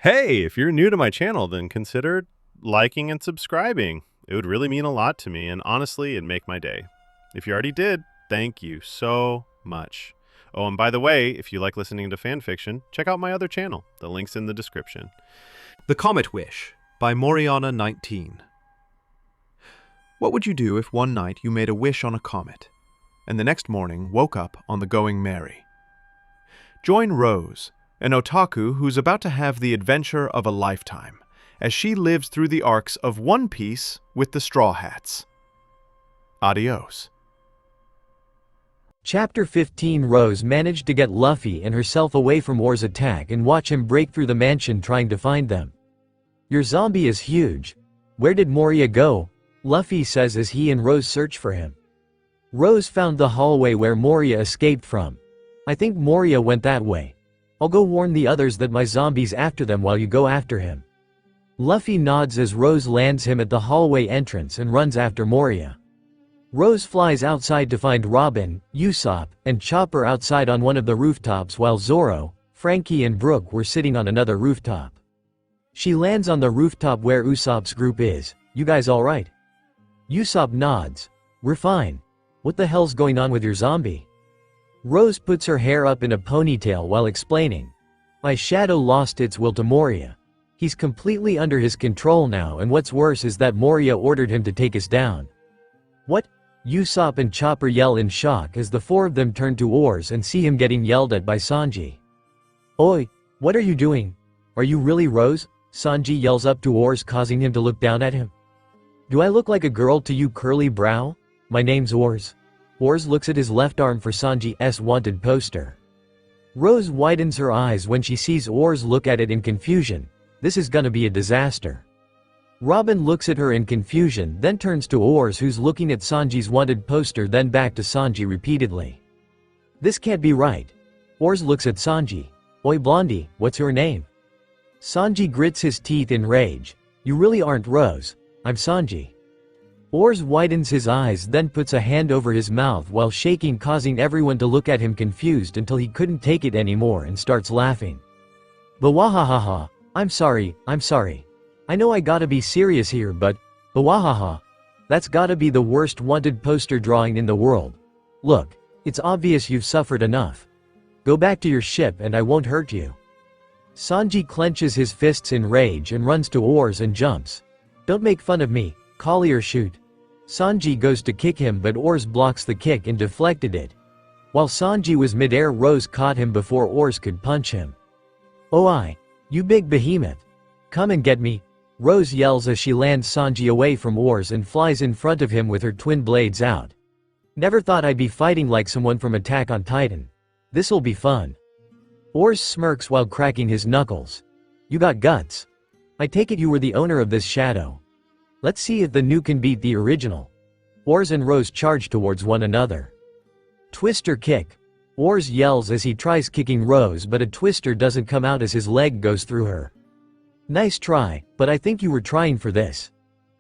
Hey, if you're new to my channel, then consider liking and subscribing. It would really mean a lot to me, and honestly, it'd make my day. If you already did, thank you so much. Oh, and by the way, if you like listening to fan fiction, check out my other channel. The link's in the description. The Comet Wish by Moriana 19. What would you do if one night you made a wish on a comet, and the next morning woke up on the Going Merry? Join Rose, an otaku who's about to have the adventure of a lifetime, as she lives through the arcs of One Piece with the Straw Hats. Adios. Chapter 15. Rose managed to get Luffy and herself away from Ore's attack and watch him break through the mansion trying to find them. "Your zombie is huge. Where did Moria go?" Luffy says as he and Rose search for him. Rose found the hallway where Moria escaped from. "I think Moria went that way. I'll go warn the others that my zombie's after them while you go after him." Luffy nods as Rose lands him at the hallway entrance and runs after Moria. Rose flies outside to find Robin, Usopp, and Chopper outside on one of the rooftops while Zoro, Frankie and Brook were sitting on another rooftop. She lands on the rooftop where Usopp's group is. "You guys alright?" Usopp nods. "We're fine. What the hell's going on with your zombie?" Rose puts her hair up in a ponytail while explaining. "My shadow lost its will to Moria. He's completely under his control now, and what's worse is that Moria ordered him to take us down." "What?" Usopp and Chopper yell in shock as the four of them turn to Oars and see him getting yelled at by Sanji. "Oi, what are you doing? Are you really Rose?" Sanji yells up to Oars, causing him to look down at him. "Do I look like a girl to you, curly brow? My name's Oars." Oars looks at his left arm for Sanji's wanted poster. Rose widens her eyes when she sees Oars look at it in confusion. This is gonna be a disaster. Robin looks at her in confusion, then turns to Oars, who's looking at Sanji's wanted poster, then back to Sanji repeatedly. "This can't be right." Oars looks at Sanji. "Oi blondie, what's your name?" Sanji grits his teeth in rage. "You really aren't Rose. I'm Sanji." Oars widens his eyes, then puts a hand over his mouth while shaking, causing everyone to look at him confused until he couldn't take it anymore and starts laughing. "Bawahahaha, I'm sorry. I know I gotta be serious here, but bawahaha. That's gotta be the worst wanted poster drawing in the world. Look, it's obvious you've suffered enough. Go back to your ship and I won't hurt you." Sanji clenches his fists in rage and runs to Oars and jumps. "Don't make fun of me, Collier, shoot." Sanji goes to kick him, but Oars blocks the kick and deflected it. While Sanji was midair, Rose caught him before Oars could punch him. "Oh, you big behemoth. Come and get me," Rose yells as she lands Sanji away from Oars and flies in front of him with her twin blades out. "Never thought I'd be fighting like someone from Attack on Titan. This'll be fun." Oars smirks while cracking his knuckles. "You got guts. I take it you were the owner of this shadow. Let's see if the new can beat the original." Oars and Rose charge towards one another. Twister kick. Oars yells as he tries kicking Rose, but a twister doesn't come out as his leg goes through her. "Nice try, but I think you were trying for this."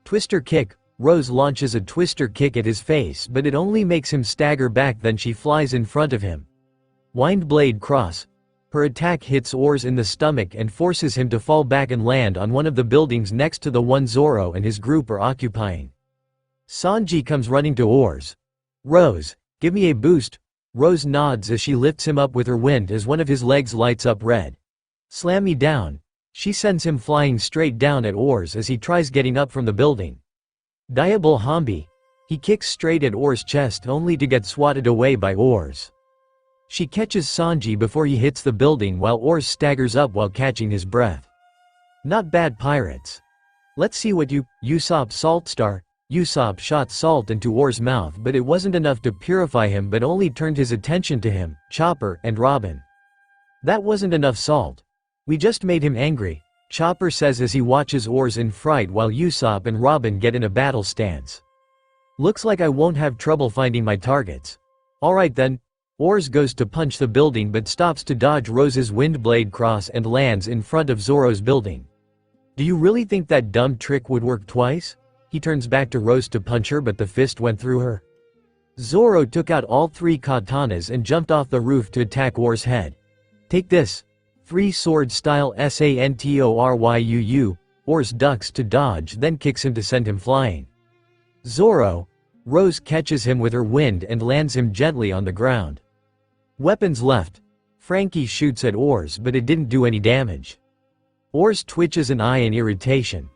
Twister kick. Rose launches a twister kick at his face, but it only makes him stagger back, then she flies in front of him. Wind blade cross. Her attack hits Oars in the stomach and forces him to fall back and land on one of the buildings next to the one Zoro and his group are occupying. Sanji comes running to Oars. "Rose, give me a boost." Rose nods as she lifts him up with her wind as one of his legs lights up red. "Slam me down." She sends him flying straight down at Oars as he tries getting up from the building. Diable Hambi. He kicks straight at Oars' chest only to get swatted away by Oars. She catches Sanji before he hits the building while Oars staggers up while catching his breath. "Not bad, pirates. Let's see what Usopp Salt Star." Usopp shot salt into Oars' mouth, but it wasn't enough to purify him, but only turned his attention to him, Chopper, and Robin. "That wasn't enough salt. We just made him angry," Chopper says as he watches Oars in fright while Usopp and Robin get in a battle stance. "Looks like I won't have trouble finding my targets. Alright then." Oars goes to punch the building but stops to dodge Rose's wind blade cross and lands in front of Zoro's building. "Do you really think that dumb trick would work twice?" He turns back to Rose to punch her, but the fist went through her. Zoro took out all three katanas and jumped off the roof to attack Oars' head. "Take this." 3 sword style SANTORYUU, Oars ducks to dodge then kicks him to send him flying. Zoro. Rose catches him with her wind and lands him gently on the ground. Weapons left. Frankie shoots at Oars but it didn't do any damage. Oars twitches an eye in irritation.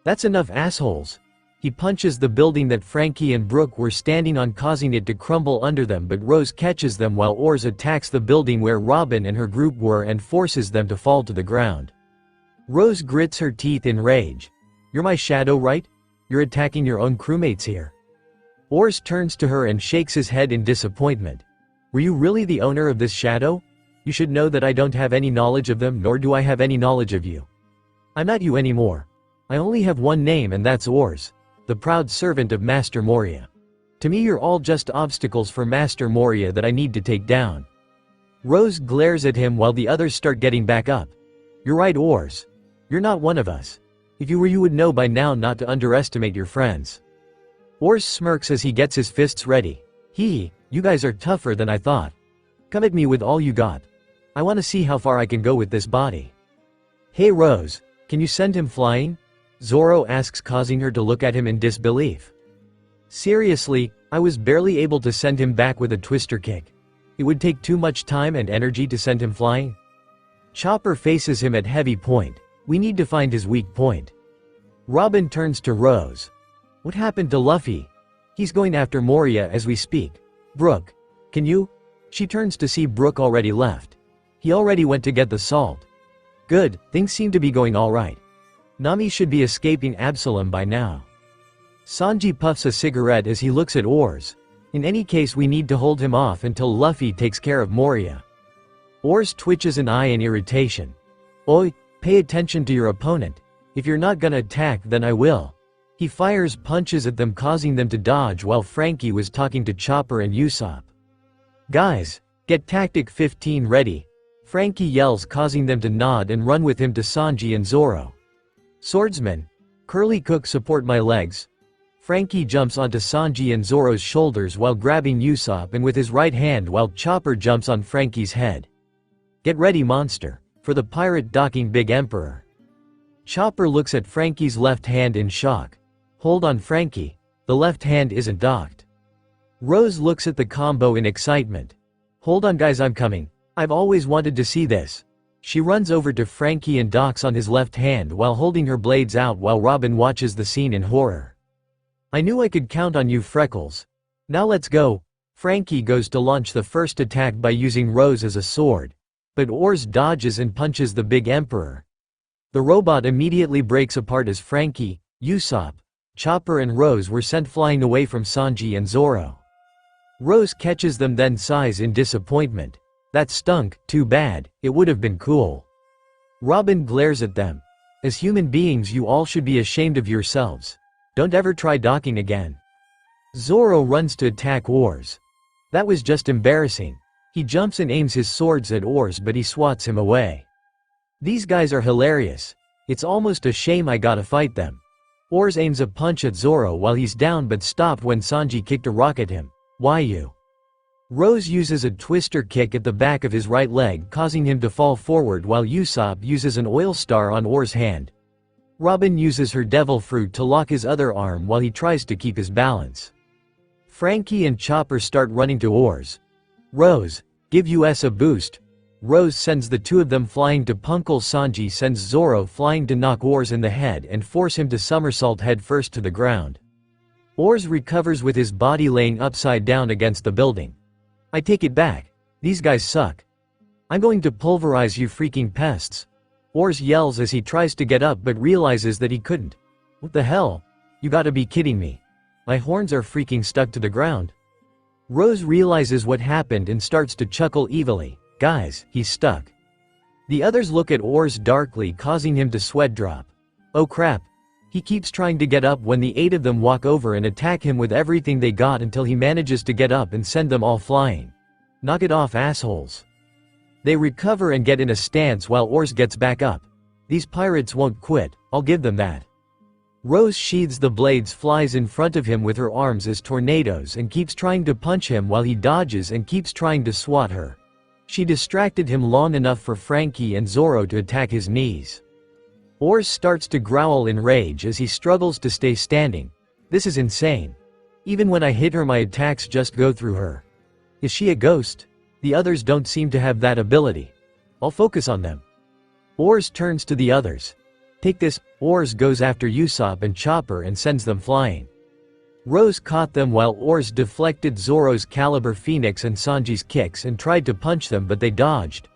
That's enough, assholes. He punches the building that Frankie and Brooke were standing on, causing it to crumble under them, but Rose catches them while Oars attacks the building where Robin and her group were and forces them to fall to the ground. Rose grits her teeth in rage. You're my shadow, right? You're attacking your own crewmates here. Oars turns to her and shakes his head in disappointment. Were you really the owner of this shadow? You should know that I don't have any knowledge of them, nor do I have any knowledge of you. I'm not you anymore. I only have one name, and that's Oars, the proud servant of Master Moria. To me you're all just obstacles for Master Moria that I need to take down. Rose glares at him while the others start getting back up. You're right, Oars. You're not one of us. If you were, you would know by now not to underestimate your friends. Oars smirks as he gets his fists ready. You guys are tougher than I thought. Come at me with all you got. I want to see how far I can go with this body. Hey Rose, can you send him flying? Zoro asks, causing her to look at him in disbelief. Seriously, I was barely able to send him back with a twister kick. It would take too much time and energy to send him flying. Chopper faces him at heavy point. We need to find his weak point. Robin turns to Rose. What happened to Luffy? He's going after Moria as we speak. Brooke, can you? She turns to see Brooke already left. He already went to get the salt. Good, things seem to be going alright. Nami should be escaping Absalom by now. Sanji puffs a cigarette as he looks at Oars. In any case, we need to hold him off until Luffy takes care of Moria. Oars twitches an eye in irritation. Oi, pay attention to your opponent. If you're not gonna attack, then I will. He fires punches at them, causing them to dodge while Frankie was talking to Chopper and Usopp. Guys, get tactic 15 ready. Frankie yells, causing them to nod and run with him to Sanji and Zoro. Swordsman, Curly Cook, support my legs. Frankie jumps onto Sanji and Zoro's shoulders while grabbing Usopp and with his right hand, while Chopper jumps on Frankie's head. Get ready, monster, for the pirate docking Big Emperor. Chopper looks at Frankie's left hand in shock. Hold on, Frankie, the left hand isn't docked. Rose looks at the combo in excitement. Hold on guys, I'm coming. I've always wanted to see this. She runs over to Frankie and docks on his left hand while holding her blades out while Robin watches the scene in horror. I knew I could count on you, Freckles. Now let's go. Frankie goes to launch the first attack by using Rose as a sword. But Oars dodges and punches the Big Emperor. The robot immediately breaks apart as Frankie, Usopp, Chopper and Rose were sent flying away from Sanji and Zoro. Rose catches them, then sighs in disappointment. That stunk, too bad, it would have been cool. Robin glares at them. As human beings, you all should be ashamed of yourselves. Don't ever try docking again. Zoro runs to attack Oars. That was just embarrassing. He jumps and aims his swords at Oars, but he swats him away. These guys are hilarious. It's almost a shame I gotta fight them. Oars aims a punch at Zoro while he's down, but stopped when Sanji kicked a rock at him. Why you? Rose uses a twister kick at the back of his right leg, causing him to fall forward, while Usopp uses an oil star on Oars' hand. Robin uses her devil fruit to lock his other arm while he tries to keep his balance. Frankie and Chopper start running to Oars. Rose, give us a boost. Rose sends the two of them flying to Punkle. Sanji sends Zoro flying to knock Oars in the head and force him to somersault head first to the ground. Oars recovers with his body laying upside down against the building. I take it back. These guys suck. I'm going to pulverize you freaking pests. Oars yells as he tries to get up but realizes that he couldn't. What the hell? You gotta be kidding me. My horns are freaking stuck to the ground. Rose realizes what happened and starts to chuckle evilly. Guys, he's stuck. The others look at Oars darkly, causing him to sweat drop. Oh crap. He keeps trying to get up when the 8 of them walk over and attack him with everything they got until he manages to get up and send them all flying. Knock it off, assholes. They recover and get in a stance while Oars gets back up. These pirates won't quit, I'll give them that. Rose sheathes the blades, flies in front of him with her arms as tornadoes and keeps trying to punch him while he dodges and keeps trying to swat her. She distracted him long enough for Frankie and Zoro to attack his knees. Oars starts to growl in rage as he struggles to stay standing. This is insane. Even when I hit her, my attacks just go through her. Is she a ghost? The others don't seem to have that ability. I'll focus on them. Oars turns to the others. Take this. Oars goes after Usopp and Chopper and sends them flying. Rose caught them while Oars deflected Zoro's Caliber Phoenix and Sanji's kicks and tried to punch them, but they dodged.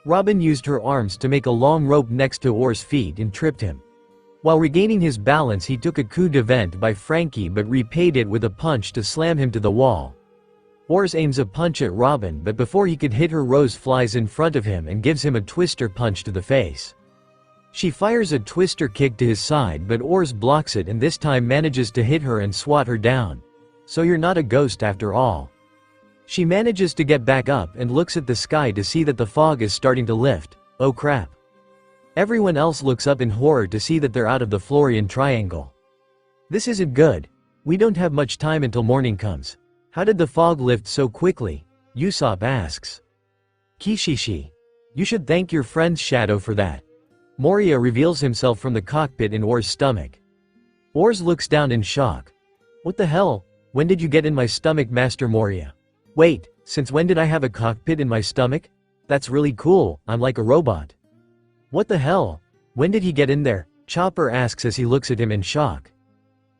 Robin used her arms to make a long rope next to Oars' feet and tripped him. While regaining his balance, he took a coup de vent by Frankie but repaid it with a punch to slam him to the wall. Oars aims a punch at Robin, but before he could hit her, Rose flies in front of him and gives him a twister punch to the face. She fires a twister kick to his side, but Oars blocks it and this time manages to hit her and swat her down. So you're not a ghost after all. She manages to get back up and looks at the sky to see that the fog is starting to lift. Oh crap. Everyone else looks up in horror to see that they're out of the Florian Triangle. This isn't good. We don't have much time until morning comes. How did the fog lift so quickly? Usopp asks. Kishishi. You should thank your friend's shadow for that. Moria reveals himself from the cockpit in Oars' stomach. Oars looks down in shock. What the hell? When did you get in my stomach, Master Moria? Wait, since when did I have a cockpit in my stomach? That's really cool, I'm like a robot. What the hell? When did he get in there? Chopper asks as he looks at him in shock.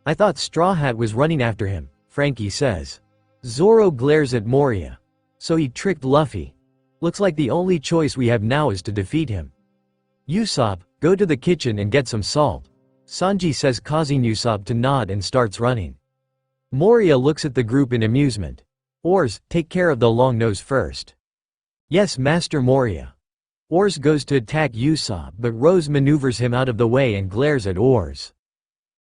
I thought Straw Hat was running after him, Frankie says. Zoro glares at Moria. So he tricked Luffy. Looks like the only choice we have now is to defeat him. Usopp, go to the kitchen and get some salt. Sanji says, causing Usopp to nod and starts running. Moria looks at the group in amusement. Oars, take care of the long nose first. Yes, Master Moria. Oars goes to attack Usopp, but Rose maneuvers him out of the way and glares at Oars.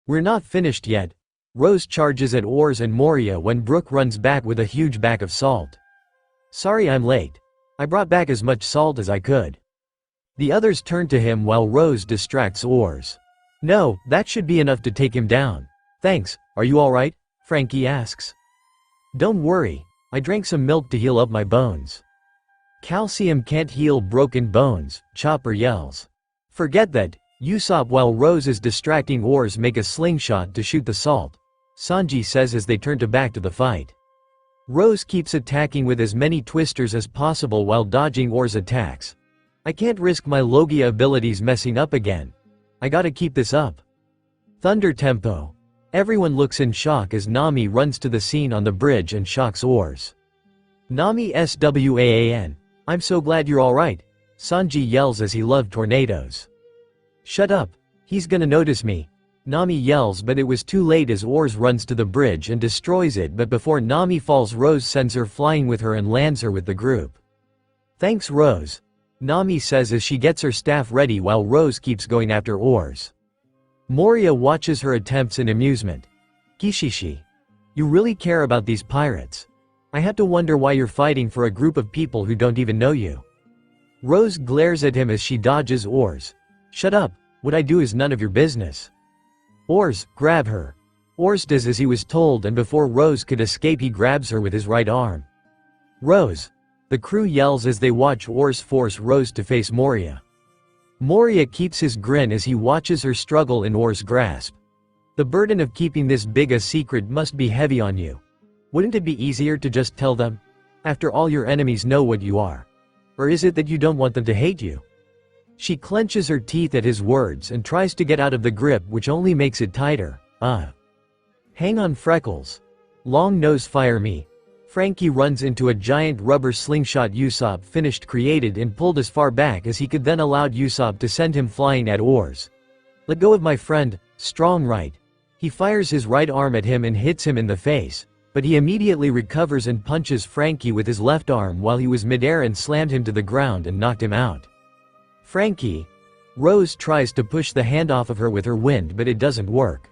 We're not finished yet. Rose charges at Oars and Moria when Brook runs back with a huge bag of salt. Sorry I'm late. I brought back as much salt as I could. The others turn to him while Rose distracts Oars. No, that should be enough to take him down. Thanks, are you alright? Frankie asks. Don't worry, I drank some milk to heal up my bones. Calcium can't heal broken bones, Chopper yells. Forget that. Usopp while Rose is distracting Oars make a slingshot to shoot the salt. Sanji says as they turn back to the fight. Rose keeps attacking with as many twisters as possible while dodging Oars' attacks. I can't risk my Logia abilities messing up again. I gotta keep this up. Thunder tempo. Everyone looks in shock as Nami runs to the scene on the bridge and shocks Oars. Nami SWAAN. I'm so glad you're alright. Sanji yells as he loved tornadoes. Shut up. He's gonna notice me. Nami yells, but it was too late as Oars runs to the bridge and destroys it, but before Nami falls, Rose sends her flying with her and lands her with the group. Thanks, Rose. Nami says as she gets her staff ready while Rose keeps going after Oars. Moria watches her attempts in amusement. Kishishi. You really care about these pirates. I have to wonder why you're fighting for a group of people who don't even know you. Rose glares at him as she dodges Oars. Shut up, what I do is none of your business. Oars, grab her. Oars does as he was told, and before Rose could escape he grabs her with his right arm. Rose. The crew yells as they watch Oars force Rose to face Moria. Moria keeps his grin as he watches her struggle in Oars' grasp. The burden of keeping this big a secret must be heavy on you. Wouldn't it be easier to just tell them? After all, your enemies know what you are. Or is it that you don't want them to hate you? She clenches her teeth at his words and tries to get out of the grip, which only makes it tighter. Hang on, Freckles. Long nose, fire me. Frankie runs into a giant rubber slingshot Usopp finished created and pulled as far back as he could, then allowed Usopp to send him flying at Oars. Let go of my friend, strong right. He fires his right arm at him and hits him in the face, but he immediately recovers and punches Frankie with his left arm while he was midair and slammed him to the ground and knocked him out. Frankie. Rose tries to push the hand off of her with her wind, but it doesn't work.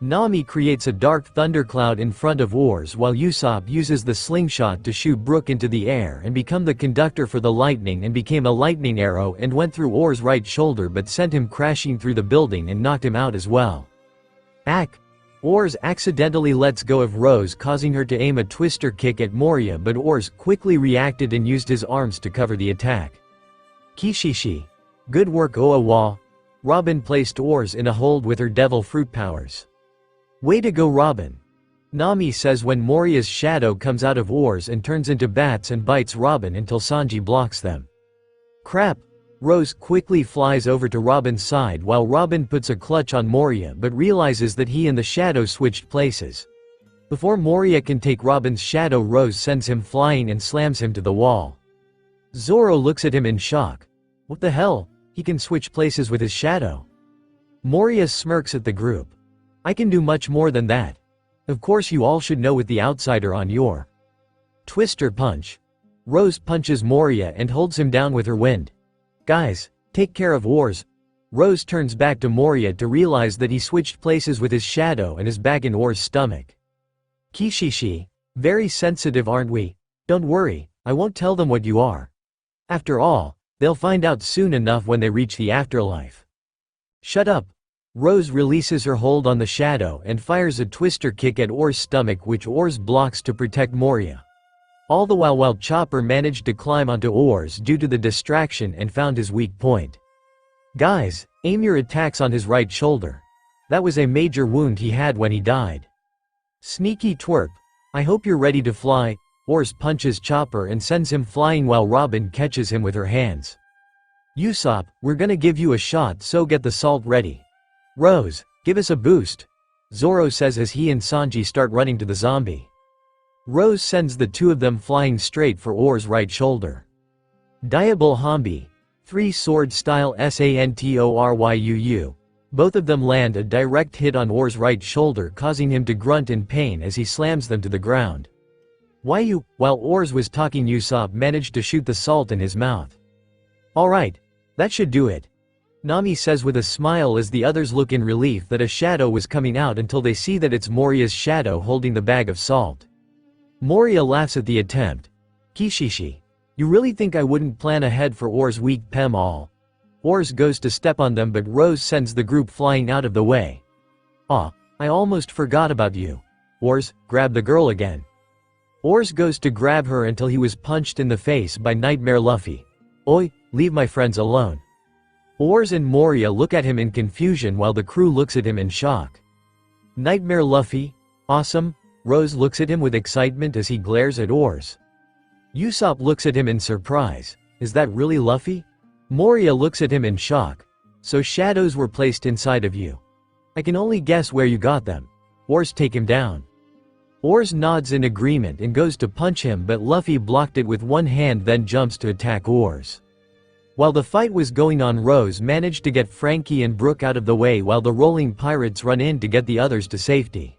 Nami creates a dark thundercloud in front of Oars while Usopp uses the slingshot to shoot Brook into the air and become the conductor for the lightning, and became a lightning arrow and went through Oars' right shoulder but sent him crashing through the building and knocked him out as well. Oars accidentally lets go of Rose, causing her to aim a twister kick at Moria, but Oars quickly reacted and used his arms to cover the attack. Kishishi. Good work Oawa. Robin placed Oars in a hold with her devil fruit powers. Way to go Robin. Nami says when Moria's shadow comes out of Oars and turns into bats and bites Robin until Sanji blocks them. Crap. Rose quickly flies over to Robin's side while Robin puts a clutch on Moria but realizes that he and the shadow switched places. Before Moria can take Robin's shadow, Rose sends him flying and slams him to the wall. Zoro looks at him in shock. What the hell? He can switch places with his shadow. Moria smirks at the group. I can do much more than that. Of course you all should know with the outsider on your twister punch. Rose punches Moria and holds him down with her wind. Guys, take care of Oars. Rose turns back to Moria to realize that he switched places with his shadow and is back in Oars' stomach. Kishishi, very sensitive aren't we? Don't worry, I won't tell them what you are. After all, they'll find out soon enough when they reach the afterlife. Shut up. Rose releases her hold on the shadow and fires a twister kick at Oars' stomach, which Oars blocks to protect Moria. All the while Chopper managed to climb onto Oars due to the distraction and found his weak point. Guys, aim your attacks on his right shoulder. That was a major wound he had when he died. Sneaky twerp. I hope you're ready to fly. Oars punches Chopper and sends him flying while Robin catches him with her hands. Usopp, we're gonna give you a shot, so get the salt ready. Rose, give us a boost. Zoro says as he and Sanji start running to the zombie. Rose sends the two of them flying straight for Oars' right shoulder. Diable Hambi. 3 sword style SANTORYUU. Both of them land a direct hit on Oars' right shoulder, causing him to grunt in pain as he slams them to the ground. While Oars was talking, Usopp managed to shoot the salt in his mouth. Alright, that should do it. Nami says with a smile as the others look in relief that a shadow was coming out until they see that it's Moria's shadow holding the bag of salt. Moria laughs at the attempt. Kishishi. You really think I wouldn't plan ahead for Oars' weak Pem all? Oars goes to step on them but Rose sends the group flying out of the way. Aw, I almost forgot about you. Oars, grab the girl again. Oars goes to grab her until he was punched in the face by Nightmare Luffy. Oi, leave my friends alone. Oars and Moria look at him in confusion while the crew looks at him in shock. Nightmare Luffy? Awesome? Rose looks at him with excitement as he glares at Oars. Usopp looks at him in surprise. Is that really Luffy? Moria looks at him in shock. So shadows were placed inside of you. I can only guess where you got them. Oars, take him down. Oars nods in agreement and goes to punch him, but Luffy blocked it with one hand, then jumps to attack Oars. While the fight was going on, Rose managed to get Frankie and Brook out of the way while the rolling pirates run in to get the others to safety.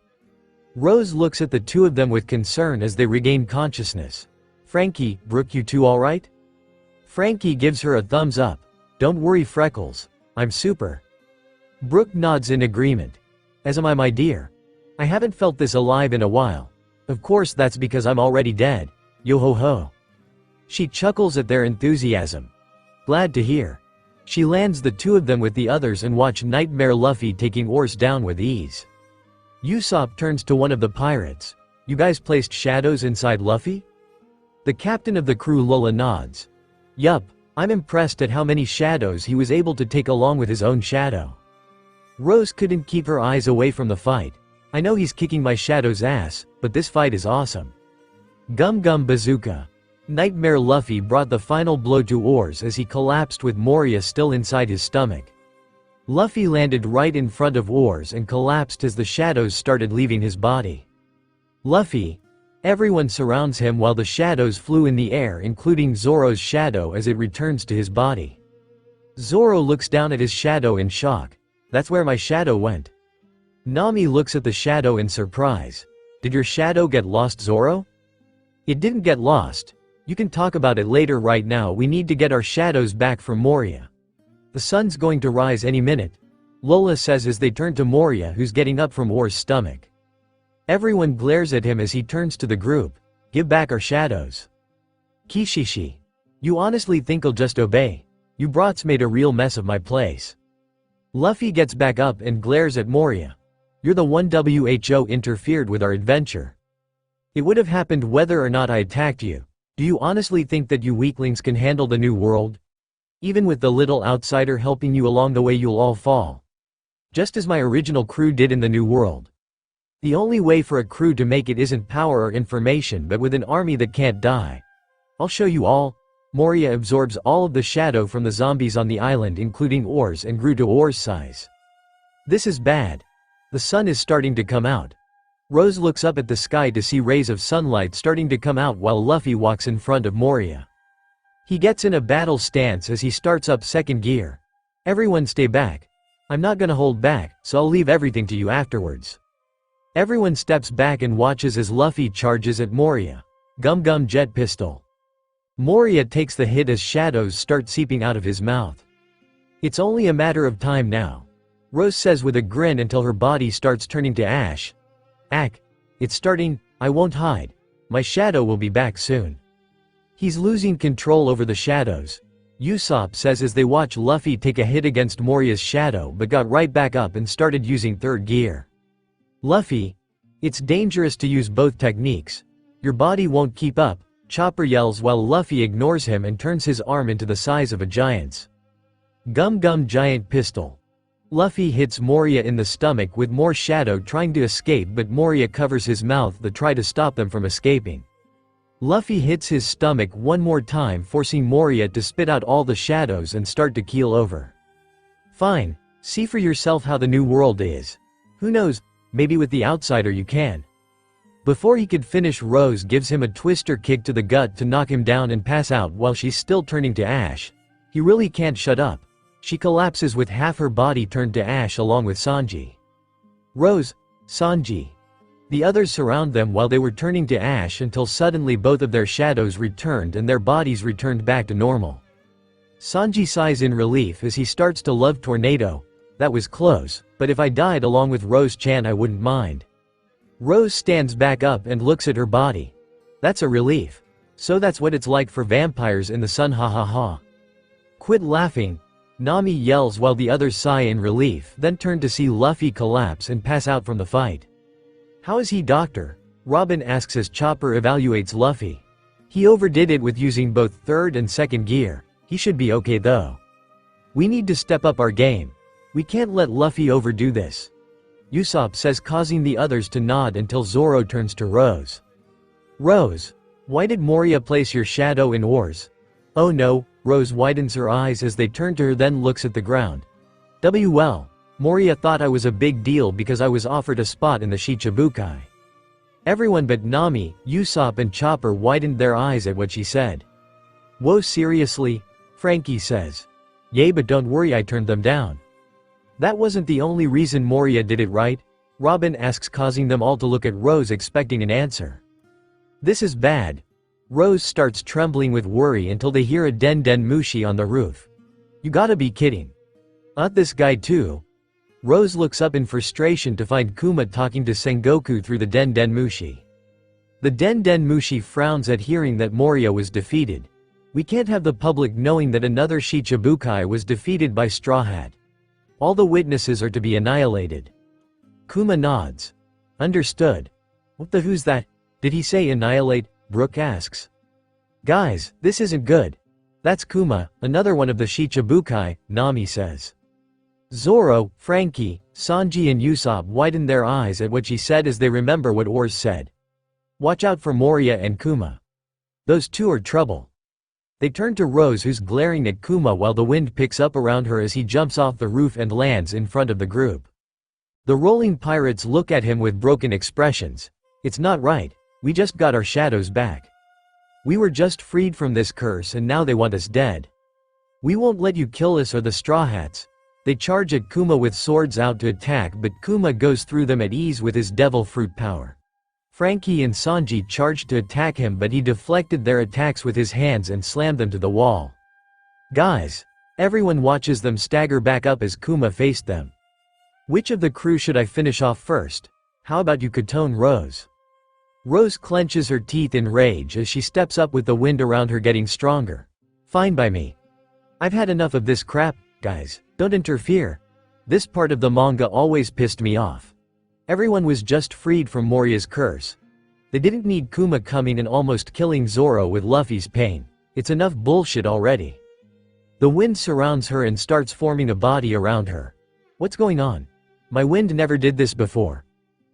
Rose looks at the two of them with concern as they regain consciousness. Frankie, Brook, you two alright? Frankie gives her a thumbs up. Don't worry Freckles, I'm super. Brook nods in agreement. As am I, my dear. I haven't felt this alive in a while. Of course that's because I'm already dead. Yo ho ho. She chuckles at their enthusiasm. Glad to hear. She lands the two of them with the others and watch Nightmare Luffy taking Oars down with ease. Usopp turns to one of the pirates. You guys placed shadows inside Luffy? The captain of the crew Lola nods. Yup, I'm impressed at how many shadows he was able to take along with his own shadow. Rose couldn't keep her eyes away from the fight. I know he's kicking my shadow's ass, but this fight is awesome. Gum Gum Bazooka. Nightmare Luffy brought the final blow to Oars as he collapsed with Moria still inside his stomach. Luffy landed right in front of Oars and collapsed as the shadows started leaving his body. Luffy. Everyone surrounds him while the shadows flew in the air, including Zoro's shadow as it returns to his body. Zoro looks down at his shadow in shock. That's where my shadow went. Nami looks at the shadow in surprise. Did your shadow get lost, Zoro? It didn't get lost. You can talk about it later. Right now we need to get our shadows back from Moria. The sun's going to rise any minute, Lola says as they turn to Moria, who's getting up from Oars' stomach. Everyone glares at him as he turns to the group. Give back our shadows. Kishishi. You honestly think I'll just obey? You brats made a real mess of my place. Luffy gets back up and glares at Moria. You're the one WHO interfered with our adventure. It would have happened whether or not I attacked you. Do you honestly think that you weaklings can handle the new world? Even with the little outsider helping you along the way, you'll all fall. Just as my original crew did in the new world. The only way for a crew to make it isn't power or information, but with an army that can't die. I'll show you all. Moria absorbs all of the shadow from the zombies on the island, including ores, and grew to ore size. This is bad. The sun is starting to come out. Rose looks up at the sky to see rays of sunlight starting to come out while Luffy walks in front of Moria. He gets in a battle stance as he starts up second gear. Everyone stay back. I'm not gonna hold back, so I'll leave everything to you afterwards. Everyone steps back and watches as Luffy charges at Moria. Gum Gum Jet Pistol. Moria takes the hit as shadows start seeping out of his mouth. It's only a matter of time now. Rose says with a grin until her body starts turning to ash. Ack. It's starting, I won't hide. My shadow will be back soon. He's losing control over the shadows. Usopp says as they watch Luffy take a hit against Moria's shadow but got right back up and started using third gear. Luffy. It's dangerous to use both techniques. Your body won't keep up, Chopper yells while Luffy ignores him and turns his arm into the size of a giant's. Gum Gum Giant Pistol. Luffy hits Moria in the stomach with more shadow trying to escape, but Moria covers his mouth to try to stop them from escaping. Luffy hits his stomach one more time, forcing Moria to spit out all the shadows and start to keel over. Fine, see for yourself how the new world is. Who knows, maybe with the outsider you can. Before he could finish, Rose gives him a twister kick to the gut to knock him down and pass out while she's still turning to ash. He really can't shut up. She collapses with half her body turned to ash along with Sanji. Rose, Sanji. The others surround them while they were turning to ash until suddenly both of their shadows returned and their bodies returned back to normal. Sanji sighs in relief as he starts to love Tornado. That was close, but if I died along with Rose-chan I wouldn't mind. Rose stands back up and looks at her body. That's a relief. So that's what it's like for vampires in the sun, ha ha ha. Quit laughing. Nami yells while the others sigh in relief, then turn to see Luffy collapse and pass out from the fight. How is he, Doctor? Robin asks as Chopper evaluates Luffy. He overdid it with using both third and second gear. He should be okay though. We need to step up our game. We can't let Luffy overdo this. Usopp says, causing the others to nod until Zoro turns to Rose. Rose, why did Moria place your shadow in ores? Oh no, Rose widens her eyes as they turn to her, then looks at the ground. Well, Moria thought I was a big deal because I was offered a spot in the Shichibukai. Everyone but Nami, Usopp and Chopper widened their eyes at what she said. Whoa, seriously? Frankie says. Yay, but don't worry, I turned them down. That wasn't the only reason Moria did it, right? Robin asks, causing them all to look at Rose expecting an answer. This is bad. Rose starts trembling with worry until they hear a Den Den Mushi on the roof. You gotta be kidding. Not this guy too. Rose looks up in frustration to find Kuma talking to Sengoku through the Den Den Mushi. The Den Den Mushi frowns at hearing that Moria was defeated. We can't have the public knowing that another Shichibukai was defeated by Straw Hat. All the witnesses are to be annihilated. Kuma nods. Understood. What the who's that? Did he say annihilate? Brook asks. Guys, this isn't good. That's Kuma, another one of the Shichibukai, Nami says. Zoro, Frankie, Sanji and Usopp widen their eyes at what she said as they remember what Oars said. Watch out for Moria and Kuma. Those two are trouble. They turn to Rose, who's glaring at Kuma while the wind picks up around her as he jumps off the roof and lands in front of the group. The rolling pirates look at him with broken expressions. It's not right. We just got our shadows back. We were just freed from this curse and now they want us dead. We won't let you kill us or the Straw Hats. They charge at Kuma with swords out to attack, but Kuma goes through them at ease with his devil fruit power. Frankie and Sanji charged to attack him, but he deflected their attacks with his hands and slammed them to the wall. Guys, everyone watches them stagger back up as Kuma faced them. Which of the crew should I finish off first? How about you, Katone Rose? Rose clenches her teeth in rage as she steps up with the wind around her getting stronger. Fine by me. I've had enough of this crap, guys, don't interfere. This part of the manga always pissed me off. Everyone was just freed from Moria's curse. They didn't need Kuma coming and almost killing Zoro with Luffy's pain. It's enough bullshit already. The wind surrounds her and starts forming a body around her. What's going on? My wind never did this before.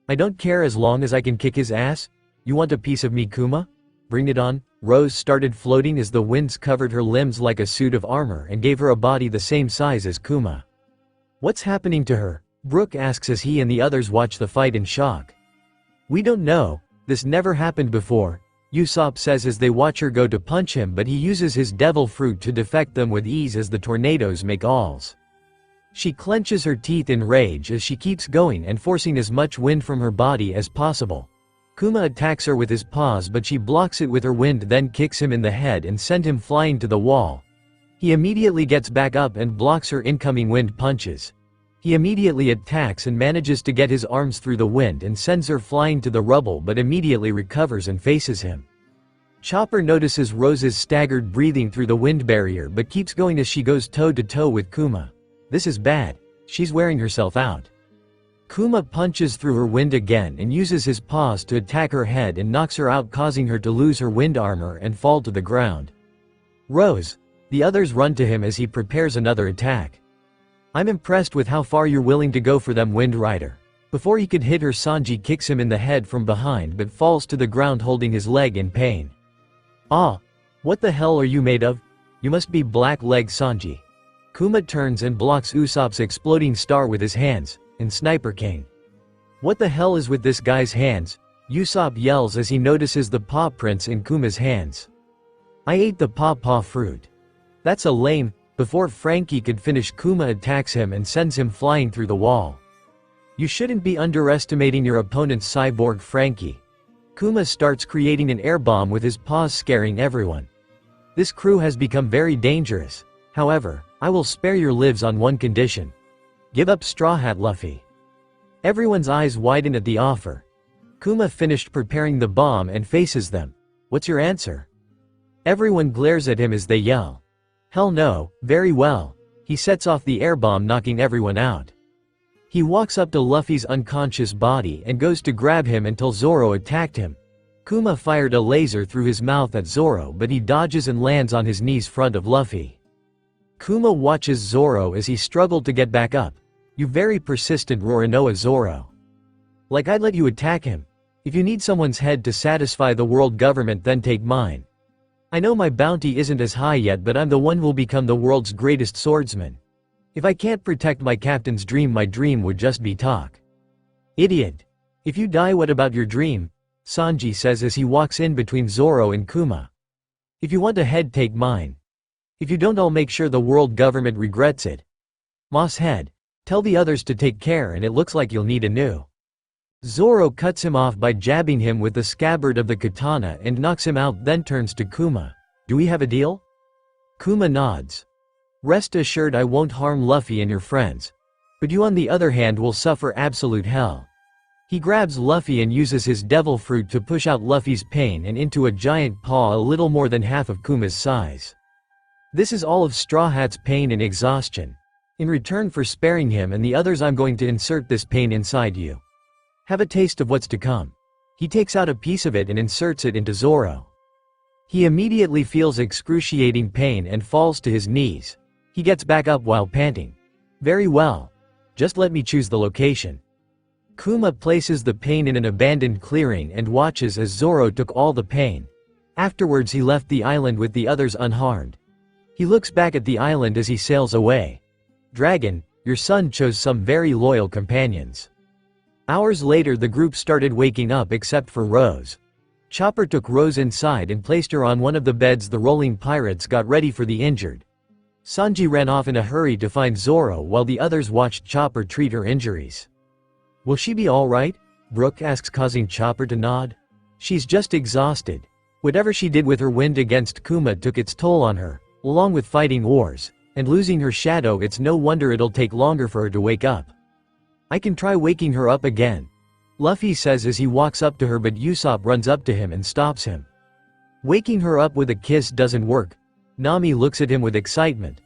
I don't care as long as I can kick his ass. You want a piece of me, Kuma? Bring it on. Rose started floating as the winds covered her limbs like a suit of armor and gave her a body the same size as Kuma. What's happening to her? Brook asks as he and the others watch the fight in shock. We don't know. This never happened before, Usopp says as they watch her go to punch him, but he uses his devil fruit to defect them with ease as the tornadoes make alls. She clenches her teeth in rage as she keeps going and forcing as much wind from her body as possible. Kuma attacks her with his paws, but she blocks it with her wind, then kicks him in the head and sends him flying to the wall. He immediately gets back up and blocks her incoming wind punches. He immediately attacks and manages to get his arms through the wind and sends her flying to the rubble, but immediately recovers and faces him. Chopper notices Rose's staggered breathing through the wind barrier but keeps going as she goes toe to toe with Kuma. This is bad. She's wearing herself out. Kuma punches through her wind again and uses his paws to attack her head and knocks her out, causing her to lose her wind armor and fall to the ground. Rose. The others run to him as he prepares another attack. I'm impressed with how far you're willing to go for them, Wind Rider. Before he could hit her, Sanji kicks him in the head from behind but falls to the ground holding his leg in pain. Ah! What the hell are you made of? You must be Black Leg Sanji. Kuma turns and blocks Usopp's exploding star with his hands, and Sniper King. What the hell is with this guy's hands? Usopp yells as he notices the paw prints in Kuma's hands. I ate the paw fruit. That's a lame. Before Frankie could finish, Kuma attacks him and sends him flying through the wall. You shouldn't be underestimating your opponent's cyborg, Frankie. Kuma starts creating an air bomb with his paws, scaring everyone. This crew has become very dangerous. However, I will spare your lives on one condition. Give up Straw Hat Luffy. Everyone's eyes widen at the offer. Kuma finished preparing the bomb and faces them. What's your answer? Everyone glares at him as they yell. Hell no. Very well. He sets off the air bomb, knocking everyone out. He walks up to Luffy's unconscious body and goes to grab him until Zoro attacked him. Kuma fired a laser through his mouth at Zoro, but he dodges and lands on his knees front of Luffy. Kuma watches Zoro as he struggled to get back up. You very persistent, Roronoa Zoro. Like I'd let you attack him. If you need someone's head to satisfy the world government, then take mine. I know my bounty isn't as high yet, but I'm the one who will become the world's greatest swordsman. If I can't protect my captain's dream, my dream would just be talk. Idiot. If you die, what about your dream? Sanji says as he walks in between Zoro and Kuma. If you want a head, take mine. If you don't, I'll make sure the world government regrets it. Moss head. Tell the others to take care, and it looks like you'll need a new. Zoro cuts him off by jabbing him with the scabbard of the katana and knocks him out, then turns to Kuma. Do we have a deal? Kuma nods. Rest assured I won't harm Luffy and your friends. But you on the other hand will suffer absolute hell. He grabs Luffy and uses his devil fruit to push out Luffy's pain and into a giant paw a little more than half of Kuma's size. This is all of Straw Hat's pain and exhaustion. In return for sparing him and the others, I'm going to insert this pain inside you. Have a taste of what's to come. He takes out a piece of it and inserts it into Zoro. He immediately feels excruciating pain and falls to his knees. He gets back up while panting. Very well. Just let me choose the location. Kuma places the pain in an abandoned clearing and watches as Zoro took all the pain. Afterwards he left the island with the others unharmed. He looks back at the island as he sails away. Dragon, your son chose some very loyal companions. Hours later the group started waking up except for Rose. Chopper took Rose inside and placed her on one of the beds. The rolling pirates got ready for the injured. Sanji ran off in a hurry to find Zoro while the others watched Chopper treat her injuries. Will she be alright? Brook asks, causing Chopper to nod. She's just exhausted. Whatever she did with her wind against Kuma took its toll on her, along with fighting wars, and losing her shadow. It's no wonder it'll take longer for her to wake up. I can try waking her up again, Luffy says as he walks up to her, but Usopp runs up to him and stops him. Waking her up with a kiss doesn't work. Nami looks at him with excitement.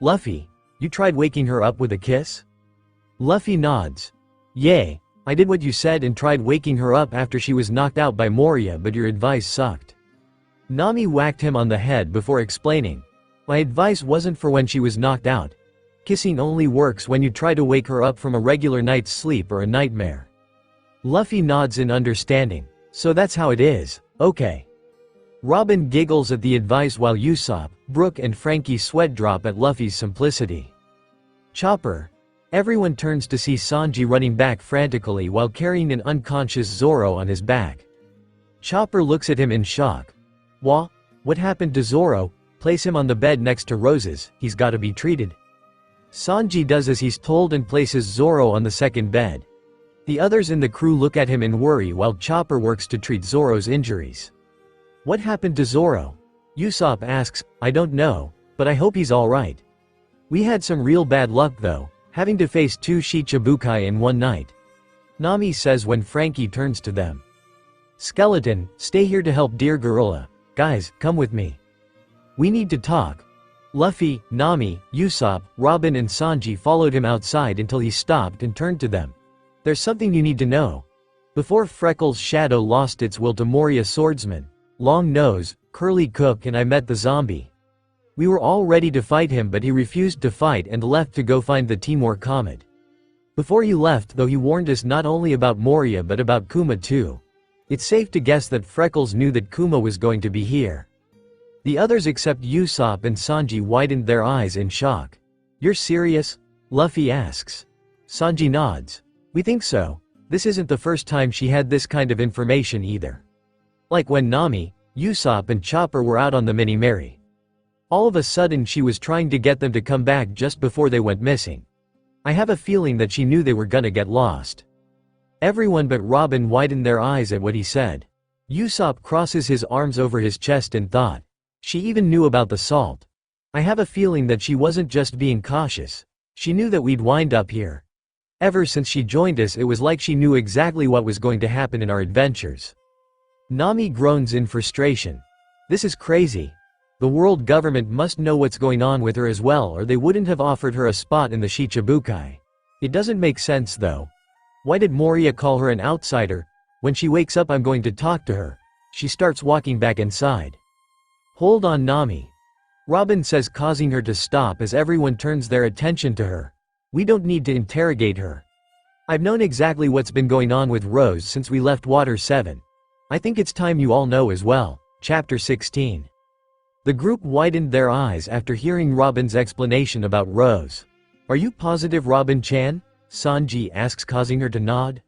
Luffy, you tried waking her up with a kiss? Luffy nods. Yay, I did what you said and tried waking her up after she was knocked out by Moria, but your advice sucked. Nami whacked him on the head before explaining. My advice wasn't for when she was knocked out. Kissing only works when you try to wake her up from a regular night's sleep or a nightmare. Luffy nods in understanding. So that's how it is, okay. Robin giggles at the advice while Usopp, Brook and Frankie sweat drop at Luffy's simplicity. Chopper. Everyone turns to see Sanji running back frantically while carrying an unconscious Zoro on his back. Chopper looks at him in shock. What happened to Zoro? Place him on the bed next to Rose's, he's gotta be treated. Sanji does as he's told and places Zoro on the second bed. The others in the crew look at him in worry while Chopper works to treat Zoro's injuries. What happened to Zoro? Usopp asks, I don't know, but I hope he's alright. We had some real bad luck though, having to face 2 Shichibukai in one night. Nami says when Frankie turns to them. Skeleton, stay here to help dear Gorilla. Guys, come with me. We need to talk. Luffy, Nami, Usopp, Robin and Sanji followed him outside until he stopped and turned to them. There's something you need to know. Before Freckles' shadow lost its will to Moria swordsman, Long Nose, Curly Cook and I met the zombie. We were all ready to fight him but he refused to fight and left to go find the Timor Comet. Before he left though he warned us not only about Moria but about Kuma too. It's safe to guess that Freckles knew that Kuma was going to be here. The others except Usopp and Sanji widened their eyes in shock. You're serious? Luffy asks. Sanji nods. We think so. This isn't the first time she had this kind of information either. Like when Nami, Usopp and Chopper were out on the Mini Mary. All of a sudden she was trying to get them to come back just before they went missing. I have a feeling that she knew they were gonna get lost. Everyone but Robin widened their eyes at what he said. Usopp crosses his arms over his chest in thought. She even knew about the salt. I have a feeling that she wasn't just being cautious. She knew that we'd wind up here. Ever since she joined us it was like she knew exactly what was going to happen in our adventures. Nami groans in frustration. This is crazy. The world government must know what's going on with her as well or they wouldn't have offered her a spot in the Shichibukai. It doesn't make sense though. Why did Moria call her an outsider? When she wakes up I'm going to talk to her. She starts walking back inside. Hold on Nami. Robin says causing her to stop as everyone turns their attention to her. We don't need to interrogate her. I've known exactly what's been going on with Rose since we left Water 7. I think it's time you all know as well. Chapter 16. The group widened their eyes after hearing Robin's explanation about Rose. Are you positive Robin-chan? Sanji asks causing her to nod.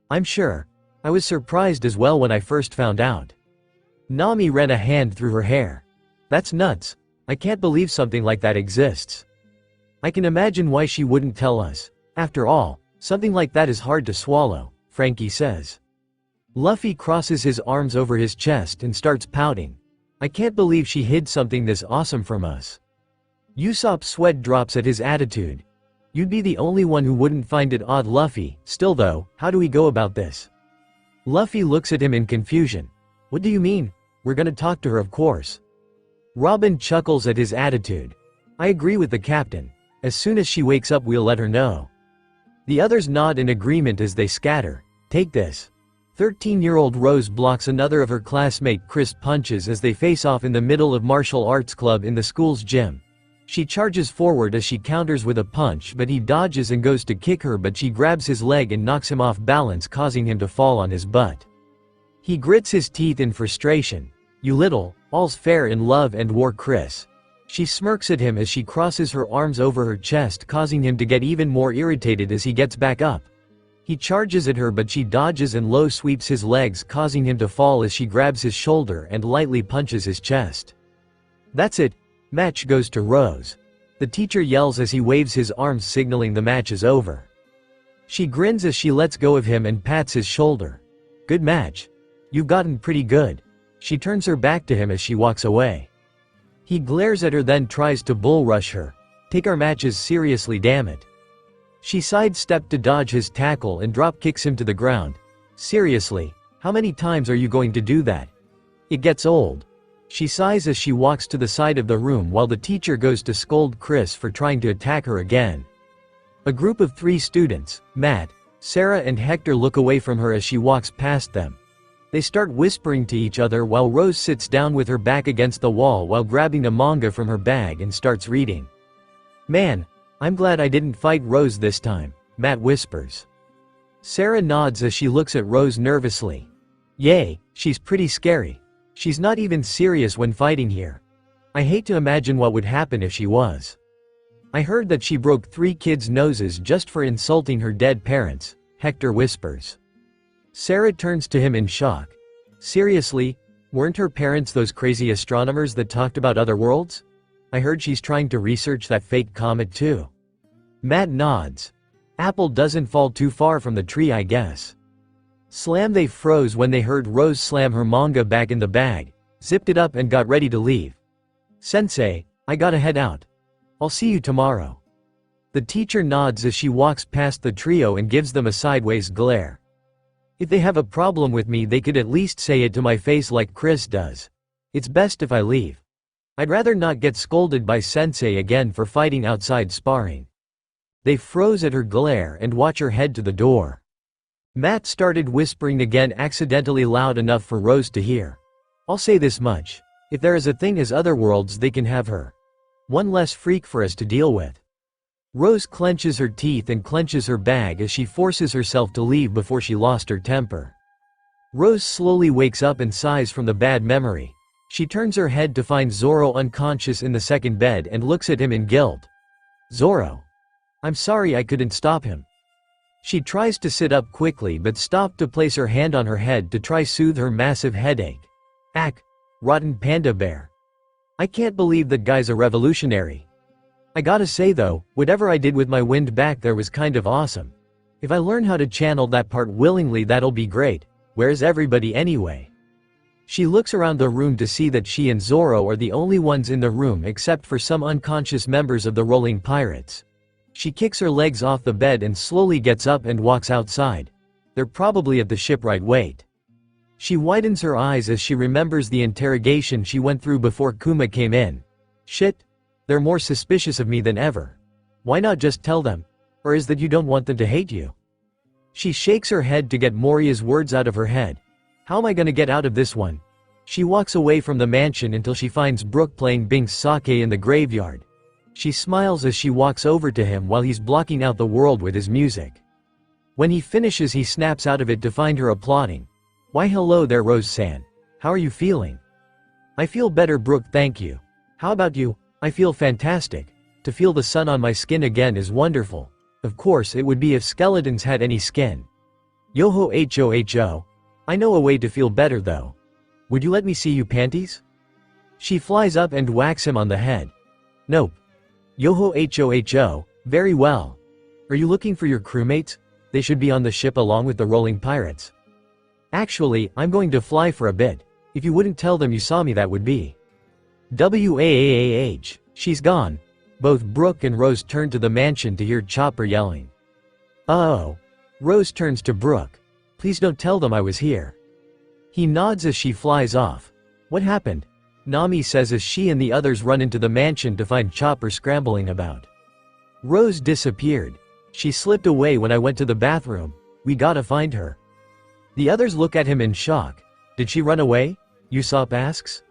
I'm sure. I was surprised as well when I first found out. Nami ran a hand through her hair. That's nuts. I can't believe something like that exists. I can imagine why she wouldn't tell us. After all, something like that is hard to swallow, Frankie says. Luffy crosses his arms over his chest and starts pouting. I can't believe she hid something this awesome from us. Usopp's sweat drops at his attitude. You'd be the only one who wouldn't find it odd Luffy. Still though, how do we go about this? Luffy looks at him in confusion. What do you mean? We're gonna talk to her of course. Robin chuckles at his attitude. I agree with the captain. As soon as she wakes up we'll let her know. The others nod in agreement as they scatter. Take this. 13-year-old Rose blocks another of her classmate Chris punches as they face off in the middle of martial arts club in the school's gym. She charges forward as she counters with a punch but he dodges and goes to kick her but she grabs his leg and knocks him off balance causing him to fall on his butt. He grits his teeth in frustration. You little, all's fair in love and war Chris. She smirks at him as she crosses her arms over her chest causing him to get even more irritated as he gets back up. He charges at her but she dodges and low sweeps his legs causing him to fall as she grabs his shoulder and lightly punches his chest. That's it. Match goes to Rose. The teacher yells as he waves his arms signaling the match is over. She grins as she lets go of him and pats his shoulder. Good match. You've gotten pretty good. She turns her back to him as she walks away. He glares at her then tries to bull rush her. Take our matches seriously damn it. She sidestepped to dodge his tackle and drop kicks him to the ground. Seriously, how many times are you going to do that? It gets old. She sighs as she walks to the side of the room while the teacher goes to scold Chris for trying to attack her again. A group of 3 students, Matt, Sarah and Hector look away from her as she walks past them. They start whispering to each other while Rose sits down with her back against the wall while grabbing a manga from her bag and starts reading. "Man, I'm glad I didn't fight Rose this time," Matt whispers. Sarah nods as she looks at Rose nervously. "Yay, she's pretty scary. She's not even serious when fighting here. I hate to imagine what would happen if she was. I heard that she broke 3 kids' noses just for insulting her dead parents," Hector whispers. Sarah turns to him in shock. "Seriously, weren't her parents those crazy astronomers that talked about other worlds? I heard she's trying to research that fake comet too." Matt nods. Apple doesn't fall too far from the tree, I guess. Slam! They froze when they heard Rose slam her manga back in the bag, zipped it up and got ready to leave. "Sensei, I gotta head out. I'll see you tomorrow." The teacher nods as she walks past the trio and gives them a sideways glare. "If they have a problem with me, they could at least say it to my face like Chris does. It's best if I leave. I'd rather not get scolded by Sensei again for fighting outside sparring." They froze at her glare and watch her head to the door. Matt started whispering again, accidentally loud enough for Rose to hear. "I'll say this much. If there is a thing as other worlds, they can have her. One less freak for us to deal with." Rose clenches her teeth and clenches her bag as she forces herself to leave before she lost her temper. Rose slowly wakes up and sighs from the bad memory. She turns her head to find Zoro unconscious in the second bed and looks at him in guilt. "Zoro. I'm sorry I couldn't stop him." She tries to sit up quickly but stopped to place her hand on her head to try soothe her massive headache. "Ack, rotten panda bear. I can't believe that guy's a revolutionary. I gotta say though, whatever I did with my wind back there was kind of awesome. If I learn how to channel that part willingly, that'll be great. Where's everybody anyway?" She looks around the room to see that she and Zoro are the only ones in the room except for some unconscious members of the Rolling Pirates. She kicks her legs off the bed and slowly gets up and walks outside. They're probably at the shipwright. Wait. She widens her eyes as she remembers the interrogation she went through before Kuma came in. Shit. They're more suspicious of me than ever. Why not just tell them? Or is that you don't want them to hate you? She shakes her head to get Moriya's words out of her head. How am I gonna get out of this one? She walks away from the mansion until she finds Brook playing Bink's sake in the graveyard. She smiles as she walks over to him while he's blocking out the world with his music. When he finishes, he snaps out of it to find her applauding. "Why hello there, Rose-san. How are you feeling?" "I feel better, Brook, thank you. How about you?" "I feel fantastic. To feel the sun on my skin again is wonderful. Of course it would be if skeletons had any skin." "Yoho ho. I know a way to feel better though. Would you let me see you panties?" She flies up and whacks him on the head. "Nope." "Yoho ho. Very well. Are you looking for your crewmates? They should be on the ship along with the Rolling Pirates." "Actually, I'm going to fly for a bit. If you wouldn't tell them you saw me, that would be WAAAH. She's gone." Both Brook and Rose turn to the mansion to hear Chopper yelling. "Uh-oh." Rose turns to Brook. "Please don't tell them I was here." He nods as she flies off. "What happened?" Nami says as she and the others run into the mansion to find Chopper scrambling about. "Rose disappeared. She slipped away when I went to the bathroom. We gotta find her." The others look at him in shock. "Did she run away?" Usopp asks.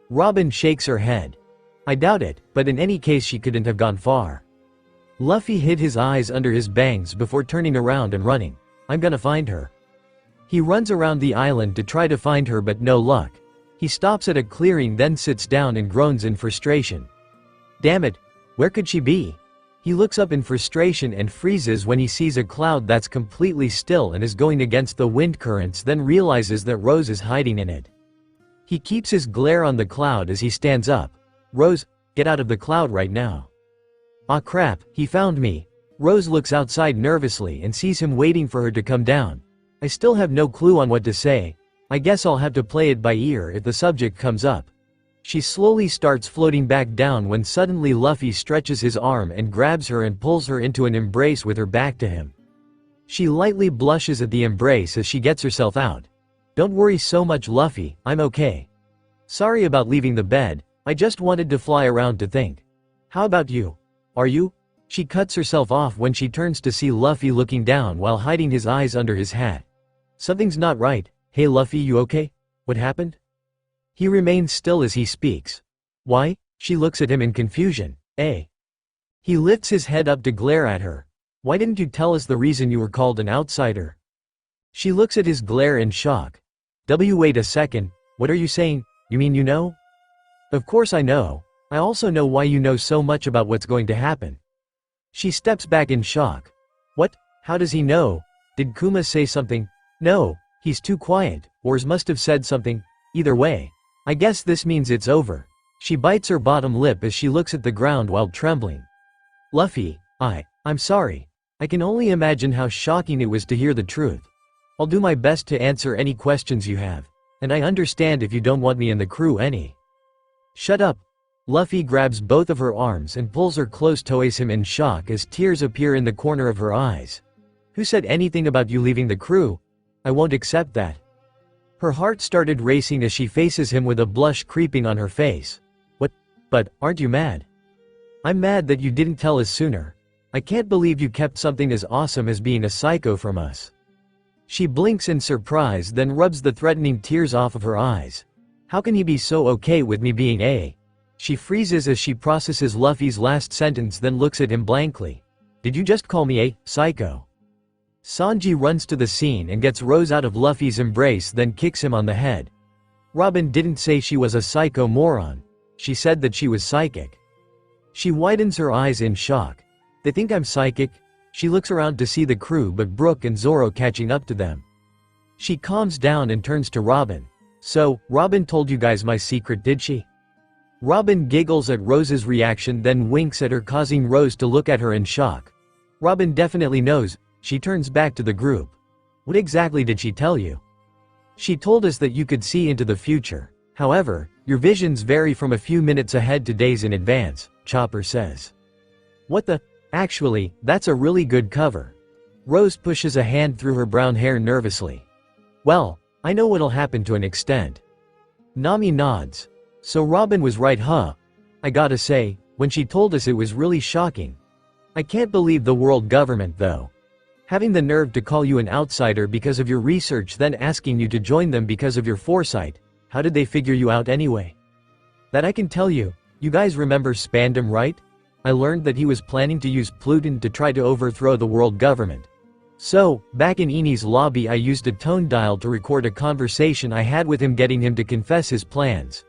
Robin shakes her head. "I doubt it, but in any case she couldn't have gone far." Luffy hid his eyes under his bangs before turning around and running. "I'm gonna find her." He runs around the island to try to find her, but no luck. He stops at a clearing, then sits down and groans in frustration. Damn it, where could she be? He looks up in frustration and freezes when he sees a cloud that's completely still and is going against the wind currents, then realizes that Rose is hiding in it. He keeps his glare on the cloud as he stands up. "Rose, get out of the cloud right now." "Aw crap, he found me." Rose looks outside nervously and sees him waiting for her to come down. "I still have no clue on what to say. I guess I'll have to play it by ear if the subject comes up." She slowly starts floating back down when suddenly Luffy stretches his arm and grabs her and pulls her into an embrace with her back to him. She lightly blushes at the embrace as she gets herself out. "Don't worry so much, Luffy, I'm okay. Sorry about leaving the bed, I just wanted to fly around to think. How about you? Are you She cuts herself off when she turns to see Luffy looking down while hiding his eyes under his hat. Something's not right. Hey Luffy, you okay? What happened? He remains still as he speaks. Why? She looks at him in confusion. He lifts his head up to glare at her. Why didn't you tell us the reason you were called an outsider? She looks at his glare in shock. Wait a second, what are you saying? You mean you know? Of course I know. I also know why you know so much about what's going to happen. She steps back in shock. What? How does he know? Did Kuma say something? No, he's too quiet. Oars must have said something. Either way, I guess this means it's over. She bites her bottom lip as she looks at the ground while trembling. Luffy, I'm sorry. I can only imagine how shocking it was to hear the truth. I'll do my best to answer any questions you have, and I understand if you don't want me in the crew any. Shut up. Luffy grabs both of her arms and pulls her close towards him in shock as tears appear in the corner of her eyes. Who said anything about you leaving the crew? I won't accept that. Her heart started racing as she faces him with a blush creeping on her face. What? But, aren't you mad? I'm mad that you didn't tell us sooner. I can't believe you kept something as awesome as being a psycho from us. She blinks in surprise, then rubs the threatening tears off of her eyes. How can he be so okay with me being a? She freezes as she processes Luffy's last sentence, then looks at him blankly. Did you just call me a psycho? Sanji runs to the scene and gets Rose out of Luffy's embrace, then kicks him on the head. Robin didn't say she was a psycho moron. She said that she was psychic. She widens her eyes in shock. They think I'm psychic? She looks around to see the crew, but Brook and Zoro catching up to them. She calms down and turns to Robin. So, Robin told you guys my secret, did she? Robin giggles at Rose's reaction, then winks at her, causing Rose to look at her in shock. Robin definitely knows. She turns back to the group. What exactly did she tell you? She told us that you could see into the future. However, your visions vary from a few minutes ahead to days in advance, Chopper says. What the? Actually, that's a really good cover. Rose pushes a hand through her brown hair nervously. Well, I know what'll happen to an extent. Nami nods. So Robin was right, huh? I gotta say, when she told us it was really shocking. I can't believe the world government though. Having the nerve to call you an outsider because of your research, then asking you to join them because of your foresight. How did they figure you out anyway? That I can tell you. You guys remember Spandam, right? I learned that he was planning to use Pluton to try to overthrow the world government. So, back in Eni's lobby, I used a tone dial to record a conversation I had with him, getting him to confess his plans.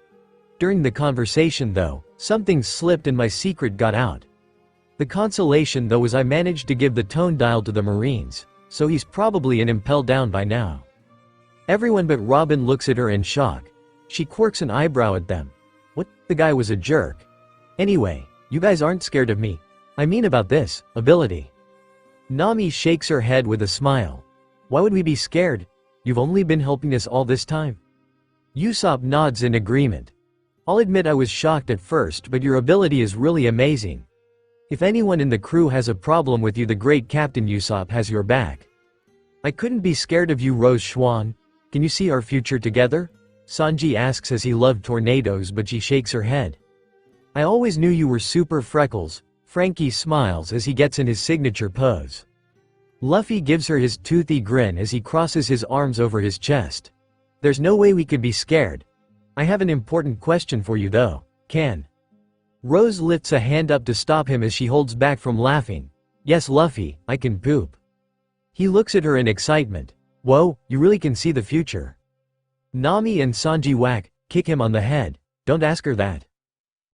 During the conversation though, something slipped and my secret got out. The consolation though was I managed to give the tone dial to the Marines, so he's probably in impelled down by now. Everyone but Robin looks at her in shock. She quirks an eyebrow at them. What? The guy was a jerk. Anyway, you guys aren't scared of me. I mean about this ability. Nami shakes her head with a smile. Why would we be scared? You've only been helping us all this time. Usopp nods in agreement. I'll admit I was shocked at first, but your ability is really amazing. If anyone in the crew has a problem with you, the great Captain Usopp has your back. I couldn't be scared of you, Rose Schwan. Can you see our future together? Sanji asks as he loved tornadoes, but she shakes her head. I always knew you were super Freckles. Frankie smiles as he gets in his signature pose. Luffy gives her his toothy grin as he crosses his arms over his chest. There's no way we could be scared. I have an important question for you though. Can? Rose lifts a hand up to stop him as she holds back from laughing. Yes Luffy, I can poop. He looks at her in excitement. Whoa, you really can see the future. Nami and Sanji kick him on the head. Don't ask her that.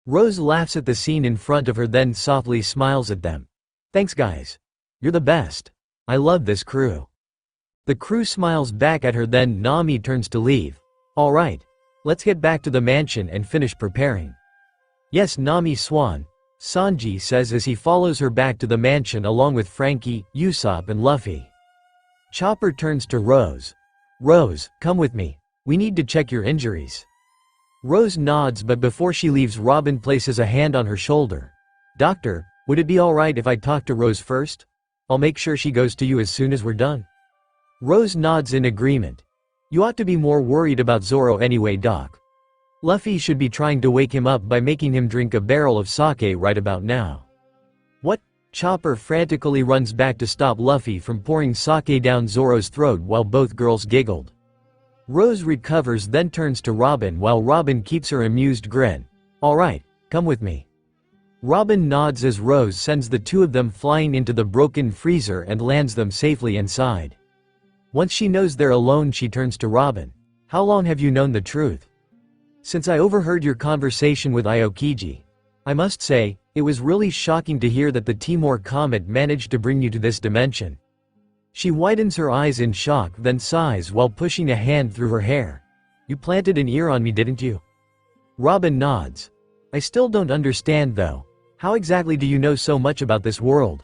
Rose laughs at the scene in front of her, then softly smiles at them. Thanks guys. You're the best. I love this crew. The crew smiles back at her, then Nami turns to leave. Alright. Let's get back to the mansion and finish preparing. Yes Nami Swan, Sanji says as he follows her back to the mansion along with Frankie, Usopp and Luffy. Chopper turns to Rose. Rose, come with me. We need to check your injuries. Rose nods, but before she leaves, Robin places a hand on her shoulder. Doctor, would it be alright if I talk to Rose first? I'll make sure she goes to you as soon as we're done. Rose nods in agreement. You ought to be more worried about Zoro anyway, Doc. Luffy should be trying to wake him up by making him drink a barrel of sake right about now. What? Chopper frantically runs back to stop Luffy from pouring sake down Zoro's throat while both girls giggled. Rose recovers then turns to Robin while Robin keeps her amused grin. "Alright, come with me." Robin nods as Rose sends the two of them flying into the broken freezer and lands them safely inside. Once she knows they're alone, she turns to Robin. "How long have you known the truth?" "Since I overheard your conversation with Aokiji. I must say, it was really shocking to hear that the Timor Comet managed to bring you to this dimension." She widens her eyes in shock then sighs while pushing a hand through her hair. "You planted an ear on me, didn't you?" Robin nods. "I still don't understand though. How exactly do you know so much about this world?"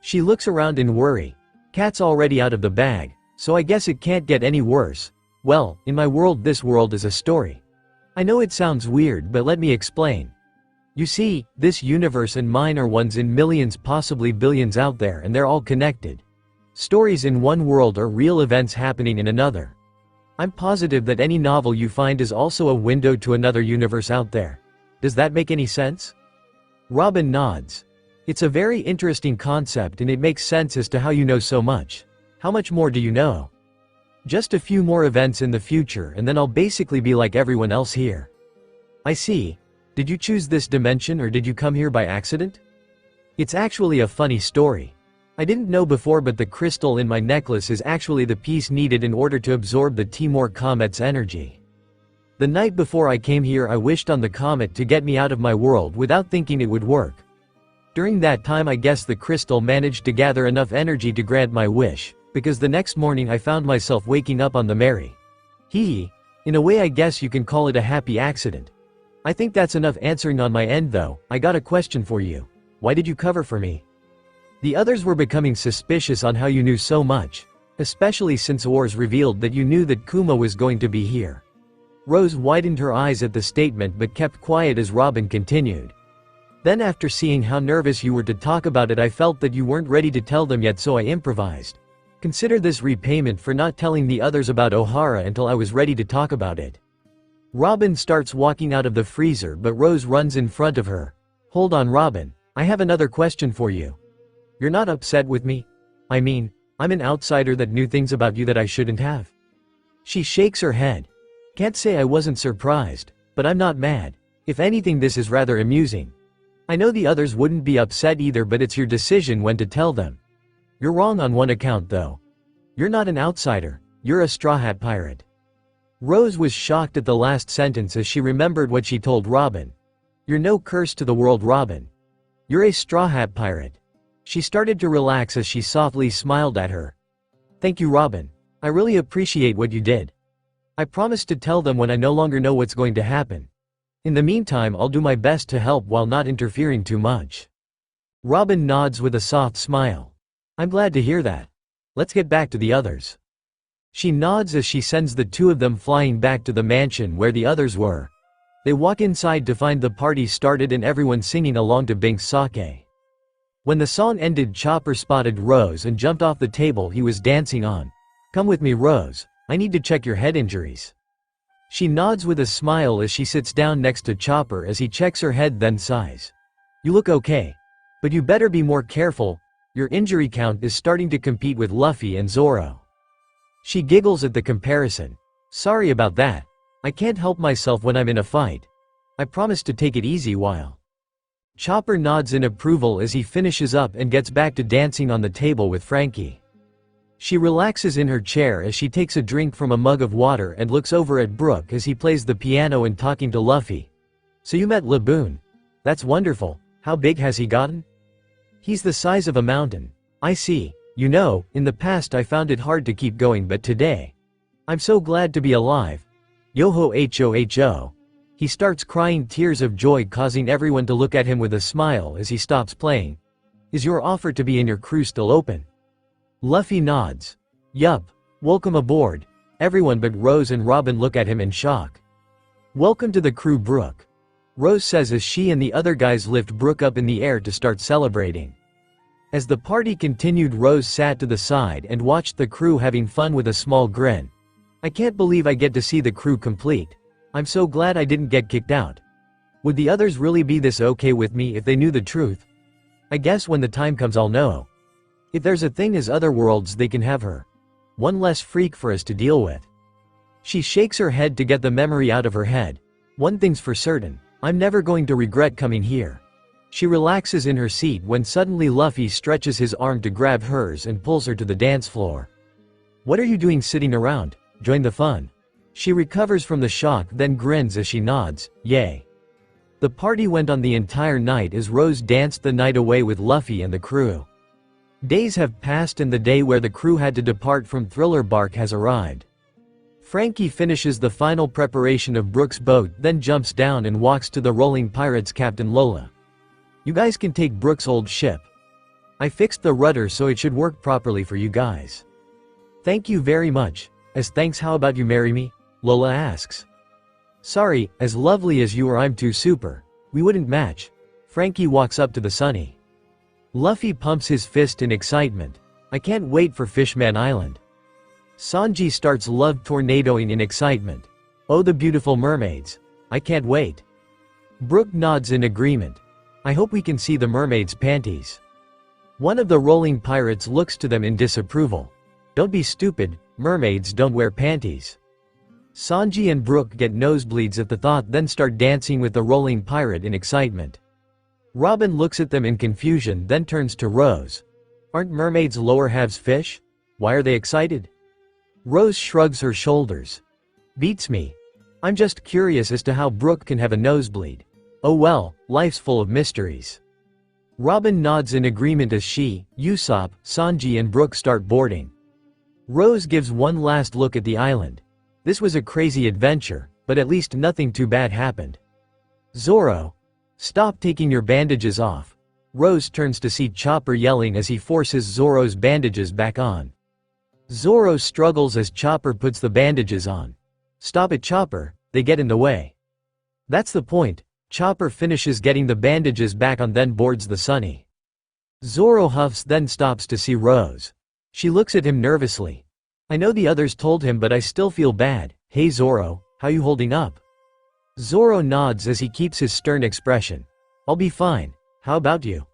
She looks around in worry. "Cat's already out of the bag, so I guess it can't get any worse. Well, in my world this world is a story. I know it sounds weird, but let me explain. You see, this universe and mine are ones in millions, possibly billions out there, and they're all connected. Stories in one world are real events happening in another. I'm positive that any novel you find is also a window to another universe out there. Does that make any sense?" Robin nods. "It's a very interesting concept and it makes sense as to how you know so much. How much more do you know?" "Just a few more events in the future and then I'll basically be like everyone else here." "I see. Did you choose this dimension or did you come here by accident?" "It's actually a funny story. I didn't know before, but the crystal in my necklace is actually the piece needed in order to absorb the Timor Comet's energy. The night before I came here I wished on the comet to get me out of my world without thinking it would work. During that time I guess the crystal managed to gather enough energy to grant my wish, because the next morning I found myself waking up on the Mary. In a way I guess you can call it a happy accident. I think that's enough answering on my end though. I got a question for you. Why did you cover for me?" The others were becoming suspicious on how you knew so much, especially since Ors revealed that you knew that Kuma was going to be here. Rose widened her eyes at the statement but kept quiet as Robin continued. "Then after seeing how nervous you were to talk about it I felt that you weren't ready to tell them yet, so I improvised. Consider this repayment for not telling the others about Ohara until I was ready to talk about it." Robin starts walking out of the freezer but Rose runs in front of her. "Hold on Robin, I have another question for you. You're not upset with me? I mean, I'm an outsider that knew things about you that I shouldn't have." She shakes her head. "Can't say I wasn't surprised, but I'm not mad. If anything, this is rather amusing. I know the others wouldn't be upset either, but it's your decision when to tell them. You're wrong on one account though. You're not an outsider, you're a Straw Hat Pirate." Rose was shocked at the last sentence as she remembered what she told Robin. "You're no curse to the world, Robin. You're a Straw Hat Pirate." She started to relax as she softly smiled at her. "Thank you Robin. I really appreciate what you did. I promise to tell them when I no longer know what's going to happen. In the meantime I'll do my best to help while not interfering too much." Robin nods with a soft smile. "I'm glad to hear that. Let's get back to the others." She nods as she sends the two of them flying back to the mansion where the others were. They walk inside to find the party started and everyone singing along to Bink's sake. When the song ended, Chopper spotted Rose and jumped off the table he was dancing on. "Come with me Rose, I need to check your head injuries." She nods with a smile as she sits down next to Chopper as he checks her head then sighs. "You look okay. But you better be more careful, your injury count is starting to compete with Luffy and Zoro." She giggles at the comparison. "Sorry about that. I can't help myself when I'm in a fight. I promise to take it easy while." Chopper nods in approval as he finishes up and gets back to dancing on the table with Frankie. She relaxes in her chair as she takes a drink from a mug of water and looks over at Brook as he plays the piano and talking to Luffy. "So you met Laboon. That's wonderful. How big has he gotten?" "He's the size of a mountain." "I see. You know, in the past I found it hard to keep going, but today, I'm so glad to be alive. Yo-ho ho. He starts crying tears of joy, causing everyone to look at him with a smile as he stops playing. "Is your offer to be in your crew still open?" Luffy nods. "Yup. Welcome aboard." Everyone but Rose and Robin look at him in shock. "Welcome to the crew, Brook," Rose says as she and the other guys lift Brook up in the air to start celebrating. As the party continued, Rose sat to the side and watched the crew having fun with a small grin. "I can't believe I get to see the crew complete. I'm so glad I didn't get kicked out. Would the others really be this okay with me if they knew the truth? I guess when the time comes I'll know. If there's a thing as other worlds they can have her. One less freak for us to deal with. She shakes her head to get the memory out of her head. One thing's for certain, I'm never going to regret coming here. She relaxes in her seat when suddenly Luffy stretches his arm to grab hers and pulls her to the dance floor. What are you doing sitting around? Join the fun. She recovers from the shock then grins as she nods, yay. The party went on the entire night as Rose danced the night away with Luffy and the crew. Days have passed and the day where the crew had to depart from Thriller Bark has arrived. Frankie finishes the final preparation of Brook's boat then jumps down and walks to the Rolling Pirates Captain Lola. You guys can take Brook's old ship. I fixed the rudder so it should work properly for you guys. Thank you very much. As thanks, how about you marry me? Lola asks. Sorry, as lovely as you are I'm too super. We wouldn't match. Frankie walks up to the Sunny. Luffy pumps his fist in excitement. I can't wait for Fishman Island. Sanji starts love tornadoing in excitement. Oh, the beautiful mermaids. I can't wait. Brook nods in agreement. I hope we can see the mermaid's panties. One of the Rolling Pirates looks to them in disapproval. Don't be stupid, mermaids don't wear panties. Sanji and Brook get nosebleeds at the thought then start dancing with the Rolling Pirate in excitement. Robin looks at them in confusion then turns to Rose. Aren't mermaids lower halves fish? Why are they excited? Rose shrugs her shoulders. Beats me. I'm just curious as to how Brook can have a nosebleed. Oh well, life's full of mysteries. Robin nods in agreement as she, Usopp, Sanji and Brook start boarding. Rose gives one last look at the island. This was a crazy adventure, but at least nothing too bad happened. Zoro. Stop taking your bandages off. Rose turns to see Chopper yelling as he forces Zoro's bandages back on. Zoro struggles as Chopper puts the bandages on. Stop it, Chopper, they get in the way. That's the point. Chopper finishes getting the bandages back on then boards the Sunny. Zoro huffs then stops to see Rose. She looks at him nervously. I know the others told him but I still feel bad. Hey Zoro, how you holding up? Zoro nods as he keeps his stern expression. I'll be fine, how about you?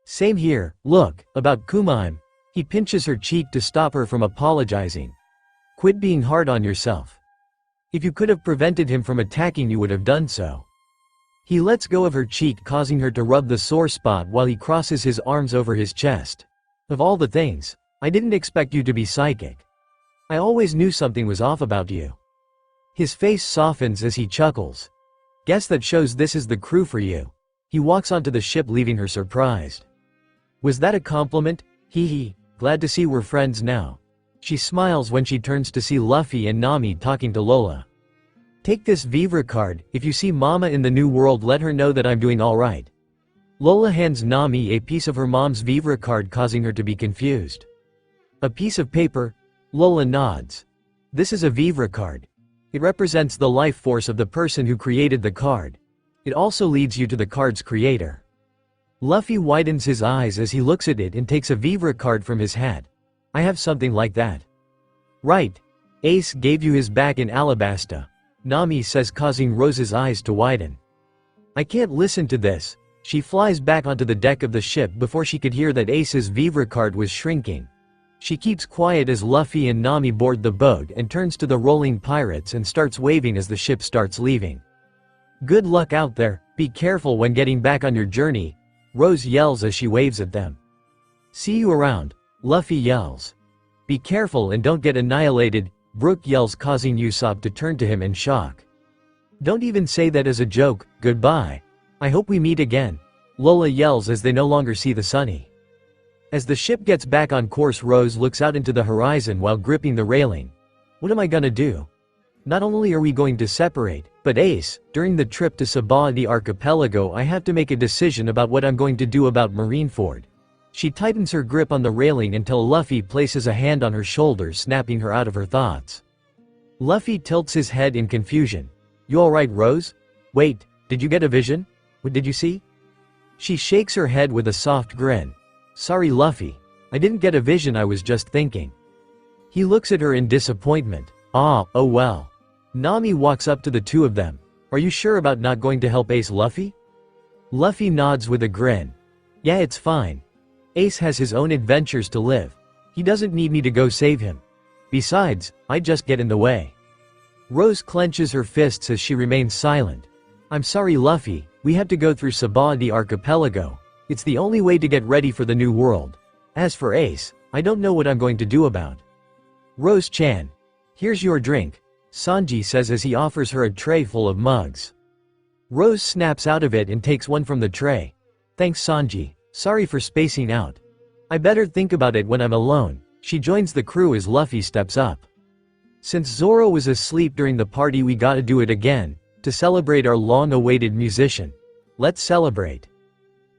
Same here, look, about Kumaim. He pinches her cheek to stop her from apologizing. Quit being hard on yourself. If you could have prevented him from attacking you would have done so. He lets go of her cheek causing her to rub the sore spot while he crosses his arms over his chest. Of all the things, I didn't expect you to be psychic. I always knew something was off about you. His face softens as he chuckles. Guess that shows this is the crew for you. He walks onto the ship leaving her surprised. Was that a compliment? Hee hee, glad to see we're friends now. She smiles when she turns to see Luffy and Nami talking to Lola. Take this Vivre card, if you see Mama in the new world let her know that I'm doing alright. Lola hands Nami a piece of her mom's Vivre card causing her to be confused. A piece of paper? Lola nods. This is a Vivre card. It represents the life force of the person who created the card. It also leads you to the card's creator. Luffy widens his eyes as he looks at it and takes a Vivre card from his hat. I have something like that. Right. Ace gave you his back in Alabasta. Nami says causing Rose's eyes to widen. I can't listen to this. She flies back onto the deck of the ship before she could hear that Ace's Vivre card was shrinking. She keeps quiet as Luffy and Nami board the boat and turns to the Rolling Pirates and starts waving as the ship starts leaving. Good luck out there, be careful when getting back on your journey, Rose yells as she waves at them. See you around, Luffy yells. Be careful and don't get annihilated, Brook yells causing Usopp to turn to him in shock. Don't even say that as a joke, goodbye. I hope we meet again, Lola yells as they no longer see the Sunny. As the ship gets back on course Rose looks out into the horizon while gripping the railing. What am I gonna do? Not only are we going to separate, but Ace, during the trip to Sabaody Archipelago I have to make a decision about what I'm going to do about Marineford. She tightens her grip on the railing until Luffy places a hand on her shoulder snapping her out of her thoughts. Luffy tilts his head in confusion. You alright Rose? Wait, did you get a vision? What did you see? She shakes her head with a soft grin. Sorry Luffy, I didn't get a vision I was just thinking. He looks at her in disappointment. Oh well. Nami walks up to the two of them. Are you sure about not going to help Ace Luffy? Luffy nods with a grin. Yeah, it's fine. Ace has his own adventures to live. He doesn't need me to go save him. Besides, I'd just get in the way. Rose clenches her fists as she remains silent. I'm sorry Luffy, we have to go through Sabaody Archipelago. It's the only way to get ready for the new world. As for Ace, I don't know what I'm going to do about. Rose-chan. Here's your drink, Sanji says as he offers her a tray full of mugs. Rose snaps out of it and takes one from the tray. Thanks Sanji, sorry for spacing out. I better think about it when I'm alone. She joins the crew as Luffy steps up. Since Zoro was asleep during the party, we gotta do it again, to celebrate our long-awaited musician. Let's celebrate.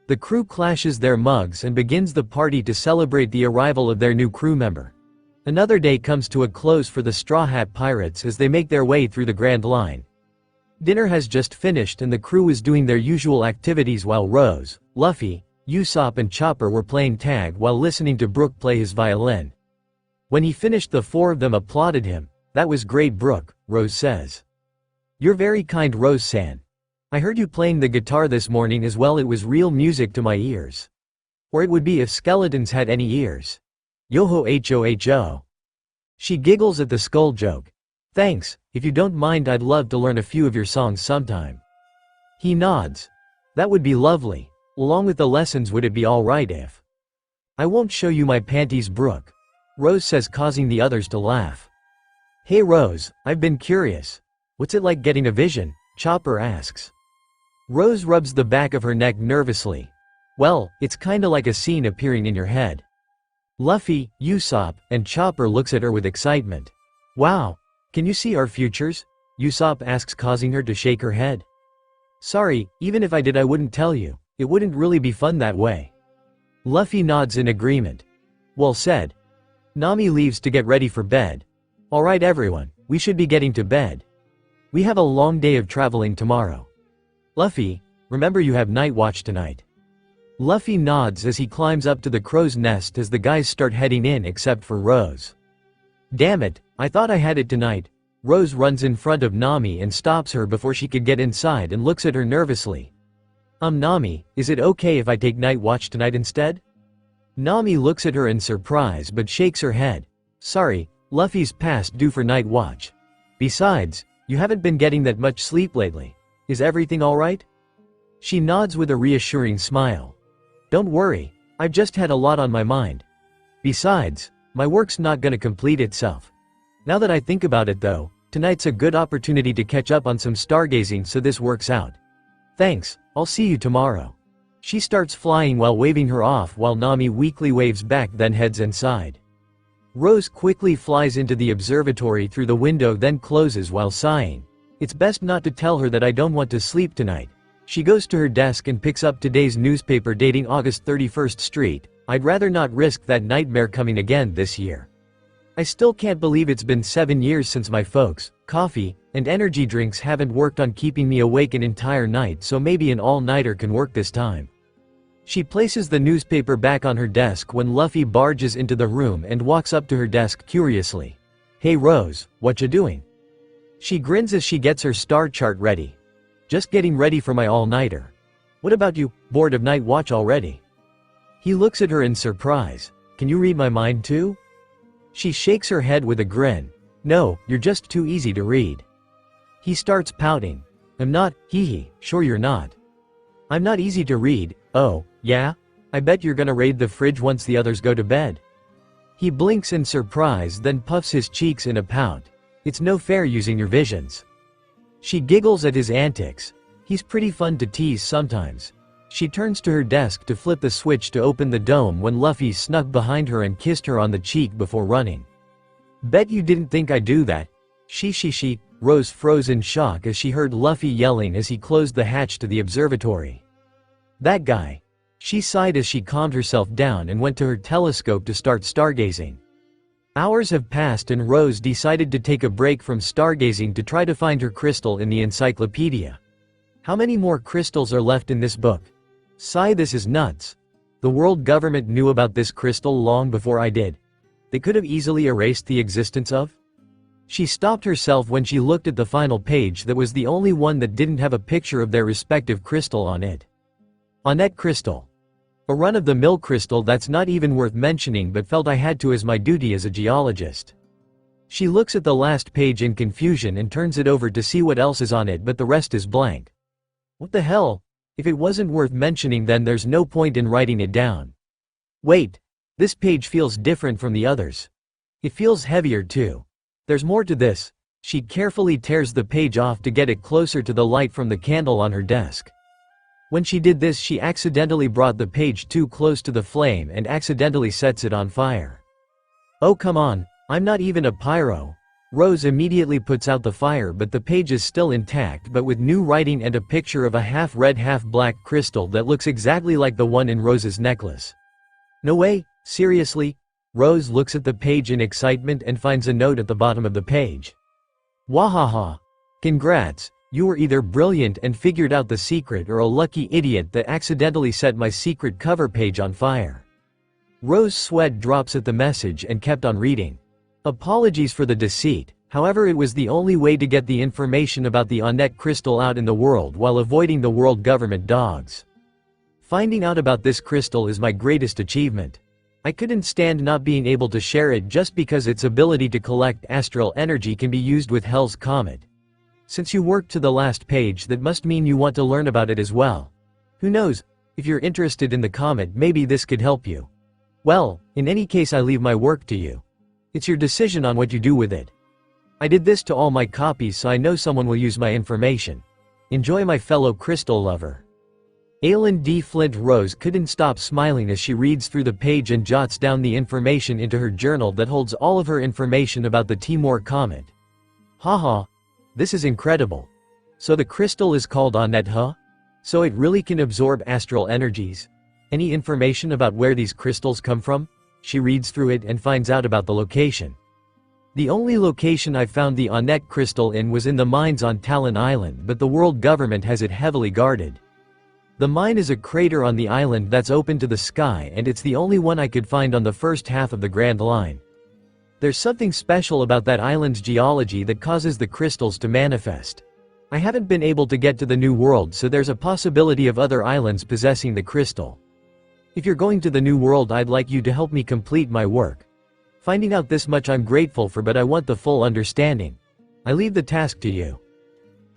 The crew clashes their mugs and begins the party to celebrate the arrival of their new crew member. Another day comes to a close for the Straw Hat Pirates as they make their way through the Grand Line. Dinner has just finished and the crew is doing their usual activities while Rose, Luffy, Usopp and Chopper were playing tag while listening to Brook play his violin. When he finished, the four of them applauded him. That was great, Brook, Rose says. You're very kind, Rose-san. I heard you playing the guitar this morning as well. It was real music to my ears. Or it would be if skeletons had any ears. Yoho ho. She giggles at the skull joke. Thanks, if you don't mind I'd love to learn a few of your songs sometime. He nods. That would be lovely. Along with the lessons, would it be alright if I won't show you my panties, Brook? Rose says, causing the others to laugh. Hey Rose, I've been curious. What's it like getting a vision? Chopper asks. Rose rubs the back of her neck nervously. Well, it's kinda like a scene appearing in your head. Luffy, Usopp, and Chopper looks at her with excitement. Wow, can you see our futures? Usopp asks, causing her to shake her head. Sorry, even if I did I wouldn't tell you. It wouldn't really be fun that way. Luffy nods in agreement. Well said. Nami leaves to get ready for bed. Alright everyone, we should be getting to bed. We have a long day of traveling tomorrow. Luffy, remember you have night watch tonight. Luffy nods as he climbs up to the crow's nest as the guys start heading in except for Rose. Damn it, I thought I had it tonight. Rose runs in front of Nami and stops her before she could get inside and looks at her nervously. Nami, is it okay if I take night watch tonight instead? Nami looks at her in surprise but shakes her head. Sorry, Luffy's past due for night watch. Besides, you haven't been getting that much sleep lately. Is everything alright? She nods with a reassuring smile. Don't worry, I've just had a lot on my mind. Besides, my work's not gonna complete itself. Now that I think about it though, tonight's a good opportunity to catch up on some stargazing, so this works out. Thanks, I'll see you tomorrow. She starts flying while waving her off while Nami weakly waves back, then heads inside. Rose quickly flies into the observatory through the window, then closes while sighing. It's best not to tell her that I don't want to sleep tonight. She goes to her desk and picks up today's newspaper dating August 31st Street. I'd rather not risk that nightmare coming again this year. I still can't believe it's been 7 years since my folks, coffee, and energy drinks haven't worked on keeping me awake an entire night, so maybe an all-nighter can work this time. She places the newspaper back on her desk when Luffy barges into the room and walks up to her desk curiously. Hey Rose, what you doing? She grins as she gets her star chart ready. Just getting ready for my all-nighter. What about you, bored of night watch already? He looks at her in surprise. Can you read my mind too? She shakes her head with a grin. No, you're just too easy to read. He starts pouting. I'm not, hee, sure you're not. I'm not easy to read. Oh, yeah? I bet you're gonna raid the fridge once the others go to bed. He blinks in surprise, then puffs his cheeks in a pout. It's no fair using your visions. She giggles at his antics. He's pretty fun to tease sometimes. She turns to her desk to flip the switch to open the dome when Luffy snuck behind her and kissed her on the cheek before running. Bet you didn't think I'd do that. She. Rose froze in shock as she heard Luffy yelling as he closed the hatch to the observatory. That guy. She sighed as she calmed herself down and went to her telescope to start stargazing. Hours have passed and Rose decided to take a break from stargazing to try to find her crystal in the encyclopedia. How many more crystals are left in this book? Sigh, this is nuts. The world government knew about this crystal long before I did. They could have easily erased the existence of? She stopped herself when she looked at the final page that was the only one that didn't have a picture of their respective crystal on it. Onett crystal. A run-of-the-mill crystal that's not even worth mentioning but felt I had to as my duty as a geologist. She looks at the last page in confusion and turns it over to see what else is on it, but the rest is blank. What the hell? If it wasn't worth mentioning, then there's no point in writing it down. Wait, this page feels different from the others. It feels heavier too. There's more to this. She carefully tears the page off to get it closer to the light from the candle on her desk. When she did this, she accidentally brought the page too close to the flame and accidentally sets it on fire. Oh come on, I'm not even a pyro. Rose immediately puts out the fire, but the page is still intact but with new writing and a picture of a half-red half-black crystal that looks exactly like the one in Rose's necklace. No way, seriously? Rose looks at the page in excitement and finds a note at the bottom of the page. Wahaha. Congrats, you were either brilliant and figured out the secret or a lucky idiot that accidentally set my secret cover page on fire. Rose's sweat drops at the message and kept on reading. Apologies for the deceit, however it was the only way to get the information about the Onnet crystal out in the world while avoiding the world government dogs. Finding out about this crystal is my greatest achievement. I couldn't stand not being able to share it just because its ability to collect astral energy can be used with Hell's Comet. Since you worked to the last page, that must mean you want to learn about it as well. Who knows, if you're interested in the comet, maybe this could help you. Well, in any case, I leave my work to you. It's your decision on what you do with it. I did this to all my copies so I know someone will use my information. Enjoy, my fellow crystal lover. Aylin D. Flint. Rose couldn't stop smiling as she reads through the page and jots down the information into her journal that holds all of her information about the Timor Comet. Haha. This is incredible. So the crystal is called Onnet, huh? So it really can absorb astral energies? Any information about where these crystals come from? She reads through it and finds out about the location. The only location I found the Onnet crystal in was in the mines on Talon Island, but the world government has it heavily guarded. The mine is a crater on the island that's open to the sky, and it's the only one I could find on the first half of the Grand Line. There's something special about that island's geology that causes the crystals to manifest. I haven't been able to get to the New World, so there's a possibility of other islands possessing the crystal. If you're going to the New World, I'd like you to help me complete my work. Finding out this much I'm grateful for, but I want the full understanding. I leave the task to you.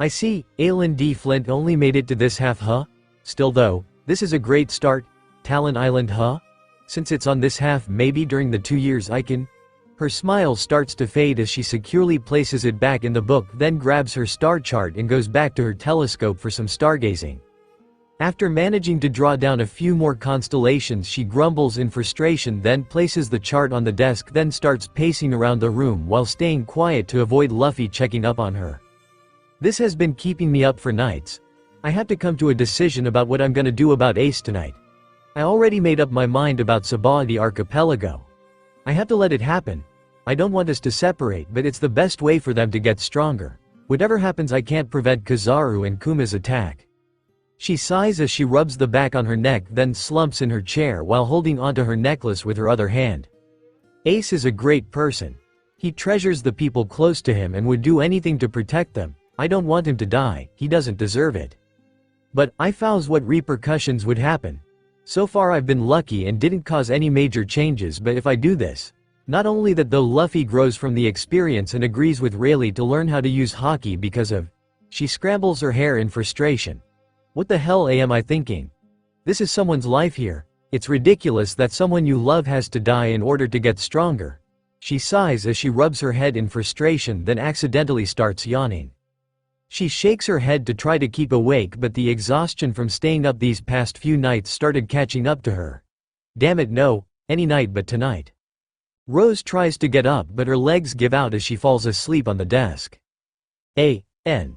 I see, Aylin D. Flint only made it to this half, huh? Still though, this is a great start. Talon Island, huh? Since it's on this half, maybe during the 2 years I can... Her smile starts to fade as she securely places it back in the book, then grabs her star chart and goes back to her telescope for some stargazing. After managing to draw down a few more constellations, she grumbles in frustration, then places the chart on the desk, then starts pacing around the room while staying quiet to avoid Luffy checking up on her. This has been keeping me up for nights. I have to come to a decision about what I'm gonna do about Ace tonight. I already made up my mind about Sabah the archipelago. I have to let it happen. I don't want us to separate, but it's the best way for them to get stronger. Whatever happens, I can't prevent Kizaru and Kuma's attack. She sighs as she rubs the back on her neck, then slumps in her chair while holding onto her necklace with her other hand. Ace is a great person. He treasures the people close to him and would do anything to protect them. I don't want him to die, he doesn't deserve it. But I found what repercussions would happen. So far I've been lucky and didn't cause any major changes, but if I do this, not only that, though Luffy grows from the experience and agrees with Rayleigh to learn how to use hockey because of... She scrambles her hair in frustration. What the hell am I thinking? This is someone's life here. It's ridiculous that someone you love has to die in order to get stronger. She sighs as she rubs her head in frustration, then accidentally starts yawning. She shakes her head to try to keep awake, but the exhaustion from staying up these past few nights started catching up to her. Damn it, no, any night but tonight. Rose tries to get up, but her legs give out as she falls asleep on the desk. A.N.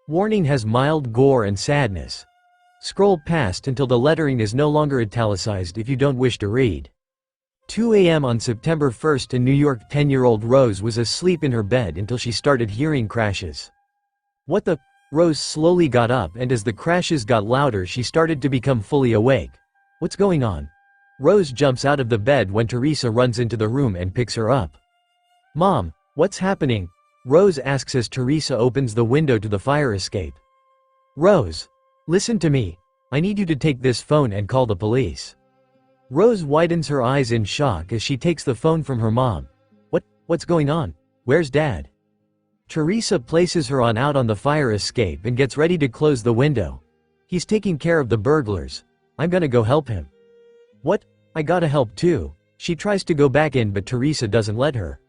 Warning has mild gore and sadness. Scroll past until the lettering is no longer italicized if you don't wish to read. 2 a.m. on September 1st in New York. 10-year-old Rose was asleep in her bed until she started hearing crashes. What the? Rose slowly got up, and as the crashes got louder she started to become fully awake. What's going on? Rose jumps out of the bed when Teresa runs into the room and picks her up. Mom, what's happening? Rose asks as Teresa opens the window to the fire escape. Rose, listen to me. I need you to take this phone and call the police. Rose widens her eyes in shock as she takes the phone from her mom. What's going on? Where's Dad? Teresa places her out on the fire escape and gets ready to close the window. He's taking care of the burglars. I'm gonna go help him. What? I gotta help too. She tries to go back in but Teresa doesn't let her.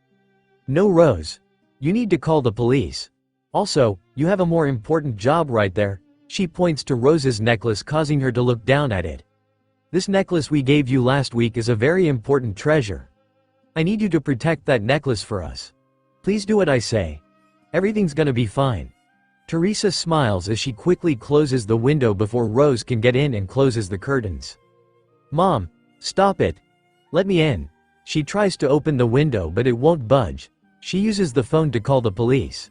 No, Rose. You need to call the police. Also, you have a more important job right there. She points to Rose's necklace, causing her to look down at it. This necklace we gave you last week is a very important treasure. I need you to protect that necklace for us. Please do what I say. Everything's gonna be fine. Teresa smiles as she quickly closes the window before Rose can get in and closes the curtains. Mom, stop it. Let me in. She tries to open the window but it won't budge. She uses the phone to call the police.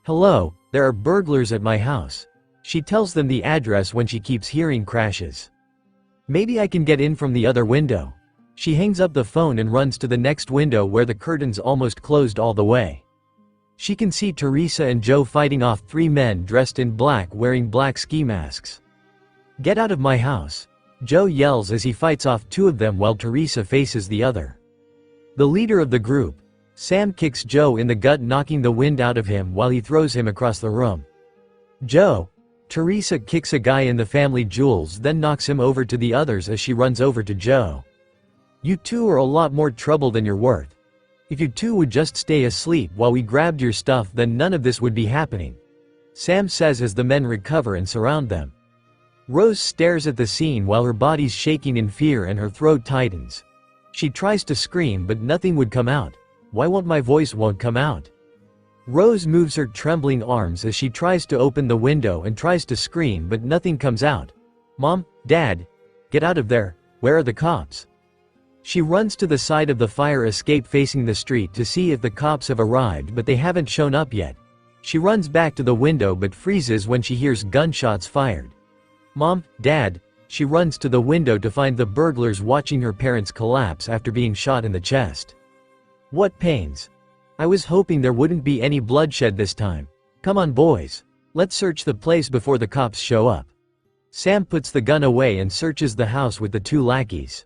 Hello, there are burglars at my house. She tells them the address when she keeps hearing crashes. Maybe I can get in from the other window. She hangs up the phone and runs to the next window where the curtains almost closed all the way. She can see Teresa and Joe fighting off 3 men dressed in black wearing black ski masks. Get out of my house. Joe yells as he fights off 2 of them while Teresa faces the other. The leader of the group, Sam, kicks Joe in the gut, knocking the wind out of him while he throws him across the room. Joe. Teresa kicks a guy in the family jewels, then knocks him over to the others as she runs over to Joe. You two are a lot more trouble than you're worth. If you two would just stay asleep while we grabbed your stuff, then none of this would be happening. Sam says as the men recover and surround them. Rose stares at the scene while her body's shaking in fear and her throat tightens. She tries to scream but nothing would come out. Why won't my voice come out? Rose moves her trembling arms as she tries to open the window and tries to scream but nothing comes out. Mom, Dad, get out of there. Where are the cops? She runs to the side of the fire escape facing the street to see if the cops have arrived, but they haven't shown up yet. She runs back to the window but freezes when she hears gunshots fired. Mom, Dad. She runs to the window to find the burglars watching her parents collapse after being shot in the chest. What pains. I was hoping there wouldn't be any bloodshed this time. Come on, boys. Let's search the place before the cops show up. Sam puts the gun away and searches the house with the 2 lackeys.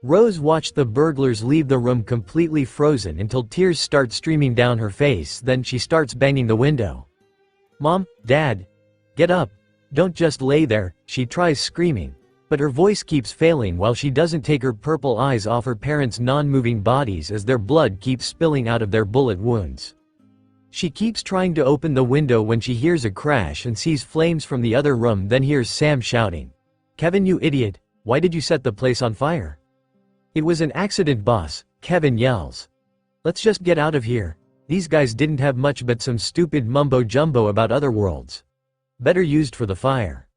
Rose watched the burglars leave the room completely frozen until tears start streaming down her face, then she starts banging the window. Mom, Dad. Get up. Don't just lay there, she tries screaming. But her voice keeps failing while she doesn't take her purple eyes off her parents' non-moving bodies as their blood keeps spilling out of their bullet wounds. She keeps trying to open the window when she hears a crash and sees flames from the other room, then hears Sam shouting. Kevin, you idiot, why did you set the place on fire? It was an accident, boss, Kevin yells. Let's just get out of here. These guys didn't have much but some stupid mumbo-jumbo about other worlds. Better used for the fire.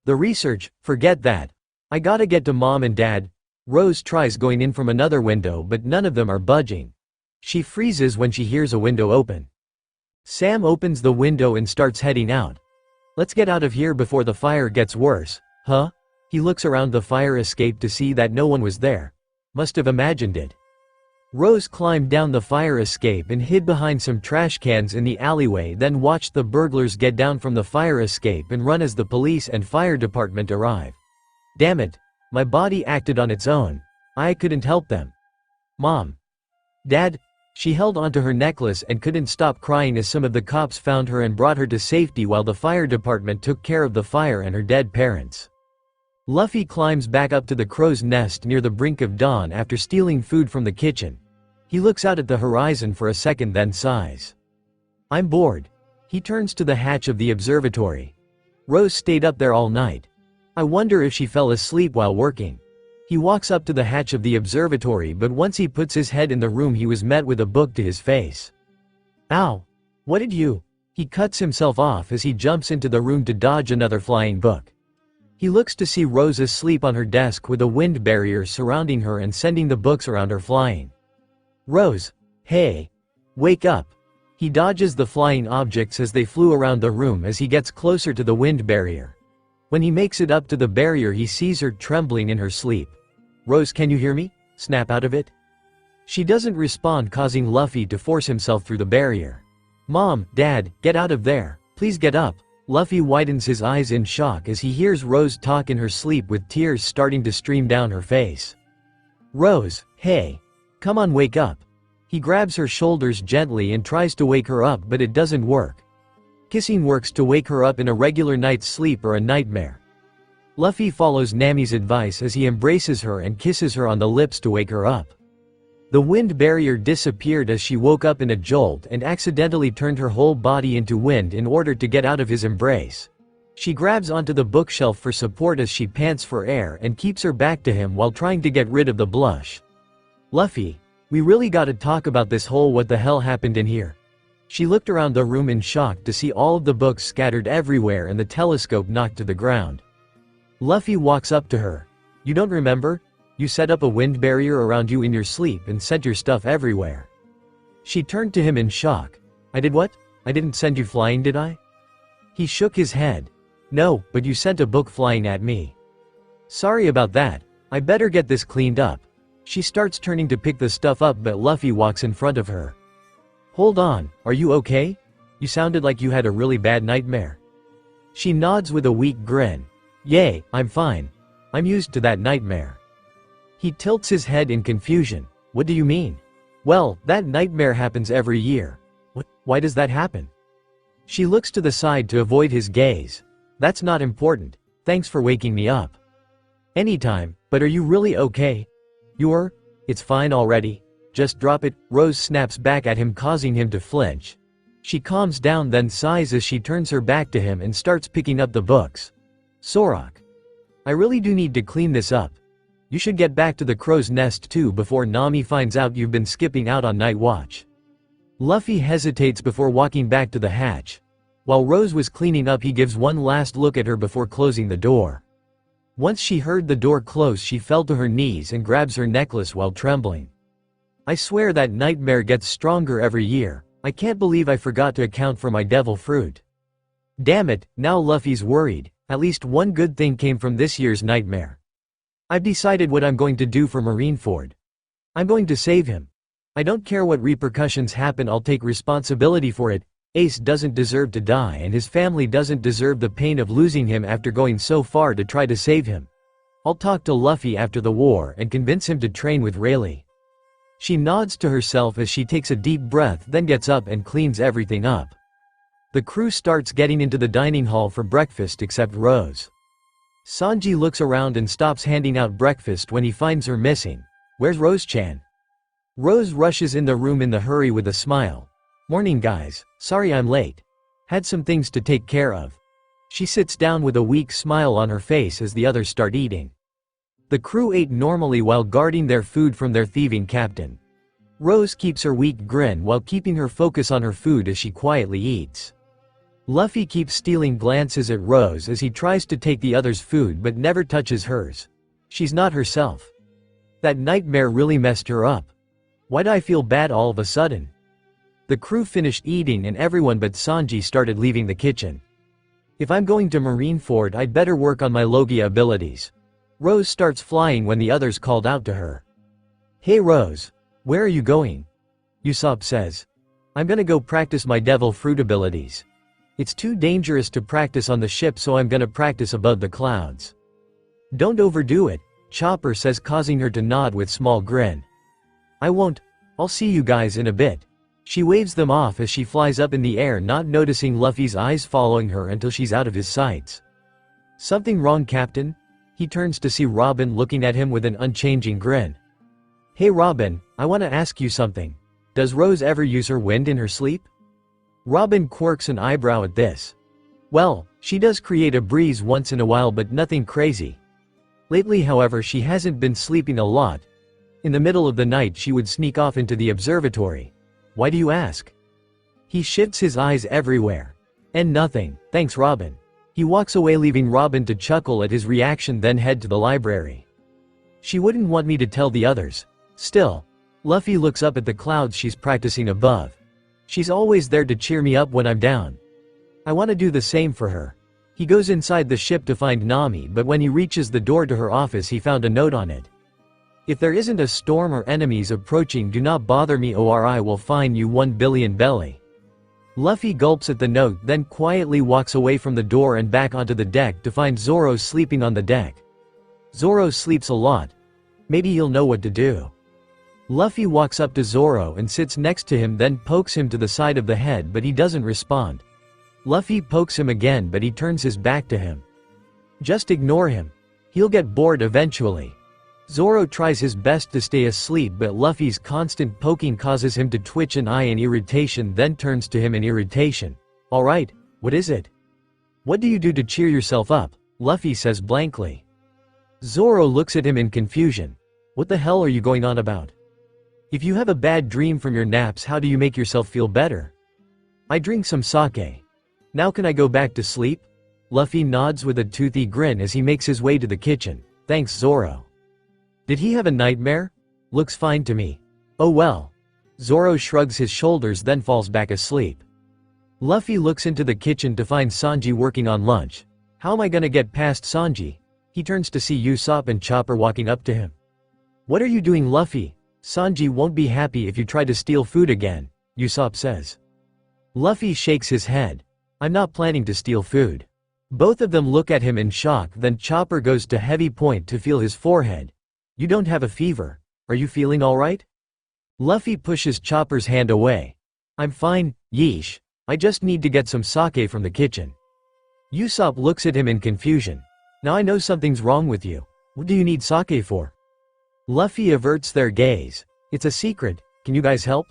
The research, forget that. I gotta get to Mom and Dad. Rose tries going in from another window but none of them are budging. She freezes when she hears a window open. Sam opens the window and starts heading out. Let's get out of here before the fire gets worse, huh? He looks around the fire escape to see that no one was there. Must have imagined it. Rose climbed down the fire escape and hid behind some trash cans in the alleyway, then watched the burglars get down from the fire escape and run as the police and fire department arrive. Damn it. My body acted on its own. I couldn't help them. Mom. Dad. She held onto her necklace and couldn't stop crying as some of the cops found her and brought her to safety while the fire department took care of the fire and her dead parents. Luffy climbs back up to the crow's nest near the brink of dawn after stealing food from the kitchen. He looks out at the horizon for a second, then sighs. I'm bored. He turns to the hatch of the observatory. Rose stayed up there all night. I wonder if she fell asleep while working. He walks up to the hatch of the observatory, but once he puts his head in the room he was met with a book to his face. Ow! What did you? He cuts himself off as he jumps into the room to dodge another flying book. He looks to see Rose asleep on her desk with a wind barrier surrounding her and sending the books around her flying. Rose, hey. Wake up. He dodges the flying objects as they flew around the room as he gets closer to the wind barrier. When he makes it up to the barrier he sees her trembling in her sleep. Rose, can you hear me? Snap out of it. She doesn't respond, causing Luffy to force himself through the barrier. Mom, Dad, get out of there. Please get up. Luffy widens his eyes in shock as he hears Rose talk in her sleep with tears starting to stream down her face. "Rose, hey. Come on, wake up." He grabs her shoulders gently and tries to wake her up, but it doesn't work. Kissing works to wake her up in a regular night's sleep or a nightmare. Luffy follows Nami's advice as he embraces her and kisses her on the lips to wake her up. The wind barrier disappeared as she woke up in a jolt and accidentally turned her whole body into wind in order to get out of his embrace. She grabs onto the bookshelf for support as she pants for air and keeps her back to him while trying to get rid of the blush. "Luffy, we really gotta talk about this whole what the hell happened in here." She looked around the room in shock to see all of the books scattered everywhere and the telescope knocked to the ground. Luffy walks up to her. "You don't remember? You set up a wind barrier around you in your sleep and sent your stuff everywhere." She turned to him in shock. "I did what? I didn't send you flying, did I?" He shook his head. "No, but you sent a book flying at me." "Sorry about that. I better get this cleaned up." She starts turning to pick the stuff up, but Luffy walks in front of her. "Hold on, are you okay? You sounded like you had a really bad nightmare." She nods with a weak grin. "Yay, I'm fine. I'm used to that nightmare." He tilts his head in confusion. "What do you mean?" "Well, that nightmare happens every year." "What? Why does that happen?" She looks to the side to avoid his gaze. "That's not important. Thanks for waking me up." "Anytime, but are you really okay?" "You're? It's fine already. Just drop it." Rose snaps back at him, causing him to flinch. She calms down, then sighs as she turns her back to him and starts picking up the books. "Sorok, I really do need to clean this up. You should get back to the crow's nest too before Nami finds out you've been skipping out on night watch." Luffy hesitates before walking back to the hatch. While Rose was cleaning up, he gives one last look at her before closing the door. Once she heard the door close, she fell to her knees and grabs her necklace while trembling. "I swear that nightmare gets stronger every year. I can't believe I forgot to account for my devil fruit." Damn it, now Luffy's worried. At least one good thing came from this year's nightmare. "I've decided what I'm going to do for Marineford. I'm going to save him. I don't care what repercussions happen, I'll take responsibility for it. Ace doesn't deserve to die, and his family doesn't deserve the pain of losing him after going so far to try to save him. I'll talk to Luffy after the war and convince him to train with Rayleigh." She nods to herself as she takes a deep breath, then gets up and cleans everything up. The crew starts getting into the dining hall for breakfast except Rose. Sanji looks around and stops handing out breakfast when he finds her missing. "Where's Rose-chan?" Rose rushes in the room in the hurry with a smile. "Morning guys, sorry I'm late. Had some things to take care of." She sits down with a weak smile on her face as the others start eating. The crew ate normally while guarding their food from their thieving captain. Rose keeps her weak grin while keeping her focus on her food as she quietly eats. Luffy keeps stealing glances at Rose as he tries to take the others' food but never touches hers. She's not herself. That nightmare really messed her up. Why do I feel bad all of a sudden? The crew finished eating and everyone but Sanji started leaving the kitchen. "If I'm going to Marineford, I'd better work on my logia abilities." Rose starts flying when the others called out to her. "Hey Rose, where are you going?" Usopp says. "I'm gonna go practice my devil fruit abilities. It's too dangerous to practice on the ship, so I'm gonna practice above the clouds." "Don't overdo it," Chopper says, causing her to nod with small grin. "I won't. I'll see you guys in a bit." She waves them off as she flies up in the air, not noticing Luffy's eyes following her until she's out of his sights. "Something wrong, Captain?" He turns to see Robin looking at him with an unchanging grin. "Hey Robin, I want to ask you something. Does Rose ever use her wind in her sleep?" Robin quirks an eyebrow at this. "Well, she does create a breeze once in a while, but nothing crazy. Lately, however, she hasn't been sleeping a lot. In the middle of the night she would sneak off into the observatory." "Why do you ask?" He shifts his eyes everywhere. "And nothing, thanks Robin." He walks away, leaving Robin to chuckle at his reaction, then head to the library. "She wouldn't want me to tell the others. Still." Luffy looks up at the clouds she's practicing above. "She's always there to cheer me up when I'm down. I want to do the same for her." He goes inside the ship to find Nami, but when he reaches the door to her office he found a note on it. "If there isn't a storm or enemies approaching, do not bother me, or I will fine you 1 billion belly." Luffy gulps at the note, then quietly walks away from the door and back onto the deck to find Zoro sleeping on the deck. Zoro sleeps a lot. Maybe you'll know what to do. Luffy walks up to Zoro and sits next to him, then pokes him to the side of the head, but he doesn't respond. Luffy pokes him again, but he turns his back to him. Just ignore him. He'll get bored eventually. Zoro tries his best to stay asleep, but Luffy's constant poking causes him to twitch an eye in irritation, then turns to him in irritation. Alright, what is it? What do you do to cheer yourself up? Luffy says blankly. Zoro looks at him in confusion. What the hell are you going on about? If you have a bad dream from your naps, how do you make yourself feel better? I drink some sake. Now can I go back to sleep? Luffy nods with a toothy grin as he makes his way to the kitchen. Thanks, Zoro. Did he have a nightmare? Looks fine to me. Oh well. Zoro shrugs his shoulders, then falls back asleep. Luffy looks into the kitchen to find Sanji working on lunch. How am I gonna get past Sanji? He turns to see Usopp and Chopper walking up to him. What are you doing, Luffy? Sanji won't be happy if you try to steal food again, Usopp says. Luffy shakes his head. I'm not planning to steal food. Both of them look at him in shock, then Chopper goes to heavy point to feel his forehead. You don't have a fever. Are you feeling alright? Luffy pushes Chopper's hand away. I'm fine, yeesh. I just need to get some sake from the kitchen. Usopp looks at him in confusion. Now I know something's wrong with you. What do you need sake for? Luffy averts their gaze. It's a secret, can you guys help?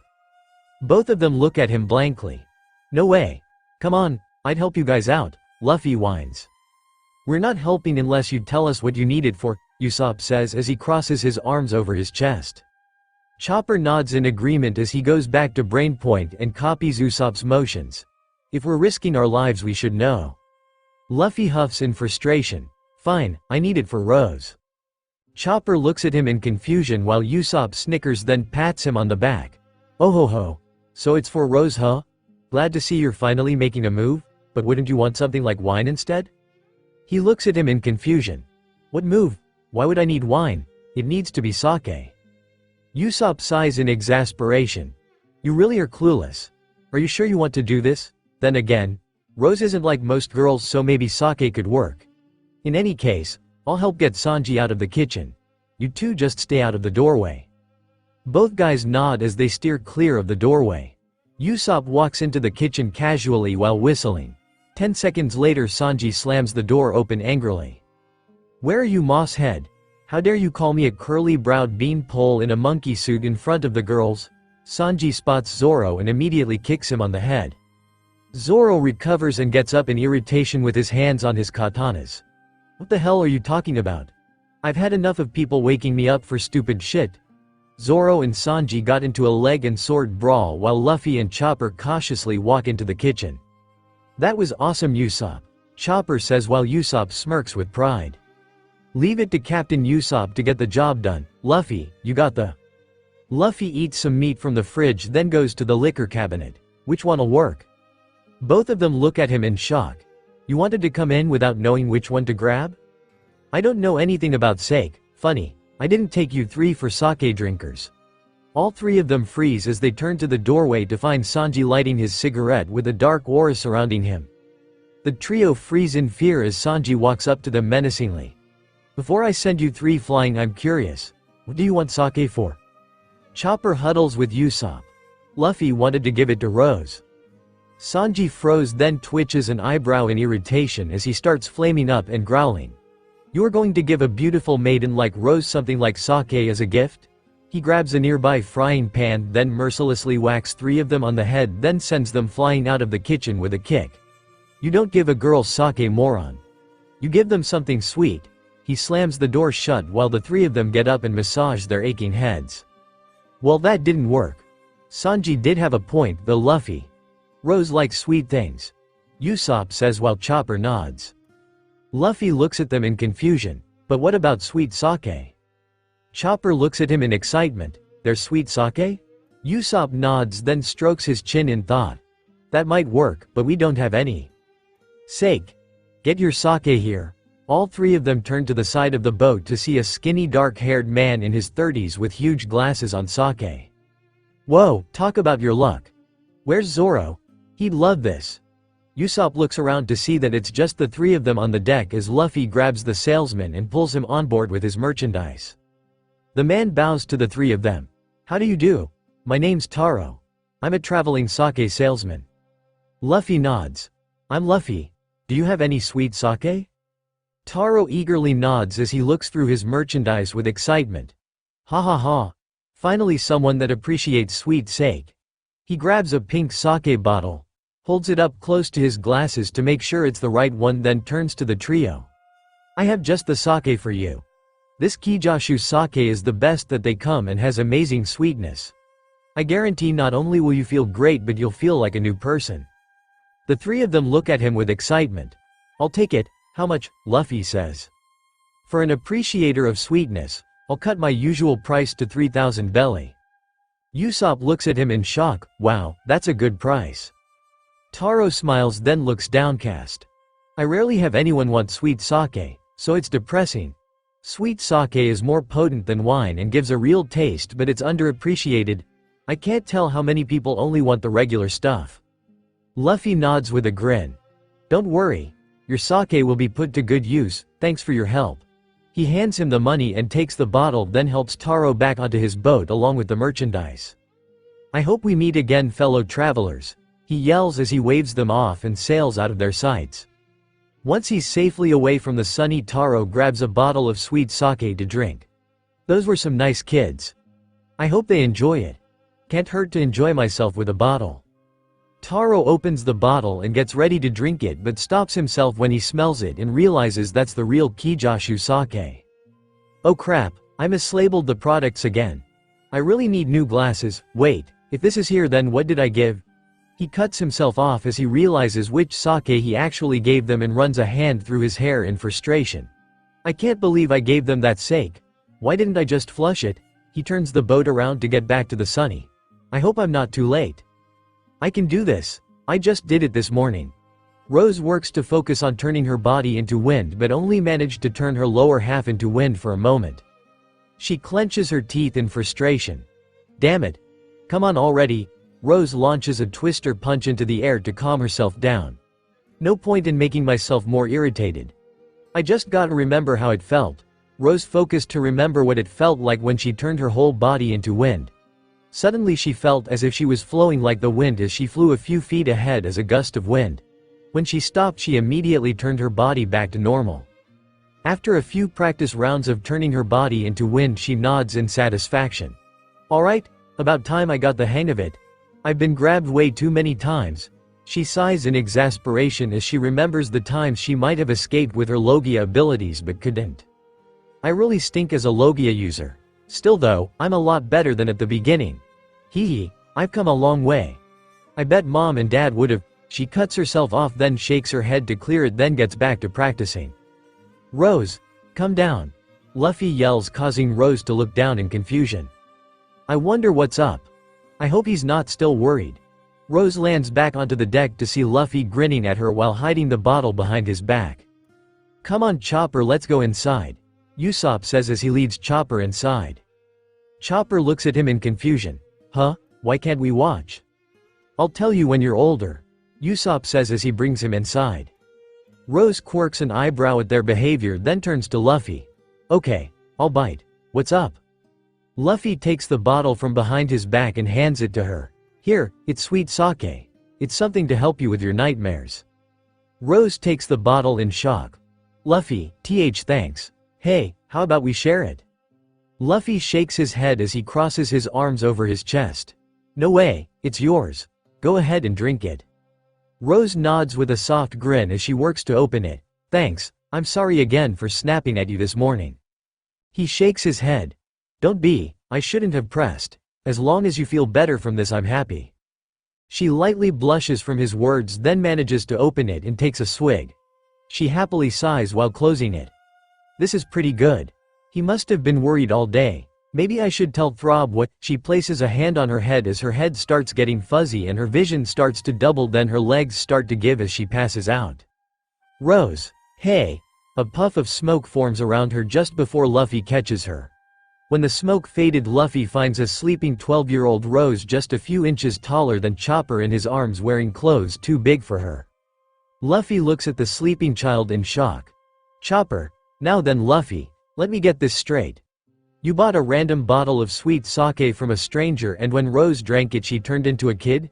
Both of them look at him blankly. No way. Come on, I'd help you guys out, Luffy whines. We're not helping unless you tell us what you need it for, Usopp says as he crosses his arms over his chest. Chopper nods in agreement as he goes back to Brainpoint and copies Usopp's motions. If we're risking our lives, we should know. Luffy huffs in frustration. Fine, I need it for Rose. Chopper looks at him in confusion while Usopp snickers, then pats him on the back. Oh ho ho. So it's for Rose, huh? Glad to see you're finally making a move, but wouldn't you want something like wine instead? He looks at him in confusion. What move? Why would I need wine? It needs to be sake. Usopp sighs in exasperation. You really are clueless. Are you sure you want to do this? Then again, Rose isn't like most girls, so maybe sake could work. In any case, I'll help get Sanji out of the kitchen. You two just stay out of the doorway. Both guys nod as they steer clear of the doorway. Usopp walks into the kitchen casually while whistling. 10 seconds later, Sanji slams the door open angrily. Where are you, moss head? How dare you call me a curly-browed beanpole in a monkey suit in front of the girls? Sanji spots Zoro and immediately kicks him on the head. Zoro recovers and gets up in irritation with his hands on his katanas. What the hell are you talking about? I've had enough of people waking me up for stupid shit. Zoro and Sanji got into a leg and sword brawl while Luffy and Chopper cautiously walk into the kitchen. That was awesome, Usopp, Chopper says while Usopp smirks with pride. Leave it to Captain Usopp to get the job done. Luffy, you got the... Luffy eats some meat from the fridge, then goes to the liquor cabinet. Which one'll work? Both of them look at him in shock. You wanted to come in without knowing which one to grab? I don't know anything about sake. Funny, I didn't take you three for sake drinkers. All three of them freeze as they turn to the doorway to find Sanji lighting his cigarette with a dark aura surrounding him. The trio freeze in fear as Sanji walks up to them menacingly. Before I send you three flying, I'm curious. What do you want sake for? Chopper huddles with Usopp. Luffy wanted to give it to Rose. Sanji froze, then twitches an eyebrow in irritation as he starts flaming up and growling. You're going to give a beautiful maiden like Rose something like sake as a gift? He grabs a nearby frying pan, then mercilessly whacks three of them on the head, then sends them flying out of the kitchen with a kick. You don't give a girl sake, moron. You give them something sweet. He slams the door shut while the three of them get up and massage their aching heads. Well, that didn't work. Sanji did have a point though. Luffy. Rose likes sweet things, Usopp says while Chopper nods. Luffy looks at them in confusion. But what about sweet sake? Chopper looks at him in excitement. There's sweet sake? Usopp nods, then strokes his chin in thought. That might work, but we don't have any. Sake. Get your sake here. All three of them turn to the side of the boat to see a skinny dark-haired man in his 30s with huge glasses on sake. Whoa, talk about your luck. Where's Zoro? He'd love this. Usopp looks around to see that it's just the three of them on the deck as Luffy grabs the salesman and pulls him on board with his merchandise. The man bows to the three of them. How do you do? My name's Taro. I'm a traveling sake salesman. Luffy nods. I'm Luffy. Do you have any sweet sake? Taro eagerly nods as he looks through his merchandise with excitement. Ha ha ha. Finally someone that appreciates sweet sake. He grabs a pink sake bottle, holds it up close to his glasses to make sure it's the right one, then turns to the trio. I have just the sake for you. This Kijashu sake is the best that they come and has amazing sweetness. I guarantee not only will you feel great but you'll feel like a new person. The three of them look at him with excitement. I'll take it. How much? Luffy says. For an appreciator of sweetness, I'll cut my usual price to 3,000 belly. Usopp looks at him in shock. Wow, that's a good price. Taro smiles then looks downcast. I rarely have anyone want sweet sake, so it's depressing. Sweet sake is more potent than wine and gives a real taste, but it's underappreciated. I can't tell how many people only want the regular stuff. Luffy nods with a grin. Don't worry. Your sake will be put to good use, thanks for your help. He hands him the money and takes the bottle, then helps Taro back onto his boat along with the merchandise. I hope we meet again, fellow travelers, he yells as he waves them off and sails out of their sights. Once he's safely away from the sunny, Taro grabs a bottle of sweet sake to drink. Those were some nice kids. I hope they enjoy it. Can't hurt to enjoy myself with a bottle. Taro opens the bottle and gets ready to drink it but stops himself when he smells it and realizes that's the real Kijashu sake. Oh crap, I mislabeled the products again. I really need new glasses. Wait, if this is here then what did I give? He cuts himself off as he realizes which sake he actually gave them and runs a hand through his hair in frustration. I can't believe I gave them that sake. Why didn't I just flush it? He turns the boat around to get back to the sunny. I hope I'm not too late. I can do this. I just did it this morning. Rose works to focus on turning her body into wind but only managed to turn her lower half into wind for a moment. She clenches her teeth in frustration. Damn it. Come on already. Rose launches a twister punch into the air to calm herself down. No point in making myself more irritated. I just gotta remember how it felt. Rose focused to remember what it felt like when she turned her whole body into wind. Suddenly she felt as if she was flowing like the wind as she flew a few feet ahead as a gust of wind. When she stopped she immediately turned her body back to normal. After a few practice rounds of turning her body into wind she nods in satisfaction. Alright, about time I got the hang of it. I've been grabbed way too many times. She sighs in exasperation as she remembers the times she might have escaped with her logia abilities but couldn't. I really stink as a logia user. Still though, I'm a lot better than at the beginning. Hee hee, I've come a long way. I bet mom and dad would've. She cuts herself off then shakes her head to clear it then gets back to practicing. Rose, come down. Luffy yells causing Rose to look down in confusion. I wonder what's up. I hope he's not still worried. Rose lands back onto the deck to see Luffy grinning at her while hiding the bottle behind his back. Come on Chopper, let's go inside. Usopp says as he leads Chopper inside. Chopper looks at him in confusion. Huh? Why can't we watch? I'll tell you when you're older. Usopp says as he brings him inside. Rose quirks an eyebrow at their behavior then turns to Luffy. Okay, I'll bite. What's up? Luffy takes the bottle from behind his back and hands it to her. Here, it's sweet sake. It's something to help you with your nightmares. Rose takes the bottle in shock. Luffy, thanks. Hey, how about we share it? Luffy shakes his head as he crosses his arms over his chest. No way, it's yours. Go ahead and drink it. Rose nods with a soft grin as she works to open it. Thanks, I'm sorry again for snapping at you this morning. He shakes his head. Don't be, I shouldn't have pressed. As long as you feel better from this I'm happy. She lightly blushes from his words then manages to open it and takes a swig. She happily sighs while closing it. This is pretty good. He must have been worried all day. Maybe I should tell Throb what. She places a hand on her head as her head starts getting fuzzy and her vision starts to double then her legs start to give as she passes out. Rose, hey. A puff of smoke forms around her just before Luffy catches her. When the smoke faded, Luffy finds a sleeping 12-year-old Rose just a few inches taller than Chopper in his arms, wearing clothes too big for her. Luffy looks at the sleeping child in shock. Chopper, now then Luffy, let me get this straight. You bought a random bottle of sweet sake from a stranger, and when Rose drank it she turned into a kid?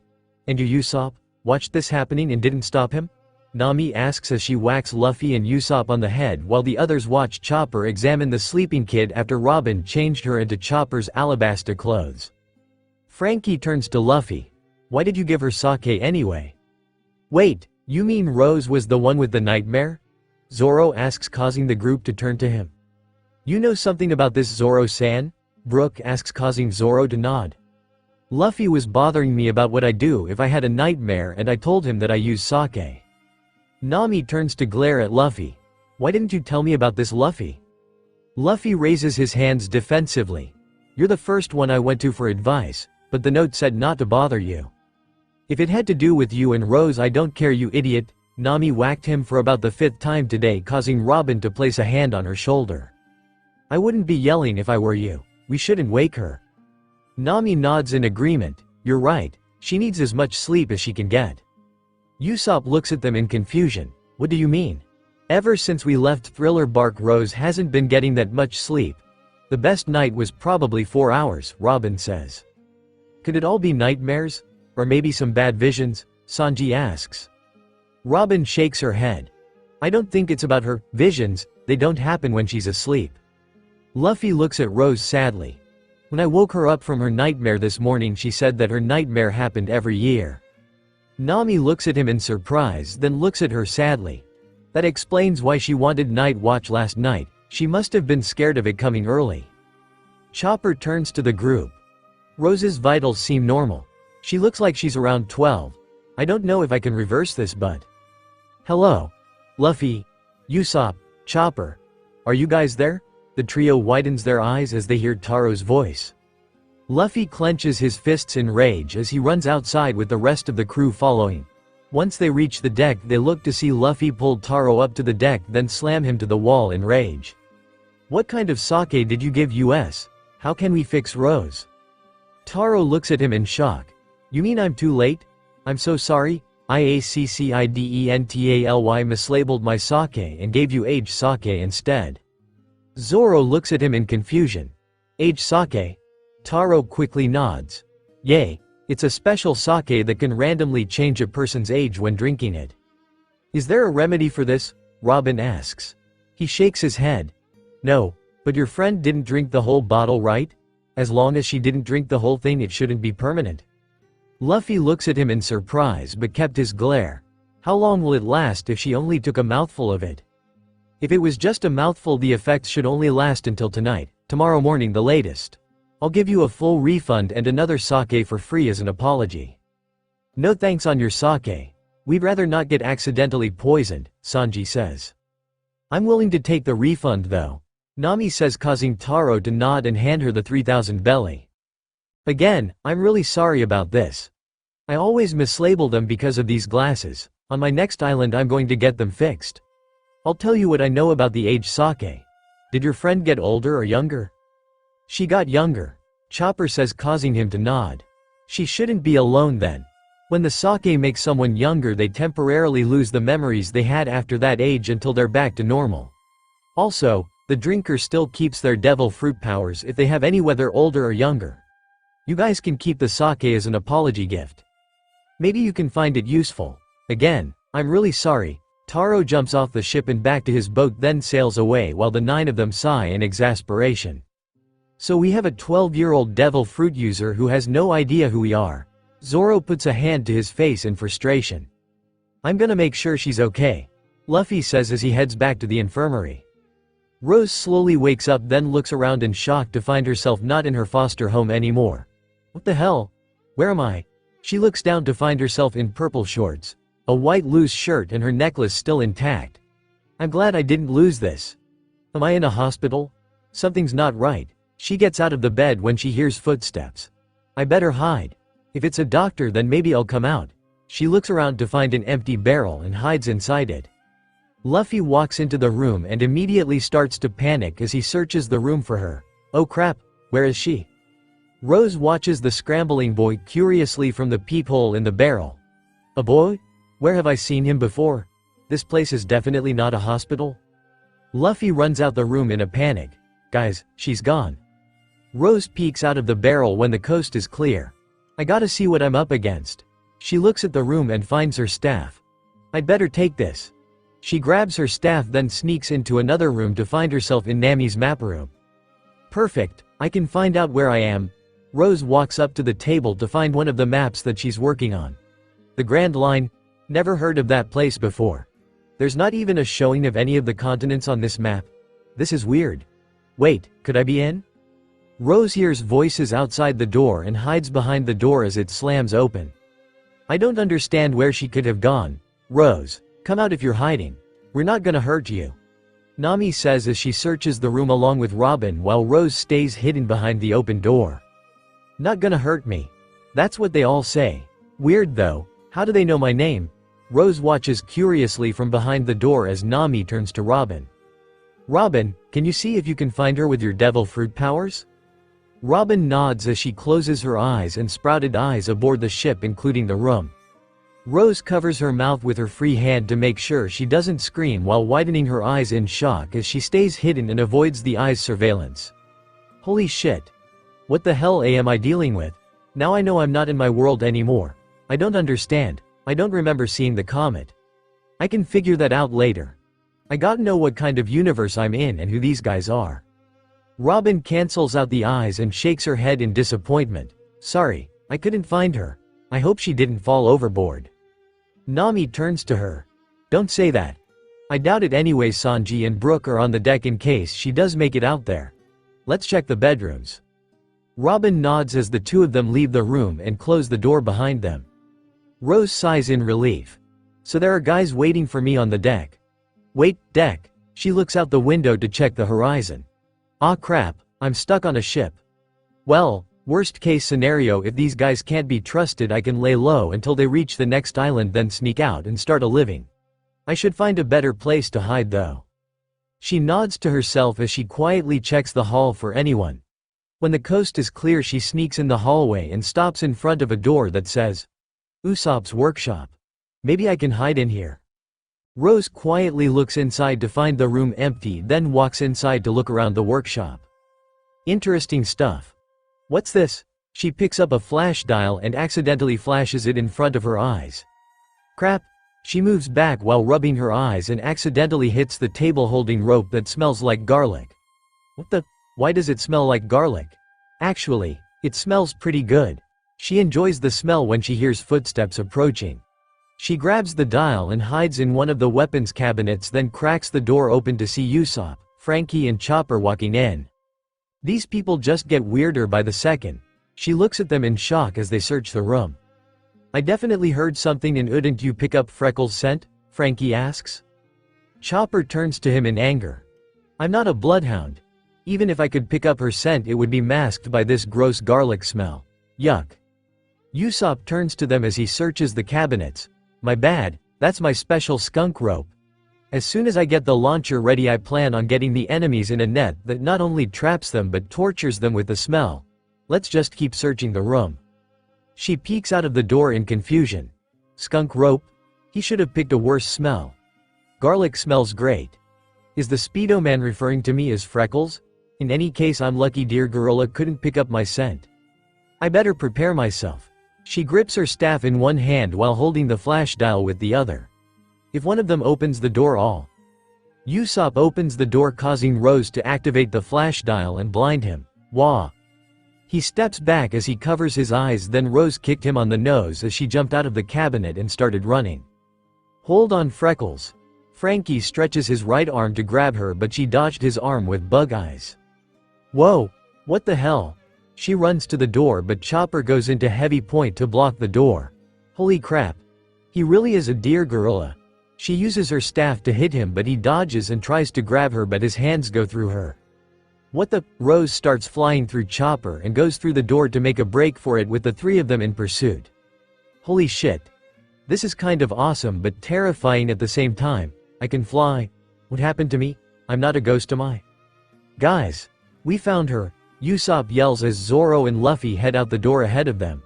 And you, Usopp, watched this happening and didn't stop him? Nami asks as she whacks Luffy and Usopp on the head while the others watch Chopper examine the sleeping kid after Robin changed her into Chopper's alabasta clothes. Frankie turns to Luffy. Why did you give her sake anyway? Wait, you mean Rose was the one with the nightmare? Zoro asks, causing the group to turn to him. You know something about this, Zoro-san? Brook asks, causing Zoro to nod. Luffy was bothering me about what I do if I had a nightmare, and I told him that I use sake. Nami turns to glare at Luffy. Why didn't you tell me about this, Luffy? Luffy raises his hands defensively. You're the first one I went to for advice, but the note said not to bother you. If it had to do with you and Rose, I don't care, you idiot. Nami whacked him for about the 5th time today, causing Robin to place a hand on her shoulder. I wouldn't be yelling if I were you. We shouldn't wake her. Nami nods in agreement. You're right, she needs as much sleep as she can get. Usopp looks at them in confusion. What do you mean? Ever since we left Thriller Bark, Rose hasn't been getting that much sleep. The best night was probably 4 hours, Robin says. Could it all be nightmares? Or maybe some bad visions? Sanji asks. Robin shakes her head. I don't think it's about her visions, they don't happen when she's asleep. Luffy looks at Rose sadly. When I woke her up from her nightmare this morning, she said that her nightmare happened every year. Nami looks at him in surprise, then looks at her sadly. That explains why she wanted night watch last night. She must have been scared of it coming early. Chopper turns to the group. Rose's vitals seem normal. She looks like she's around 12. I don't know if I can reverse this, but... Hello. Luffy, Usopp, Chopper. Are you guys there? The trio widens their eyes as they hear Taro's voice. Luffy clenches his fists in rage as he runs outside with the rest of the crew following. Once they reach the deck, they look to see Luffy pull Taro up to the deck, then slam him to the wall in rage. What kind of sake did you give us? How can we fix Rose? Taro looks at him in shock. You mean I'm too late? I'm so sorry. IACCIDENTALY mislabeled my sake and gave you aged sake instead. Zoro looks at him in confusion. Aged sake? Taro quickly nods. Yay, it's a special sake that can randomly change a person's age when drinking it. Is there a remedy for this? Robin asks. He shakes his head. No, but your friend didn't drink the whole bottle, right? As long as she didn't drink the whole thing, it shouldn't be permanent. Luffy looks at him in surprise but kept his glare. How long will it last if she only took a mouthful of it? If it was just a mouthful, the effects should only last until tonight, tomorrow morning the latest. I'll give you a full refund and another sake for free as an apology. No thanks on your sake. We'd rather not get accidentally poisoned, Sanji says. I'm willing to take the refund though, Nami says, causing Taro to nod and hand her the 3,000 belly. Again, I'm really sorry about this. I always mislabel them because of these glasses. On my next island I'm going to get them fixed. I'll tell you what I know about the aged sake. Did your friend get older or younger? She got younger, Chopper says, causing him to nod. She shouldn't be alone then. When the sake makes someone younger, they temporarily lose the memories they had after that age until they're back to normal. Also, the drinker still keeps their devil fruit powers if they have any, whether older or younger. You guys can keep the sake as an apology gift. Maybe you can find it useful. Again, I'm really sorry. Taro jumps off the ship and back to his boat, then sails away while the 9 of them sigh in exasperation. So we have a 12-year-old devil fruit user who has no idea who we are. Zoro puts a hand to his face in frustration. I'm gonna make sure she's okay, Luffy says as he heads back to the infirmary. Rose slowly wakes up, then looks around in shock to find herself not in her foster home anymore. What the hell? Where am I? She looks down to find herself in purple shorts, a white loose shirt, and her necklace still intact. I'm glad I didn't lose this. Am I in a hospital? Something's not right. She gets out of the bed when she hears footsteps. I better hide. If it's a doctor, then maybe I'll come out. She looks around to find an empty barrel and hides inside it. Luffy walks into the room and immediately starts to panic as he searches the room for her. Oh crap, Where is she? Rose watches the scrambling boy curiously from the peephole in the barrel. A boy? Where have I seen him before? This place is definitely not a hospital. Luffy runs out the room in a panic. Guys, she's gone. Rose peeks out of the barrel when the coast is clear. I gotta see what I'm up against. She looks at the room and finds her staff. I'd better take this. She grabs her staff then sneaks into another room to find herself in Nami's map room. Perfect, I can find out where I am. Rose walks up to the table to find one of the maps that she's working on. The Grand Line? Never heard of that place before. There's not even a showing of any of the continents on this map. This is weird. Wait, could I be in? Rose hears voices outside the door and hides behind the door as it slams open. I don't understand where she could have gone. Rose, come out if you're hiding. We're not gonna hurt you. Nami says as she searches the room along with Robin while Rose stays hidden behind the open door. Not gonna hurt me. That's what they all say. Weird though, how do they know my name? Rose watches curiously from behind the door as Nami turns to Robin. Robin, can you see if you can find her with your devil fruit powers? Robin nods as she closes her eyes and sprouted eyes aboard the ship including the room. Rose covers her mouth with her free hand to make sure she doesn't scream while widening her eyes in shock as she stays hidden and avoids the eye's surveillance. Holy shit. What the hell am I dealing with? Now I know I'm not in my world anymore. I don't understand. I don't remember seeing the comet. I can figure that out later. I gotta know what kind of universe I'm in and who these guys are. Robin cancels out the eyes and shakes her head in disappointment. Sorry, I couldn't find her. I hope she didn't fall overboard. Nami turns to her. Don't say that. I doubt it anyway. Sanji and Brook are on the deck in case she does make it out there. Let's check the bedrooms. Robin nods as the two of them leave the room and close the door behind them. Rose sighs in relief. So there are guys waiting for me on the deck. Wait, deck. She looks out the window to check the horizon. Ah crap, I'm stuck on a ship. Well, worst case scenario, if these guys can't be trusted, I can lay low until they reach the next island then sneak out and start a living. I should find a better place to hide though. She nods to herself as she quietly checks the hall for anyone. When the coast is clear, she sneaks in the hallway and stops in front of a door that says, Usopp's workshop. Maybe I can hide in here. Rose quietly looks inside to find the room empty, then walks inside to look around the workshop. Interesting stuff. What's this? She picks up a flash dial and accidentally flashes it in front of her eyes. Crap. She moves back while rubbing her eyes and accidentally hits the table holding rope that smells like garlic. What the? Why does it smell like garlic? Actually, it smells pretty good. She enjoys the smell when she hears footsteps approaching. She grabs the dial and hides in one of the weapons cabinets, then cracks the door open to see Usopp, Frankie and Chopper walking in. These people just get weirder by the second. She looks at them in shock as they search the room. I definitely heard something and didn't you pick up Freckles' scent? Frankie asks. Chopper turns to him in anger. I'm not a bloodhound. Even if I could pick up her scent, it would be masked by this gross garlic smell. Yuck. Usopp turns to them as he searches the cabinets. My bad, that's my special skunk rope. As soon as I get the launcher ready, I plan on getting the enemies in a net that not only traps them but tortures them with the smell. Let's just keep searching the room. She peeks out of the door in confusion. Skunk rope? He should have picked a worse smell. Garlic smells great. Is the Speedo Man referring to me as Freckles? In any case, I'm lucky Deer Gorilla couldn't pick up my scent. I better prepare myself. She grips her staff in one hand while holding the flash dial with the other. If one of them opens the door, Usopp opens the door, causing Rose to activate the flash dial and blind him. Wah! He steps back as he covers his eyes, then Rose kicked him on the nose as she jumped out of the cabinet and started running. Hold on, Freckles. Frankie stretches his right arm to grab her, but she dodged his arm with bug eyes. Whoa! What the hell? She runs to the door, but Chopper goes into heavy point to block the door. Holy crap. He really is a deer gorilla. She uses her staff to hit him, but he dodges and tries to grab her, but his hands go through her. What the? Rose starts flying through Chopper and goes through the door to make a break for it with the three of them in pursuit. Holy shit. This is kind of awesome but terrifying at the same time. I can fly. What happened to me? I'm not a ghost, am I? Guys. We found her. Usopp yells as Zoro and Luffy head out the door ahead of them.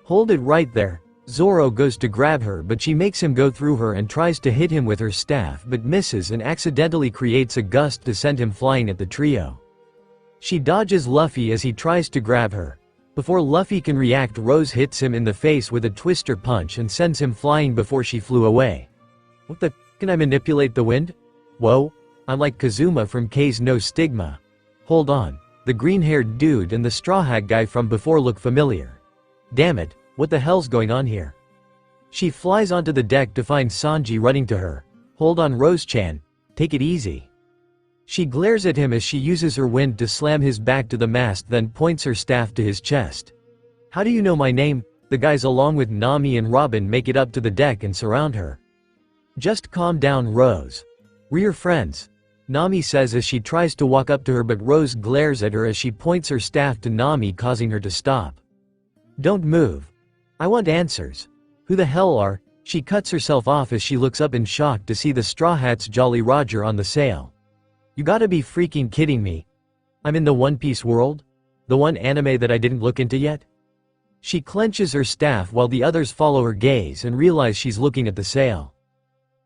Hold it right there. Zoro goes to grab her but she makes him go through her and tries to hit him with her staff but misses and accidentally creates a gust to send him flying at the trio. She dodges Luffy as he tries to grab her. Before Luffy can react, Rose hits him in the face with a twister punch and sends him flying before she flew away. What the? Can I manipulate the wind? Whoa, I'm like Kazuma from K's No Stigma. Hold on, the green-haired dude and the straw hat guy from before look familiar. Damn it, what the hell's going on here? She flies onto the deck to find Sanji running to her. Hold on Rose-chan, take it easy. She glares at him as she uses her wind to slam his back to the mast, then points her staff to his chest. How do you know my name? The guys along with Nami and Robin make it up to the deck and surround her. Just calm down Rose. We're your friends, Nami says as she tries to walk up to her but Rose glares at her as she points her staff to Nami, causing her to stop. Don't move. I want answers. Who the hell are? She cuts herself off as she looks up in shock to see the Straw Hat's Jolly Roger on the sail. You gotta be freaking kidding me. I'm in the One Piece world? The one anime that I didn't look into yet? She clenches her staff while the others follow her gaze and realize she's looking at the sail.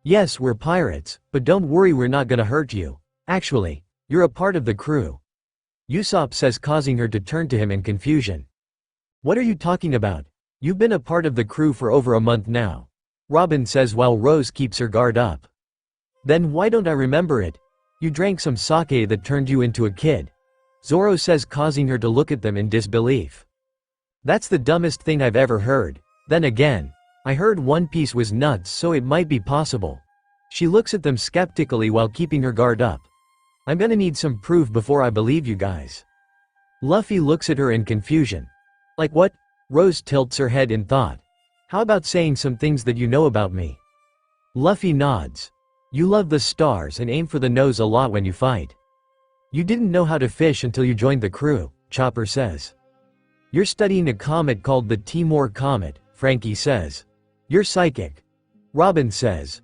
Yes, we're pirates, but don't worry, we're not gonna hurt you. Actually, you're a part of the crew, Usopp says, causing her to turn to him in confusion. What are you talking about? You've been a part of the crew for over a month now, Robin says while Rose keeps her guard up. Then why don't I remember it? You drank some sake that turned you into a kid, Zoro says, causing her to look at them in disbelief. That's the dumbest thing I've ever heard. Then again, I heard One Piece was nuts, so it might be possible. She looks at them skeptically while keeping her guard up. I'm gonna need some proof before I believe you guys. Luffy looks at her in confusion. Like what? Rose tilts her head in thought. How about saying some things that you know about me? Luffy nods. You love the stars and aim for the nose a lot when you fight. You didn't know how to fish until you joined the crew, Chopper says. You're studying a comet called the Timor Comet, Frankie says. You're psychic, Robin says.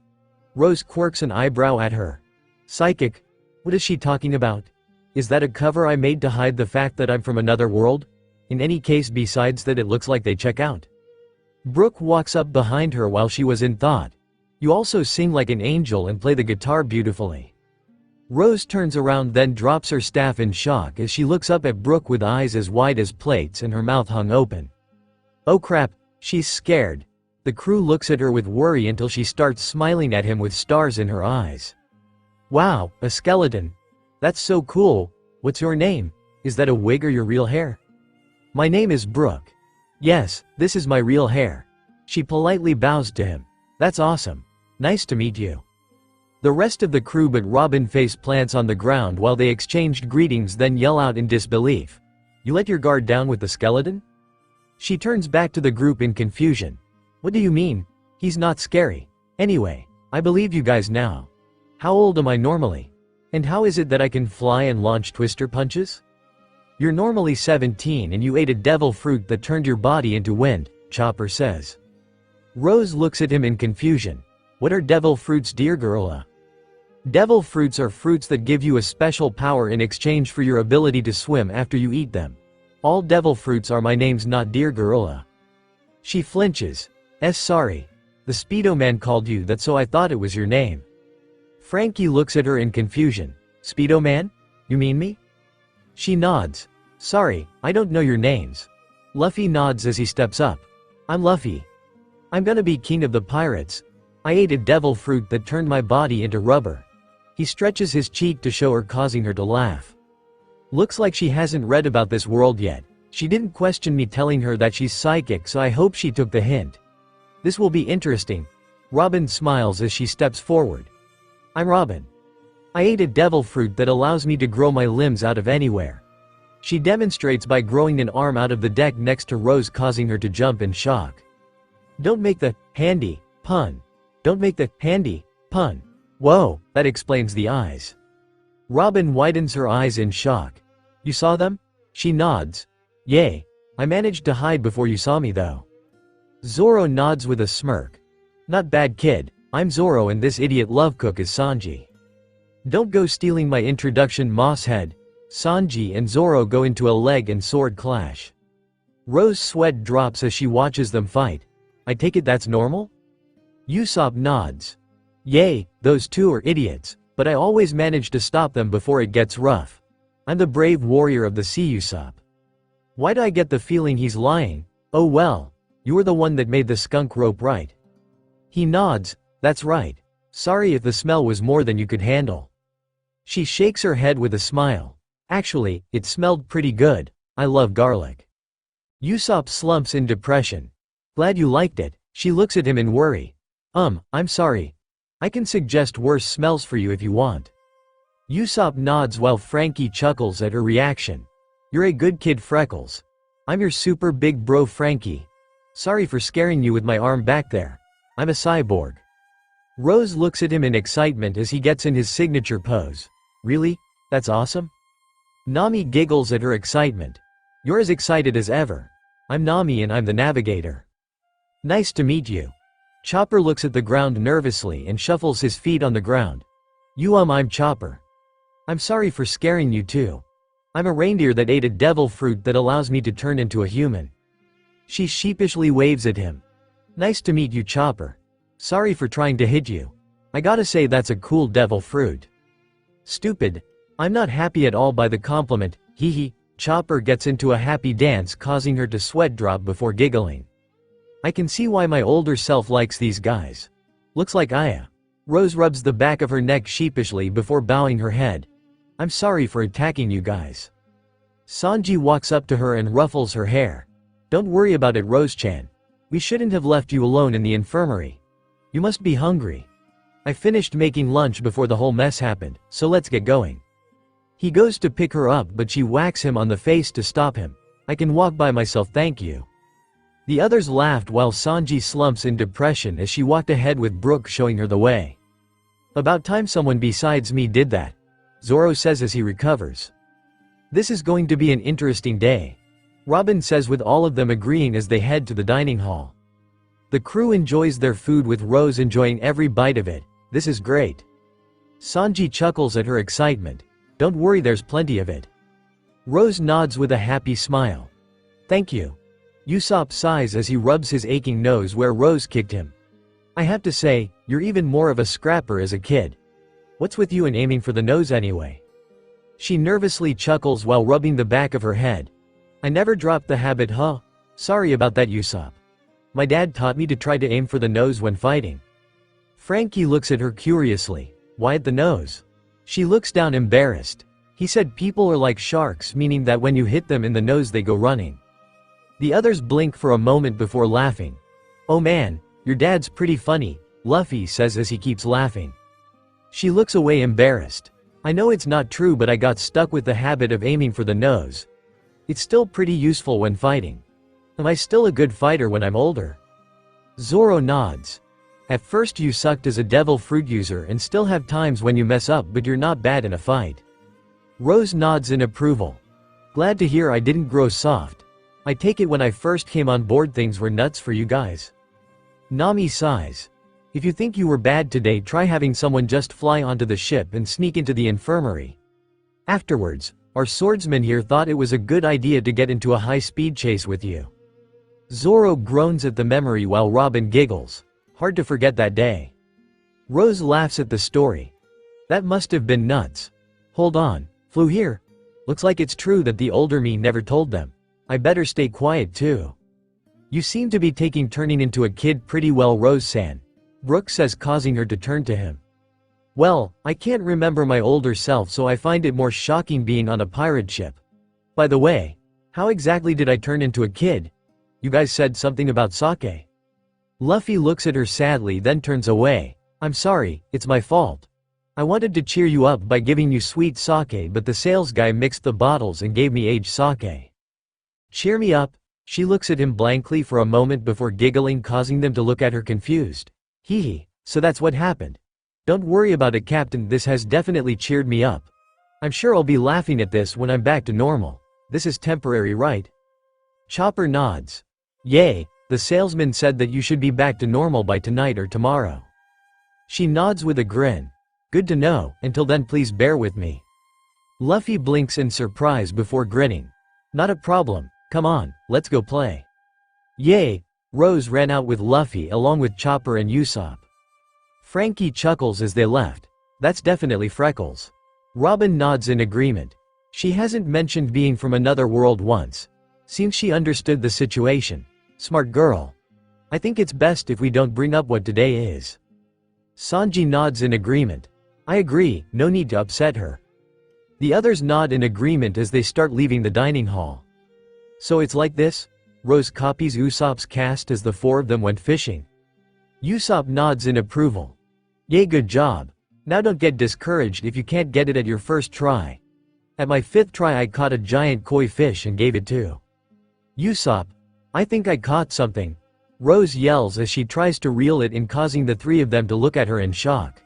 Rose quirks an eyebrow at her. Psychic? What is she talking about? Is that a cover I made to hide the fact that I'm from another world? In any case, besides that, it looks like they check out. Brooke walks up behind her while she was in thought. You also sing like an angel and play the guitar beautifully. Rose turns around, then drops her staff in shock as she looks up at Brooke with eyes as wide as plates and her mouth hung open. Oh crap, she's scared. The crew looks at her with worry until she starts smiling at him with stars in her eyes. Wow, a skeleton. That's so cool. What's your name? Is that a wig or your real hair? My name is Brooke. Yes, this is my real hair. She politely bows to him. That's awesome. Nice to meet you. The rest of the crew but Robin face plants on the ground while they exchanged greetings, then yell out in disbelief. You let your guard down with the skeleton? She turns back to the group in confusion. What do you mean? He's not scary. Anyway, I believe you guys now. How old am I normally? And how is it that I can fly and launch twister punches? You're normally 17 and you ate a devil fruit that turned your body into wind, Chopper says. Rose looks at him in confusion. What are devil fruits, dear girl? Devil fruits are fruits that give you a special power in exchange for your ability to swim after you eat them. All devil fruits are my names, not dear girl. She flinches. Sorry. The Speedo Man called you that, so I thought it was your name. Frankie looks at her in confusion. Speedo Man? You mean me? She nods. Sorry, I don't know your names. Luffy nods as he steps up. I'm Luffy. I'm gonna be king of the pirates. I ate a devil fruit that turned my body into rubber. He stretches his cheek to show her, causing her to laugh. Looks like she hasn't read about this world yet. She didn't question me telling her that she's psychic, so I hope she took the hint. This will be interesting. Robin smiles as she steps forward. I'm Robin. I ate a devil fruit that allows me to grow my limbs out of anywhere. She demonstrates by growing an arm out of the deck next to Rose, causing her to jump in shock. Don't make the handy pun. Don't make the handy pun. Whoa, that explains the eyes. Robin widens her eyes in shock. You saw them? She nods. Yay. I managed to hide before you saw me though. Zoro nods with a smirk. Not bad, kid. I'm Zoro and this idiot love cook is Sanji. Don't go stealing my introduction, mosshead. Sanji and Zoro go into a leg and sword clash. Rose's sweat drops as she watches them fight. I take it that's normal? Usopp nods. Yay, those two are idiots, but I always manage to stop them before it gets rough. I'm the brave warrior of the sea, Usopp. Why do I get the feeling he's lying? Oh well, you were the one that made the skunk rope, right? He nods, that's right. Sorry if the smell was more than you could handle. She shakes her head with a smile. Actually, it smelled pretty good. I love garlic. Usopp slumps in depression. Glad you liked it. She looks at him in worry. I'm sorry. I can suggest worse smells for you if you want. Usopp nods while Frankie chuckles at her reaction. You're a good kid, Freckles. I'm your super big bro Frankie. Sorry for scaring you with my arm back there. I'm a cyborg. Rose looks at him in excitement as he gets in his signature pose. Really? That's awesome? Nami giggles at her excitement. You're as excited as ever. I'm Nami and I'm the navigator. Nice to meet you. Chopper looks at the ground nervously and shuffles his feet on the ground. I'm Chopper. I'm sorry for scaring you too. I'm a reindeer that ate a devil fruit that allows me to turn into a human. She sheepishly waves at him. Nice to meet you, Chopper. Sorry for trying to hit you. I gotta say that's a cool devil fruit. Stupid. I'm not happy at all by the compliment, hee hee. Chopper gets into a happy dance, causing her to sweat drop before giggling. I can see why my older self likes these guys. Looks like Aya. Rose rubs the back of her neck sheepishly before bowing her head. I'm sorry for attacking you guys. Sanji walks up to her and ruffles her hair. Don't worry about it, Rose-chan. We shouldn't have left you alone in the infirmary. You must be hungry. I finished making lunch before the whole mess happened, so let's get going. He goes to pick her up but she whacks him on the face to stop him. I can walk by myself, thank you. The others laughed while Sanji slumps in depression as she walked ahead with Brook showing her the way. About time someone besides me did that, Zoro says as he recovers. This is going to be an interesting day, Robin says with all of them agreeing as they head to the dining hall. The crew enjoys their food with Rose enjoying every bite of it. This is great. Sanji chuckles at her excitement. Don't worry, there's plenty of it. Rose nods with a happy smile. Thank you. Usopp sighs as he rubs his aching nose where Rose kicked him. I have to say, you're even more of a scrapper as a kid. What's with you and aiming for the nose anyway? She nervously chuckles while rubbing the back of her head. I never dropped the habit, huh? Sorry about that, Usopp. My dad taught me to try to aim for the nose when fighting. Frankie looks at her curiously. Why at the nose? She looks down embarrassed. He said people are like sharks, meaning that when you hit them in the nose they go running. The others blink for a moment before laughing. Oh man, your dad's pretty funny, Luffy says as he keeps laughing. She looks away embarrassed. I know it's not true, but I got stuck with the habit of aiming for the nose. It's still pretty useful when fighting. Am I still a good fighter when I'm older? Zoro nods. At first you sucked as a devil fruit user and still have times when you mess up, but you're not bad in a fight. Rose nods in approval. Glad to hear I didn't grow soft. I take it when I first came on board things were nuts for you guys. Nami sighs. If you think you were bad today, try having someone just fly onto the ship and sneak into the infirmary. Afterwards, our swordsman here thought it was a good idea to get into a high-speed chase with you. Zoro groans at the memory while Robin giggles. Hard to forget that day. Rose laughs at the story. That must have been nuts. Hold on, flew here? Looks like it's true that the older me never told them. I better stay quiet too. You seem to be taking turning into a kid pretty well, Rose-san, Brook says, causing her to turn to him. Well, I can't remember my older self, so I find it more shocking being on a pirate ship. By the way, how exactly did I turn into a kid? You guys said something about sake. Luffy looks at her sadly then turns away. I'm sorry, it's my fault. I wanted to cheer you up by giving you sweet sake, but the sales guy mixed the bottles and gave me aged sake. Cheer me up? She looks at him blankly for a moment before giggling, causing them to look at her confused. Hee hee, so that's what happened. Don't worry about it, Captain, this has definitely cheered me up. I'm sure I'll be laughing at this when I'm back to normal. This is temporary, right? Chopper nods. Yay, the salesman said that you should be back to normal by tonight or tomorrow. She nods with a grin. Good to know, until then please bear with me. Luffy blinks in surprise before grinning. Not a problem, come on, let's go play. Yay! Rose ran out with Luffy along with Chopper and Usopp. Frankie chuckles as they left. That's definitely Freckles. Robin nods in agreement. She hasn't mentioned being from another world once. Seems she understood the situation. Smart girl. I think it's best if we don't bring up what today is. Sanji nods in agreement. I agree, no need to upset her. The others nod in agreement as they start leaving the dining hall. So it's like this? Rose copies Usopp's cast as the four of them went fishing. Usopp nods in approval. Yay, good job. Now don't get discouraged if you can't get it at your first try. At my 5th try I caught a giant koi fish and gave it to Usopp. I think I caught something. Rose yells as she tries to reel it in, causing the three of them to look at her in shock.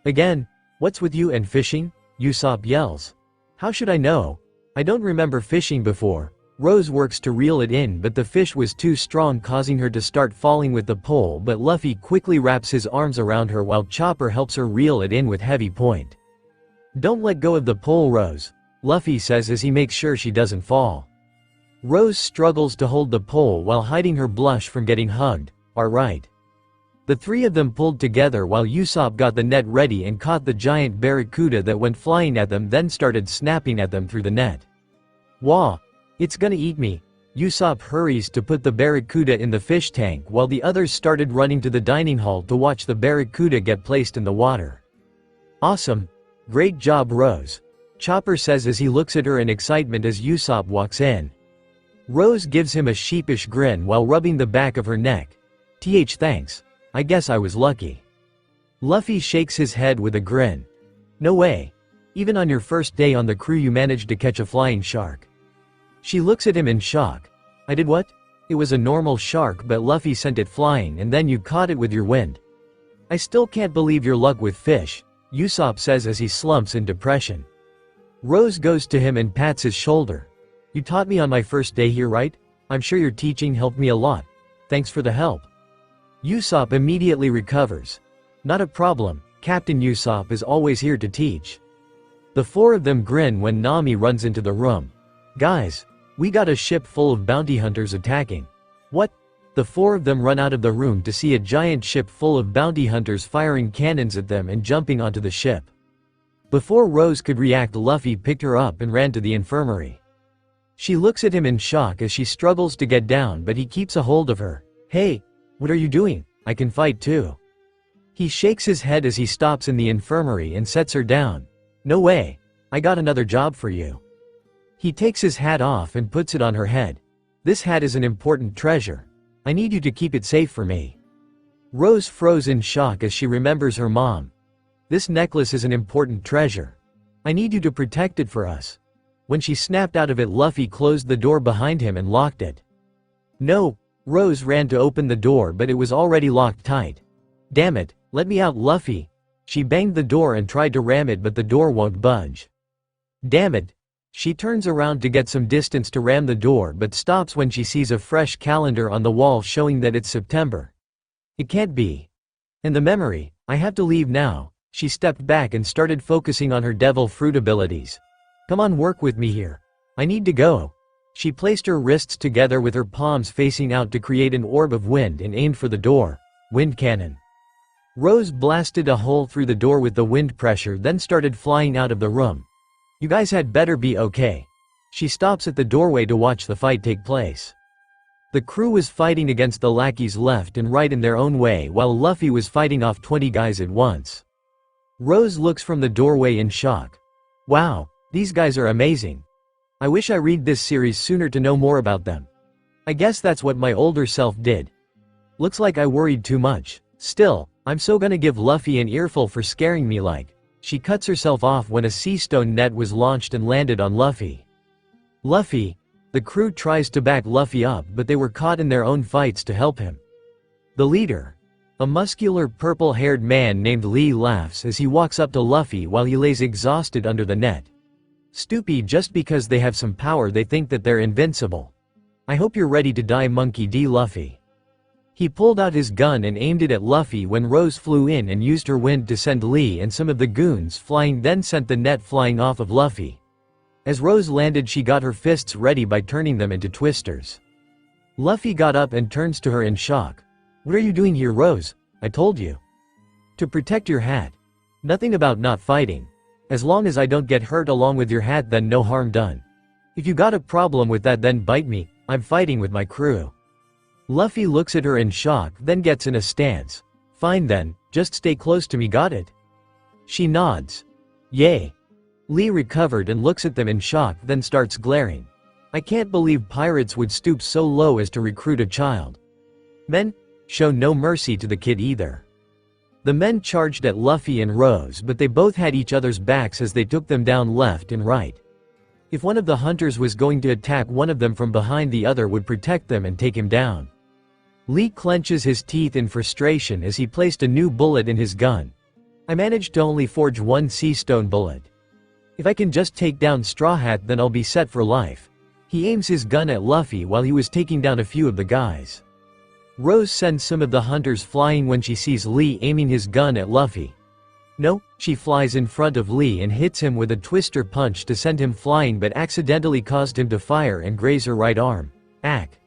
Again, what's with you and fishing? Usopp yells. How should I know? I don't remember fishing before. Rose works to reel it in, but the fish was too strong, causing her to start falling with the pole, but Luffy quickly wraps his arms around her while Chopper helps her reel it in with heavy point. Don't let go of the pole, Rose, Luffy says as he makes sure she doesn't fall. Rose struggles to hold the pole while hiding her blush from getting hugged. Alright. The three of them pulled together while Usopp got the net ready and caught the giant barracuda that went flying at them, then started snapping at them through the net. Wah! It's gonna eat me. Usopp hurries to put the barracuda in the fish tank while the others started running to the dining hall to watch the barracuda get placed in the water. Awesome. Great job, Rose, Chopper says as he looks at her in excitement as Usopp walks in. Rose gives him a sheepish grin while rubbing the back of her neck. Thanks. I guess I was lucky. Luffy shakes his head with a grin. No way. Even on your first day on the crew you managed to catch a flying shark. She looks at him in shock. I did what? It was a normal shark, but Luffy sent it flying and then you caught it with your wind. I still can't believe your luck with fish, Usopp says as he slumps in depression. Rose goes to him and pats his shoulder. You taught me on my first day here, right? I'm sure your teaching helped me a lot. Thanks for the help. Usopp immediately recovers. Not a problem, Captain Usopp is always here to teach. The four of them grin when Nami runs into the room. Guys, we got a ship full of bounty hunters attacking. What? The four of them run out of the room to see a giant ship full of bounty hunters firing cannons at them and jumping onto the ship. Before Rose could react, Luffy picked her up and ran to the infirmary. She looks at him in shock as she struggles to get down, but he keeps a hold of her. Hey, what are you doing? I can fight too. He shakes his head as he stops in the infirmary and sets her down. No way. I got another job for you. He takes his hat off and puts it on her head. This hat is an important treasure. I need you to keep it safe for me. Rose froze in shock as she remembers her mom. This necklace is an important treasure. I need you to protect it for us. When she snapped out of it, Luffy closed the door behind him and locked it. No, Rose ran to open the door, but it was already locked tight. Damn it, let me out, Luffy. She banged the door and tried to ram it, but the door won't budge. Damn it. She turns around to get some distance to ram the door, but stops when she sees a fresh calendar on the wall showing that it's September. It can't be. And the memory, I have to leave now. She stepped back and started focusing on her devil fruit abilities. Come on, work with me here. I need to go. She placed her wrists together with her palms facing out to create an orb of wind and aimed for the door. Wind cannon. Rose blasted a hole through the door with the wind pressure, then started flying out of the room. You guys had better be okay. She stops at the doorway to watch the fight take place. The crew was fighting against the lackeys left and right in their own way, while Luffy was fighting off 20 guys at once. Rose looks from the doorway in shock. Wow, these guys are amazing. I wish I read this series sooner to know more about them. I guess that's what my older self did. Looks like I worried too much. Still, I'm so gonna give Luffy an earful for scaring me like. She cuts herself off when a sea stone net was launched and landed on Luffy. Luffy. The crew tries to back Luffy up, but they were caught in their own fights to help him. The leader. A muscular purple-haired man named Lee laughs as he walks up to Luffy while he lays exhausted under the net. Stupid, just because they have some power they think that they're invincible. I hope you're ready to die, Monkey D. Luffy. He pulled out his gun and aimed it at Luffy when Rose flew in and used her wind to send Lee and some of the goons flying, then sent the net flying off of Luffy. As Rose landed, she got her fists ready by turning them into twisters. Luffy got up and turns to her in shock. "What are you doing here, Rose? I told you. To protect your hat. Nothing about not fighting. As long as I don't get hurt along with your hat, then no harm done. If you got a problem with that, then bite me. I'm fighting with my crew." Luffy looks at her in shock, then gets in a stance. "Fine then, just stay close to me, got it?" She nods. "Yay." Lee recovered and looks at them in shock, then starts glaring. "I can't believe pirates would stoop so low as to recruit a child." Men show no mercy to the kid either. The men charged at Luffy and Rose, but they both had each other's backs as they took them down left and right. If one of the hunters was going to attack one of them from behind, the other would protect them and take him down. Lee clenches his teeth in frustration as he placed a new bullet in his gun. "I managed to only forge one sea stone bullet. If I can just take down Straw Hat, then I'll be set for life." He aims his gun at Luffy while he was taking down a few of the guys. Rose sends some of the hunters flying when she sees Lee aiming his gun at Luffy. No, she flies in front of Lee and hits him with a twister punch to send him flying, but accidentally caused him to fire and graze her right arm. Ack.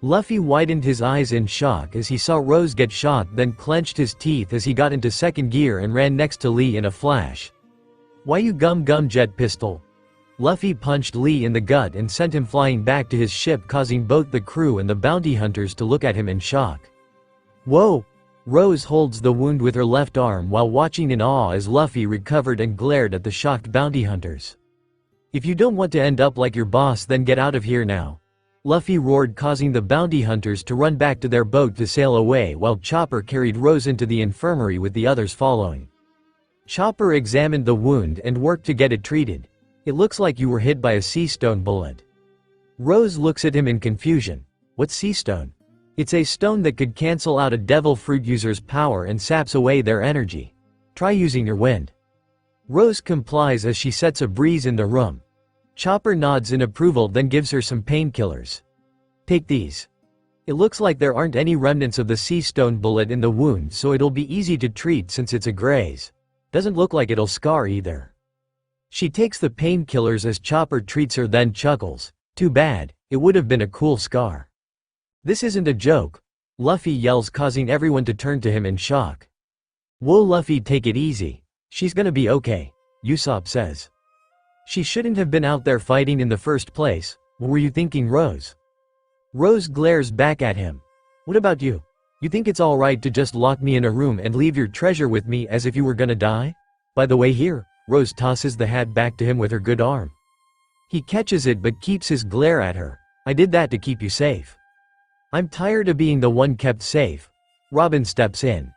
Luffy widened his eyes in shock as he saw Rose get shot, then clenched his teeth as he got into second gear and ran next to Lee in a flash. "Why you gum jet pistol?" Luffy punched Lee in the gut and sent him flying back to his ship, causing both the crew and the bounty hunters to look at him in shock. "Whoa!" Rose holds the wound with her left arm while watching in awe as Luffy recovered and glared at the shocked bounty hunters. "If you don't want to end up like your boss, then get out of here now," Luffy roared, causing the bounty hunters to run back to their boat to sail away while Chopper carried Rose into the infirmary with the others following. Chopper examined the wound and worked to get it treated. "It looks like you were hit by a sea stone bullet." Rose looks at him in confusion. "What's sea stone?" "It's a stone that could cancel out a devil fruit user's power and saps away their energy. Try using your wind." Rose complies as she sets a breeze in the room. Chopper nods in approval, then gives her some painkillers. "Take these. It looks like there aren't any remnants of the sea stone bullet in the wound, so it'll be easy to treat since it's a graze. Doesn't look like it'll scar either." She takes the painkillers as Chopper treats her, then chuckles. "Too bad, it would have been a cool scar." "This isn't a joke," Luffy yells, causing everyone to turn to him in shock. "Whoa Luffy, take it easy. She's gonna be okay," Usopp says. "She shouldn't have been out there fighting in the first place. What were you thinking, Rose?" Rose glares back at him. "What about you? You think it's alright to just lock me in a room and leave your treasure with me as if you were gonna die? By the way, here." Rose tosses the hat back to him with her good arm. He catches it but keeps his glare at her. "I did that to keep you safe." "I'm tired of being the one kept safe." Robin steps in.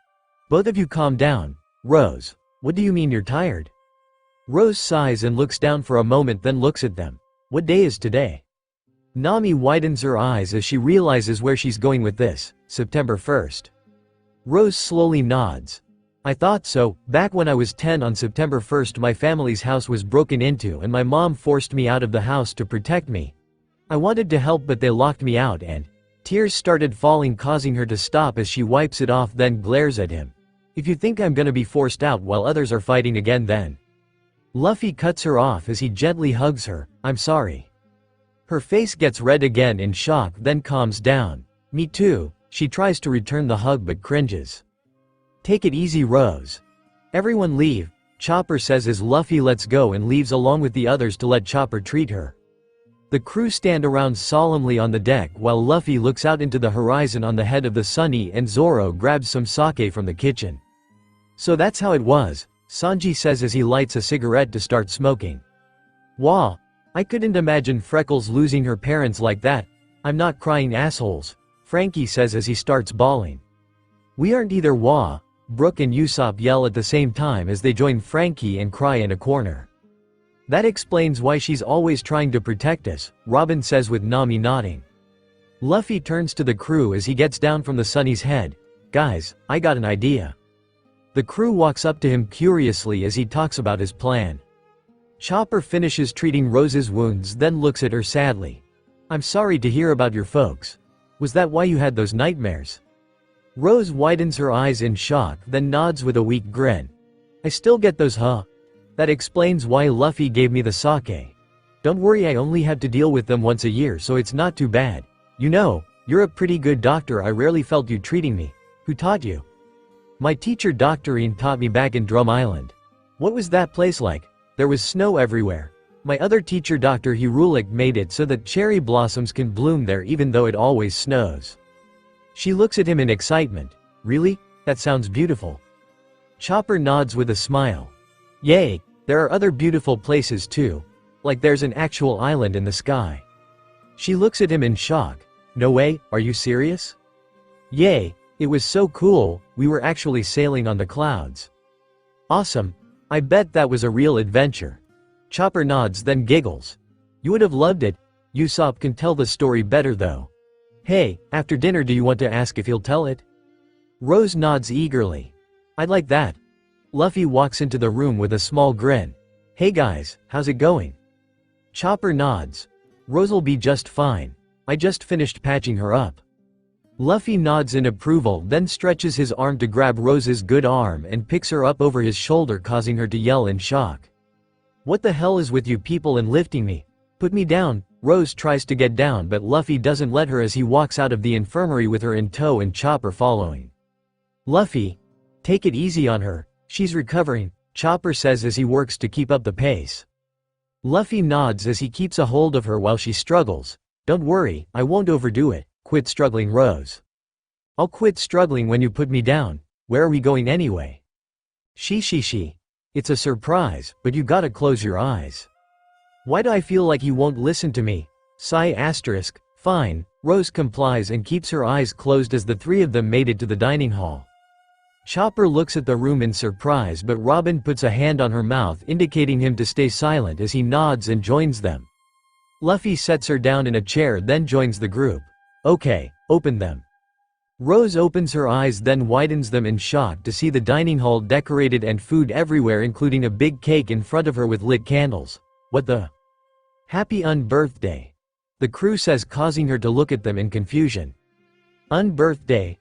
"Both of you calm down." "Rose, what do you mean you're tired?" Rose sighs and looks down for a moment, then looks at them. "What day is today?" Nami widens her eyes as she realizes where she's going with this. "September 1st. Rose slowly nods. "I thought so. Back when I was 10 on September 1st, my family's house was broken into and my mom forced me out of the house to protect me. I wanted to help, but they locked me out," and tears started falling, causing her to stop as she wipes it off, then glares at him. "If you think I'm gonna be forced out while others are fighting again, then..." Luffy cuts her off as he gently hugs her. "I'm sorry." Her face gets red again in shock, then calms down. "Me too." She tries to return the hug but cringes. "Take it easy, Rose. Everyone leave," Chopper says as Luffy lets go and leaves along with the others to let Chopper treat her. The crew stand around solemnly on the deck while Luffy looks out into the horizon on the head of the Sunny, and Zoro grabs some sake from the kitchen. "So that's how it was," Sanji says as he lights a cigarette to start smoking. "Wah. I couldn't imagine Freckles losing her parents like that. I'm not crying, assholes," Frankie says as he starts bawling. "We aren't either, wah," Brook and Usopp yell at the same time as they join Frankie and cry in a corner. "That explains why she's always trying to protect us," Robin says with Nami nodding. Luffy turns to the crew as he gets down from the Sunny's head. "Guys, I got an idea." The crew walks up to him curiously as he talks about his plan. Chopper finishes treating Rose's wounds, then looks at her sadly. "I'm sorry to hear about your folks. Was that why you had those nightmares?" Rose widens her eyes in shock, then nods with a weak grin. I still get those, huh? That explains why Luffy gave me the sake. Don't worry, I only have to deal with them once a year, so it's not too bad. You know, you're a pretty good doctor. I rarely felt you treating me. Who taught you? My teacher Doctorine taught me back in Drum Island. What was that place like? There was snow everywhere. My other teacher Dr. Hirulik made it so that cherry blossoms can bloom there even though it always snows. She looks at him in excitement. Really? That sounds beautiful. Chopper nods with a smile. Yay, there are other beautiful places too. Like there's an actual island in the sky. She looks at him in shock. No way, are you serious? Yay, it was so cool, we were actually sailing on the clouds. Awesome, I bet that was a real adventure. Chopper nods then giggles. You would have loved it. Usopp can tell the story better though. Hey, after dinner do you want to ask if he'll tell it? Rose nods eagerly. I'd like that. Luffy walks into the room with a small grin. Hey guys, how's it going? Chopper nods. Rose'll be just fine. I just finished patching her up. Luffy nods in approval, then stretches his arm to grab Rose's good arm and picks her up over his shoulder, causing her to yell in shock. What the hell is with you people and lifting me? Put me down. Rose tries to get down, but Luffy doesn't let her as he walks out of the infirmary with her in tow and Chopper following. Luffy, take it easy on her. She's recovering, Chopper says as he works to keep up the pace. Luffy nods as he keeps a hold of her while she struggles. Don't worry, I won't overdo it. Quit struggling, Rose. I'll quit struggling when you put me down. Where are we going anyway? She. It's a surprise, but you gotta close your eyes. Why do I feel like you won't listen to me? Sigh asterisk. Fine. Rose complies and keeps her eyes closed as the three of them made it to the dining hall. Chopper looks at the room in surprise, but Robin puts a hand on her mouth indicating him to stay silent as he nods and joins them. Luffy sets her down in a chair then joins the group. Okay, open them. Rose opens her eyes then widens them in shock to see the dining hall decorated and food everywhere, including a big cake in front of her with lit candles. What the? Happy unbirthday. The crew says, causing her to look at them in confusion. Unbirthday?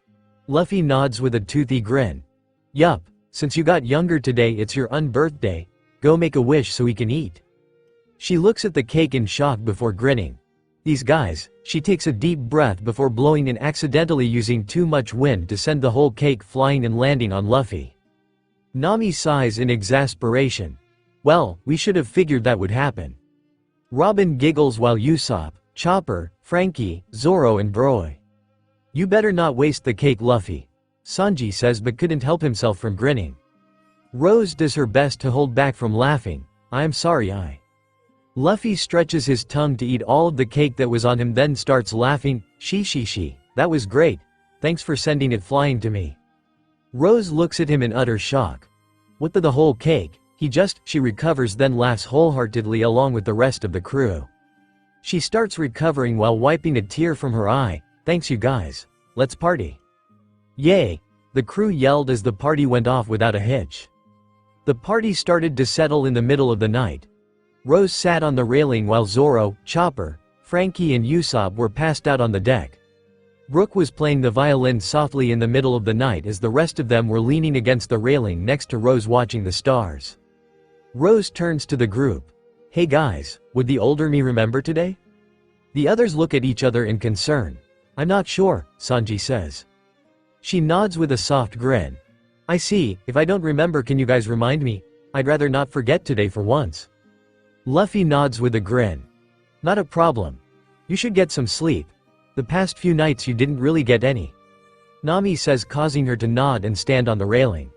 Luffy nods with a toothy grin. Yup, since you got younger today it's your unbirthday. Go make a wish so we can eat. She looks at the cake in shock before grinning. These guys, she takes a deep breath before blowing in, accidentally using too much wind to send the whole cake flying and landing on Luffy. Nami sighs in exasperation. Well, we should have figured that would happen. Robin giggles while Usopp, Chopper, Frankie, Zoro and Broy. You better not waste the cake, Luffy. Sanji says but couldn't help himself from grinning. Rose does her best to hold back from laughing. I'm sorry, Luffy stretches his tongue to eat all of the cake that was on him then starts laughing. She. That was great. Thanks for sending it flying to me. Rose looks at him in utter shock. What the whole cake? She recovers then laughs wholeheartedly along with the rest of the crew. She starts recovering while wiping a tear from her eye. Thanks you guys. Let's party. Yay! The crew yelled as the party went off without a hitch. The party started to settle in the middle of the night. Rose sat on the railing while Zoro, Chopper, Frankie and Usopp were passed out on the deck. Brook was playing the violin softly in the middle of the night as the rest of them were leaning against the railing next to Rose watching the stars. Rose turns to the group. Hey guys, would the older me remember today? The others look at each other in concern. I'm not sure, Sanji says. She nods with a soft grin. I see, if I don't remember can you guys remind me? I'd rather not forget today for once. Luffy nods with a grin. Not a problem. You should get some sleep. The past few nights you didn't really get any. Nami says, causing her to nod and stand on the railing.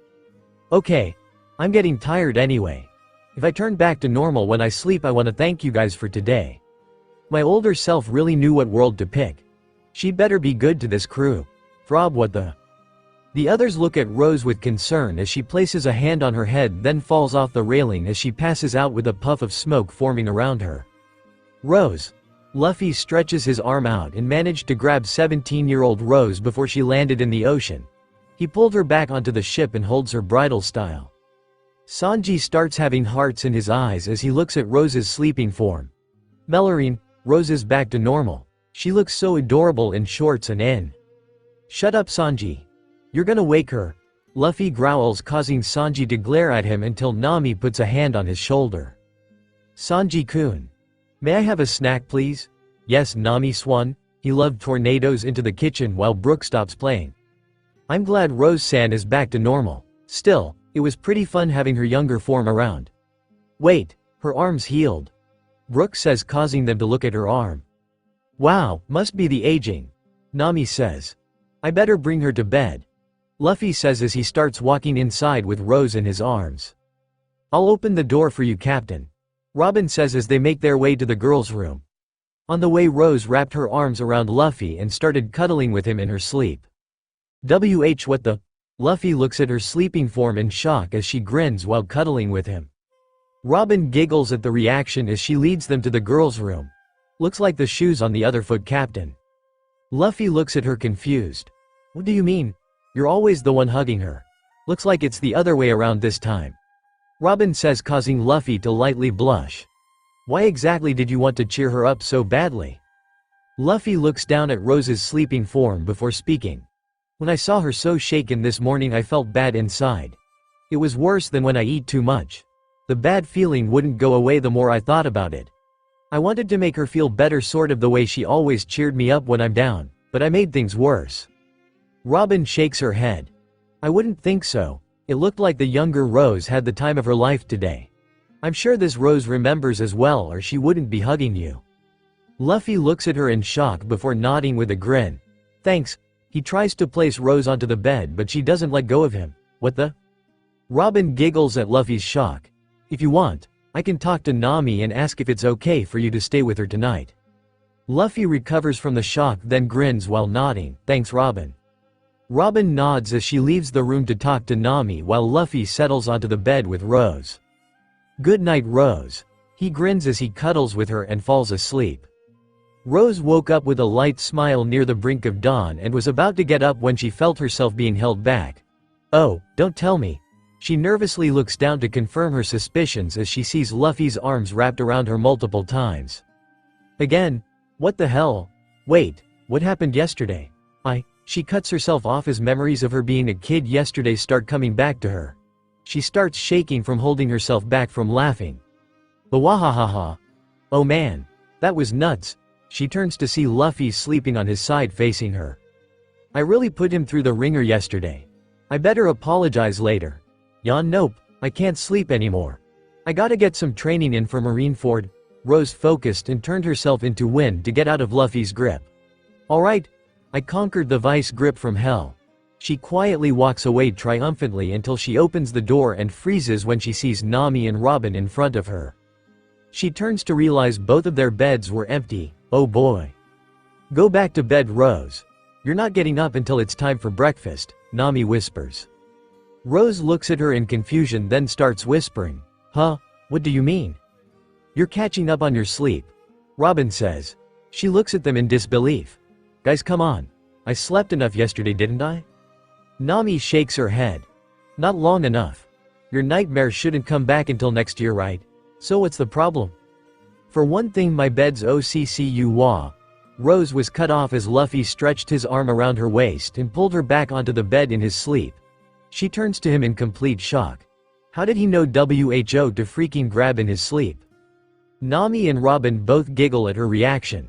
Okay. I'm getting tired anyway. If I turn back to normal when I sleep I want to thank you guys for today. My older self really knew what world to pick. She'd better be good to this crew. Throb what the? The others look at Rose with concern as she places a hand on her head then falls off the railing as she passes out with a puff of smoke forming around her. Rose. Luffy stretches his arm out and managed to grab 17-year-old Rose before she landed in the ocean. He pulled her back onto the ship and holds her bridal style. Sanji starts having hearts in his eyes as he looks at Rose's sleeping form. Melorine, Rose is back to normal. She looks so adorable in shorts and in. Shut up, Sanji. You're gonna wake her. Luffy growls, causing Sanji to glare at him until Nami puts a hand on his shoulder. Sanji-kun. May I have a snack please? Yes, Nami-swan. He loved tornadoes into the kitchen while Brook stops playing. I'm glad Rose-san is back to normal. Still, it was pretty fun having her younger form around. Wait, her arm's healed. Brook says, causing them to look at her arm. Wow, must be the aging. Nami says. I better bring her to bed. Luffy says as he starts walking inside with Rose in his arms. I'll open the door for you, Captain. Robin says as they make their way to the girls' room. On the way, Rose wrapped her arms around Luffy and started cuddling with him in her sleep. What the? Luffy looks at her sleeping form in shock as she grins while cuddling with him. Robin giggles at the reaction as she leads them to the girls' room. Looks like the shoes on the other foot, Captain. Luffy looks at her confused. What do you mean? You're always the one hugging her. Looks like it's the other way around this time. Robin says, causing Luffy to lightly blush. Why exactly did you want to cheer her up so badly? Luffy looks down at Rose's sleeping form before speaking. When I saw her so shaken this morning, I felt bad inside. It was worse than when I eat too much. The bad feeling wouldn't go away the more I thought about it. I wanted to make her feel better, sort of the way she always cheered me up when I'm down, but I made things worse. Robin shakes her head. I wouldn't think so. It looked like the younger Rose had the time of her life today. I'm sure this Rose remembers as well, or she wouldn't be hugging you. Luffy looks at her in shock before nodding with a grin. Thanks. He tries to place Rose onto the bed, but she doesn't let go of him. What the? Robin giggles at Luffy's shock. If you want, I can talk to Nami and ask if it's okay for you to stay with her tonight. Luffy recovers from the shock, then grins while nodding. Thanks, Robin. Robin nods as she leaves the room to talk to Nami while Luffy settles onto the bed with Rose. Good night, Rose. He grins as he cuddles with her and falls asleep. Rose woke up with a light smile near the brink of dawn and was about to get up when she felt herself being held back. Oh, don't tell me. She nervously looks down to confirm her suspicions as she sees Luffy's arms wrapped around her multiple times. Again? What the hell? Wait, what happened yesterday? She cuts herself off as memories of her being a kid yesterday start coming back to her. She starts shaking from holding herself back from laughing. Wahahaha. Oh man, that was nuts. She turns to see Luffy sleeping on his side facing her. I really put him through the ringer yesterday. I better apologize later. Yawn, nope, I can't sleep anymore. I gotta get some training in for Marineford. Rose focused and turned herself into wind to get out of Luffy's grip. Alright, I conquered the vice grip from hell. She quietly walks away triumphantly until she opens the door and freezes when she sees Nami and Robin in front of her. She turns to realize both of their beds were empty. Oh boy. Go back to bed, Rose. You're not getting up until it's time for breakfast, Nami whispers. Rose looks at her in confusion, then starts whispering. Huh? What do you mean? You're catching up on your sleep, Robin says. She looks at them in disbelief. Guys, come on. I slept enough yesterday, didn't I? Nami shakes her head. Not long enough. Your nightmare shouldn't come back until next year, right? So what's the problem? For one thing, my bed's OCCU. Rose was cut off as Luffy stretched his arm around her waist and pulled her back onto the bed in his sleep. She turns to him in complete shock. How did he know WHO to freaking grab in his sleep? Nami and Robin both giggle at her reaction.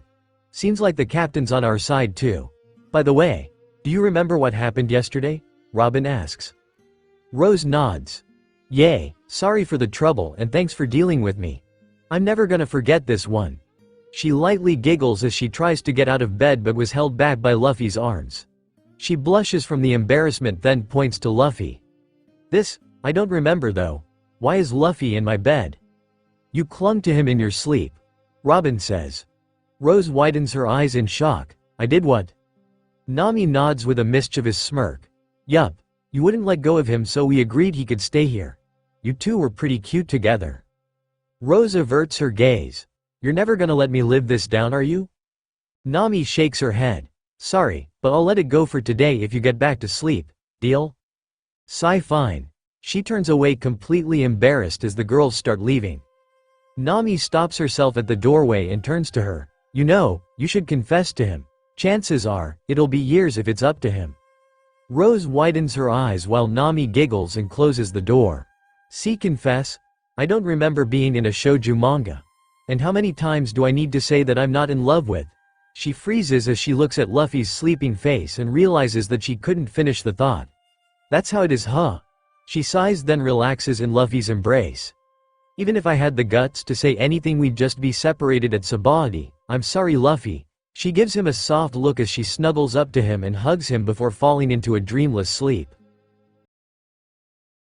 Seems like the captain's on our side too. By the way, do you remember what happened yesterday? Robin asks. Rose nods. Yay, sorry for the trouble and thanks for dealing with me. I'm never gonna forget this one. She lightly giggles as she tries to get out of bed but was held back by Luffy's arms. She blushes from the embarrassment, then points to Luffy. This, I don't remember though. Why is Luffy in my bed? You clung to him in your sleep, Robin says. Rose widens her eyes in shock. I did what? Nami nods with a mischievous smirk. Yup, you wouldn't let go of him, so we agreed he could stay here. You two were pretty cute together. Rose averts her gaze. You're never gonna let me live this down, are you? Nami shakes her head. Sorry, but I'll let it go for today if you get back to sleep. Deal? Sigh, fine. She turns away completely embarrassed as the girls start leaving. Nami stops herself at the doorway and turns to her. You know, you should confess to him. Chances are, it'll be years if it's up to him. Rose widens her eyes while Nami giggles and closes the door. See, confess? I don't remember being in a shoujo manga. And how many times do I need to say that I'm not in love with? She freezes as she looks at Luffy's sleeping face and realizes that she couldn't finish the thought. That's how it is, huh? She sighs, then relaxes in Luffy's embrace. Even if I had the guts to say anything, we'd just be separated at Sabaody. I'm sorry, Luffy. She gives him a soft look as she snuggles up to him and hugs him before falling into a dreamless sleep.